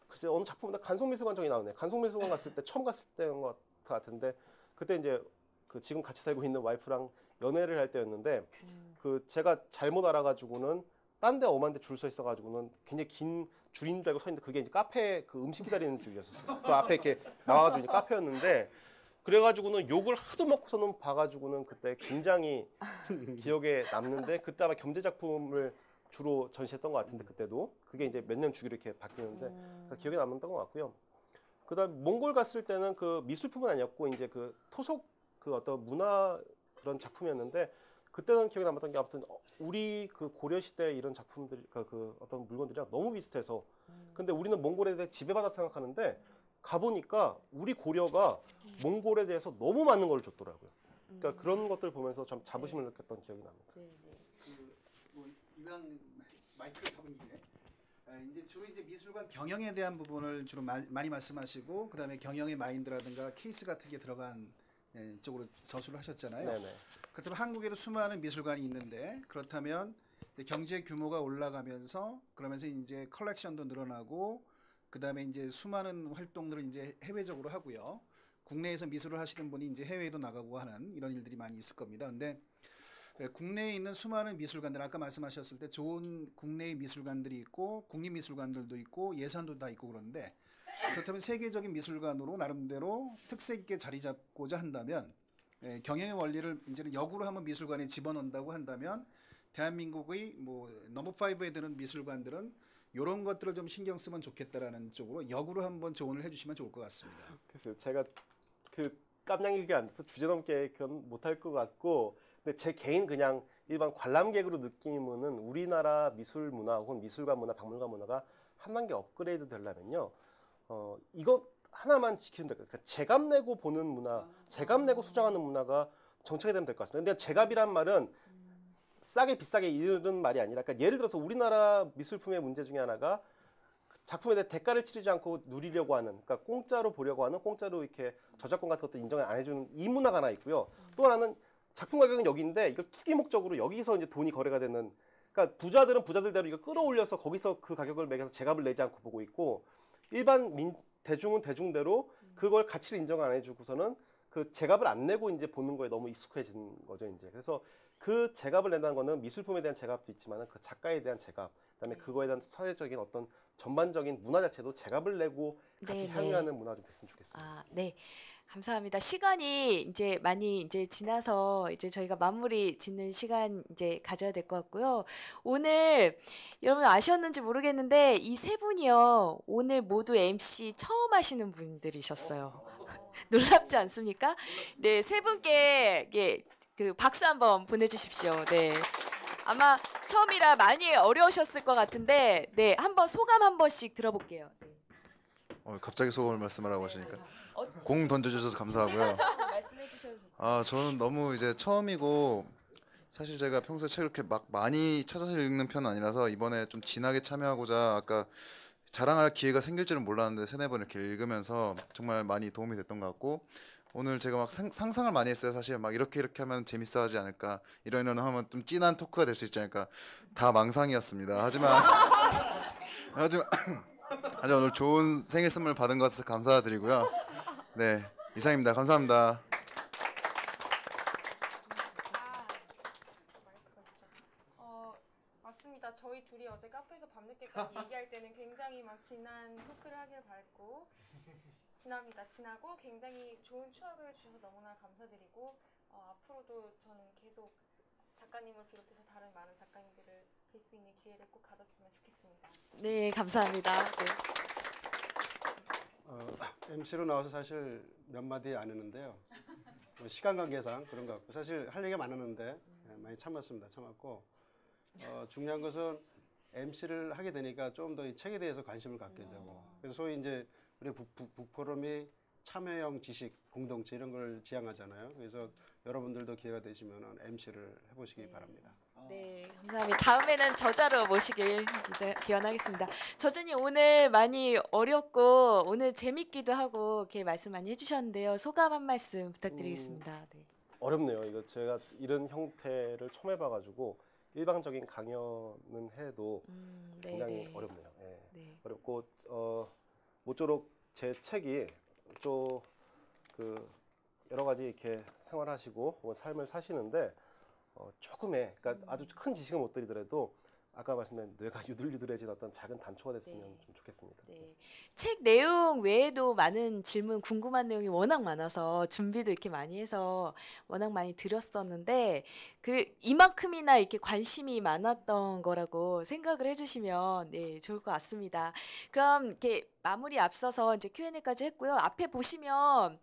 글쎄 어느 작품보다 간송미술관 저기 나오네. 간송미술관 갔을 때 처음 갔을 때인 것 같은데 그때 이제 그 지금 같이 살고 있는 와이프랑 연애를 할 때였는데 그 제가 잘못 알아가지고는 딴 데 엄한데 줄 서 있어가지고는 굉장히 긴 줄인 줄 알고 서 있는데 그게 이제 카페 그 음식 기다리는 줄이었었어요. 그 앞에 이렇게 나와가지고 이제 카페였는데 그래가지고는 욕을 하도 먹고서는 봐가지고는 그때 굉장히 기억에 남는데 그때 아마 경제 작품을 주로 전시했던 것 같은데 그때도 그게 이제 몇 년 주기로 이렇게 바뀌는데 기억에 남았던 것 같고요. 그다음 몽골 갔을 때는 그 미술품은 아니었고 이제 그 토속 그 어떤 문화 그런 작품이었는데 그때는 기억에 남았던 게 아무튼 우리 그 고려 시대 이런 작품들 그 어떤 물건들이랑 너무 비슷해서 근데 우리는 몽골에 대해 지배받았다 생각하는데 가보니까 우리 고려가 몽골에 대해서 너무 많은 걸 줬더라고요. 그러니까 그런 것들 보면서 좀 자부심을 느꼈던 기억이 납니다. 뭐 이왕 마이크를 잡은 김에 이제 주로 이제 미술관 경영에 대한 부분을 주로 많이 말씀하시고 그다음에 경영의 마인드라든가 케이스 같은 게 들어간 쪽으로 저술을 하셨잖아요. 네네. 그렇다면 한국에도 수많은 미술관이 있는데 그렇다면 이제 경제 규모가 올라가면서 그러면서 이제 컬렉션도 늘어나고 그다음에 이제 수많은 활동들을 이제 해외적으로 하고요. 국내에서 미술을 하시는 분이 이제 해외에도 나가고 하는 이런 일들이 많이 있을 겁니다. 근데 국내에 있는 수많은 미술관들 아까 말씀하셨을 때 좋은 국내의 미술관들이 있고 국립미술관들도 있고 예산도 다 있고 그런데 그렇다면 세계적인 미술관으로 나름대로 특색 있게 자리 잡고자 한다면 경영의 원리를 이제는 역으로 한번 미술관에 집어넣는다고 한다면 대한민국의 뭐 넘버 5에 드는 미술관들은 이런 것들을 좀 신경 쓰면 좋겠다라는 쪽으로 역으로 한번 조언을 해주시면 좋을 것 같습니다. 글쎄요, 제가 그 깜냥이게 안 돼서 주제넘게 그건 못할 것 같고, 근데 제 개인 그냥 일반 관람객으로 느끼면은 우리나라 미술 문화 혹은 미술관 문화, 박물관 문화가 한 단계 업그레이드 되려면요, 이거 하나만 지키면 될 것 같아요. 그러니까 제값 내고 보는 문화, 제값 내고 소장하는 문화가 정착이 되면 될 것 같습니다. 근데 제값이란 말은 싸게 비싸게 이런 말이 아니라, 그러니까 예를 들어서 우리나라 미술품의 문제 중에 하나가 작품에 대해 대가를 치르지 않고 누리려고 하는, 그러니까 공짜로 보려고 하는, 공짜로 이렇게 저작권 같은 것도 인정을 안 해주는 이 문화가 하나 있고요. 또 하나는 작품 가격은 여기인데 이걸 투기 목적으로 여기서 이제 돈이 거래가 되는, 그러니까 부자들은 부자들대로 이거 끌어올려서 거기서 그 가격을 매겨서 제값을 내지 않고 보고 있고, 일반 대중은 대중대로 그걸 가치를 인정 안 해주고서는 그 제값을 안 내고 이제 보는 거에 너무 익숙해진 거죠, 이제. 그래서 그 제값을 낸다는 거는 미술품에 대한 제값도 있지만 그 작가에 대한 제값, 그다음에 그거에 대한 사회적인 어떤 전반적인 문화 자체도 제값을 내고 같이 향유하는 문화가 좀 됐으면 좋겠습니다. 네. 감사합니다. 시간이 이제 많이 이제 지나서 이제 저희가 마무리 짓는 시간 이제 가져야 될 것 같고요. 오늘 여러분 아셨는지 모르겠는데 이 세 분이요. 오늘 모두 MC 처음 하시는 분들이셨어요. 놀랍지 않습니까? 네, 세 분께 그 박수 한번 보내주십시오. 네. 아마 처음이라 많이 어려우셨을 것 같은데, 네, 한번 소감 한 번씩 들어볼게요. 네. 갑자기 소감을 말씀하라고 하시니까 어, 공 던져주셔서 감사하고요. 말씀해 주셔도 좋고. 저는 너무 이제 처음이고 사실 제가 평소에 책을 그렇게 막 많이 찾아서 읽는 편은 아니라서 이번에 좀 진하게 참여하고자 아까 자랑할 기회가 생길 줄은 몰랐는데 세네 번 이렇게 읽으면서 정말 많이 도움이 됐던 것 같고 오늘 제가 막 상상을 많이 했어요. 사실 막 이렇게 하면 재밌어하지 않을까 이런 하면 좀 진한 토크가 될 수 있지 않을까 다 망상이었습니다. 하지만 오늘 좋은 생일 선물 받은 것 같아서 감사드리고요. 네, 이상입니다. 감사합니다. 맞습니다. 저희 둘이 어제 카페에서 밤늦게까지 얘기할 때는 굉장히 막 진한 토크를 하길 바랬고 지나고 굉장히 좋은 추억을 주셔서 너무나 감사드리고 앞으로도 저는 계속 작가님을 비롯해서 다른 많은 작가님들을 뵐 수 있는 기회를 꼭 가졌으면 좋겠습니다. 네, 감사합니다. 네. MC로 나와서 사실 몇 마디 안 했는데요. 시간 관계상 그런 것 같고 사실 할 얘기가 많았는데 많이 참았고 중요한 것은 MC를 하게 되니까 좀 더 이 책에 대해서 관심을 갖게 되고 그래서 소위 이제 우리 북포럼이 참여형 지식 공동체 이런 걸 지향하잖아요. 그래서 여러분들도 기회가 되시면 MC를 해보시기 바랍니다. 네, 감사합니다. 다음에는 저자로 모시길 기원하겠습니다. 저자님 오늘 많이 어렵고 오늘 재밌기도 하고 이렇게 말씀 많이 해주셨는데요. 소감 한 말씀 부탁드리겠습니다. 네. 어렵네요. 이거 제가 이런 형태를 처음 해봐가지고 일방적인 강연은 해도 굉장히 어렵네요. 예. 네. 어렵고 모쪼록 제 책이 또 그 여러 가지 이렇게 생활하시고 뭐 삶을 사시는데 조금의 그러니까 아주 큰 지식은 못 드리더라도 아까 말씀드린 뇌가 유들유들해진 어떤 작은 단초가 됐으면 좀 좋겠습니다. 네. 책 내용 외에도 많은 질문, 궁금한 내용이 워낙 많아서 준비도 이렇게 많이 해서 워낙 많이 드렸었는데 이만큼이나 이렇게 관심이 많았던 거라고 생각을 해주시면 네, 좋을 것 같습니다. 그럼 이렇게 마무리 앞서서 이제 Q&A까지 했고요. 앞에 보시면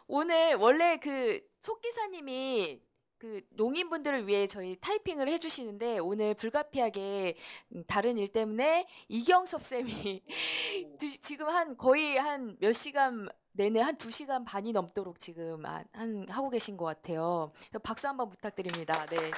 오늘 원래 그 속기사님이 그 농인분들을 위해 저희 타이핑을 해주시는데 오늘 불가피하게 다른 일 때문에 이경섭 쌤이 지금 거의 한 몇 시간 내내 한 2시간 반이 넘도록 지금 하고 계신 것 같아요. 박수 한번 부탁드립니다. 네. 네.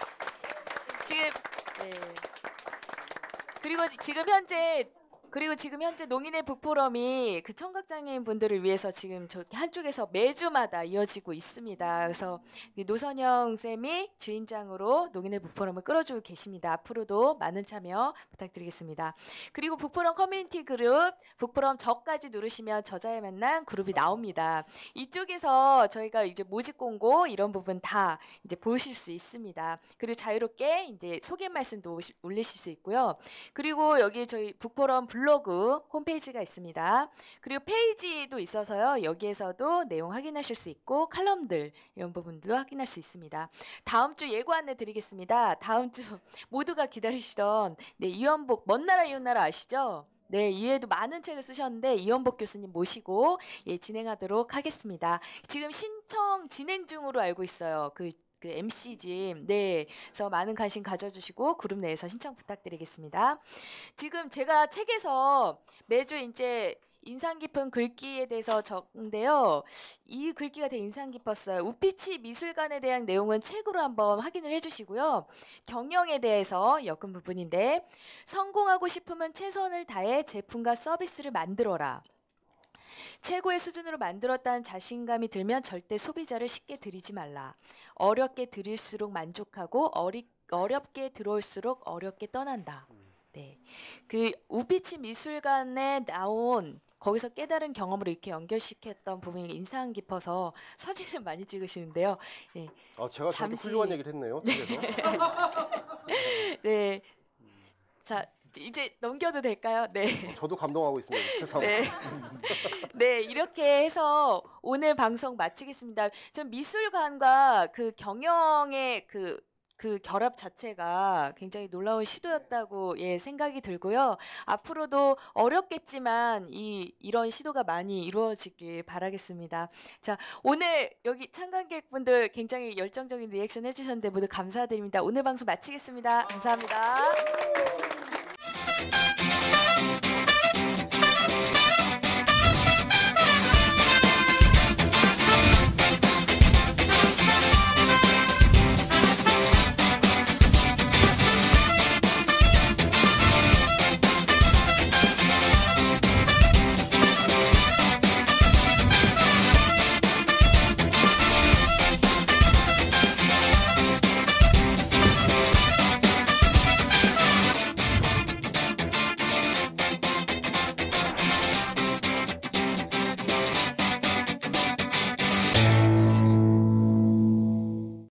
그리고 지금 현재 농인의 북포럼이 그 청각장애인 분들을 위해서 지금 저 한쪽에서 매주마다 이어지고 있습니다. 그래서 노선영 쌤이 주인장으로 농인의 북포럼을 끌어주고 계십니다. 앞으로도 많은 참여 부탁드리겠습니다. 그리고 북포럼 커뮤니티 그룹, 북포럼 저까지 누르시면 저자에 만난 그룹이 나옵니다. 이쪽에서 저희가 이제 모집 공고 이런 부분 다 이제 보실 수 있습니다. 그리고 자유롭게 이제 소개 말씀도 올리실 수 있고요. 그리고 여기 저희 북포럼 블로그 홈페이지가 있습니다. 그리고 페이지도 있어서요. 여기에서도 내용 확인하실 수 있고 칼럼들 이런 부분도 확인할 수 있습니다. 다음 주 예고 안내 드리겠습니다. 다음 주 모두가 기다리시던 이원복 먼 나라 이웃 나라 아시죠? 네, 이외에도 많은 책을 쓰셨는데 이원복 교수님 모시고 진행하도록 하겠습니다. 지금 신청 진행 중으로 알고 있어요. 그 MC짐. 네. 그래서 많은 관심 가져주시고 그룹 내에서 신청 부탁드리겠습니다. 지금 제가 책에서 매주 이제 인상 깊은 글귀에 대해서 적는데요. 이 글귀가 되게 인상 깊었어요. 우피치 미술관에 대한 내용은 책으로 한번 확인을 해주시고요. 경영에 대해서 엮은 부분인데 성공하고 싶으면 최선을 다해 제품과 서비스를 만들어라. 최고의 수준으로 만들었다는 자신감이 들면 절대 소비자를 쉽게 들이지 말라. 어렵게 들일수록 만족하고 어렵게 들어올수록 어렵게 떠난다. 네, 그 우피치 미술관에 나온 거기서 깨달은 경험으로 이렇게 연결시켰던 부분이 인상 깊어서 사진을 많이 찍으시는데요. 네, 제가 잠시 훌륭한 얘기를 했네요. 네, 자. 이제 넘겨도 될까요? 네. 저도 감동하고 있습니다. 세상. 네. 네, 이렇게 해서 오늘 방송 마치겠습니다. 전 미술관과 그 경영의 그 결합 자체가 굉장히 놀라운 시도였다고 생각이 들고요. 앞으로도 어렵겠지만 이런 시도가 많이 이루어지길 바라겠습니다. 자, 오늘 여기 참관객분들 굉장히 열정적인 리액션 해주셨는데 모두 감사드립니다. 오늘 방송 마치겠습니다. 감사합니다.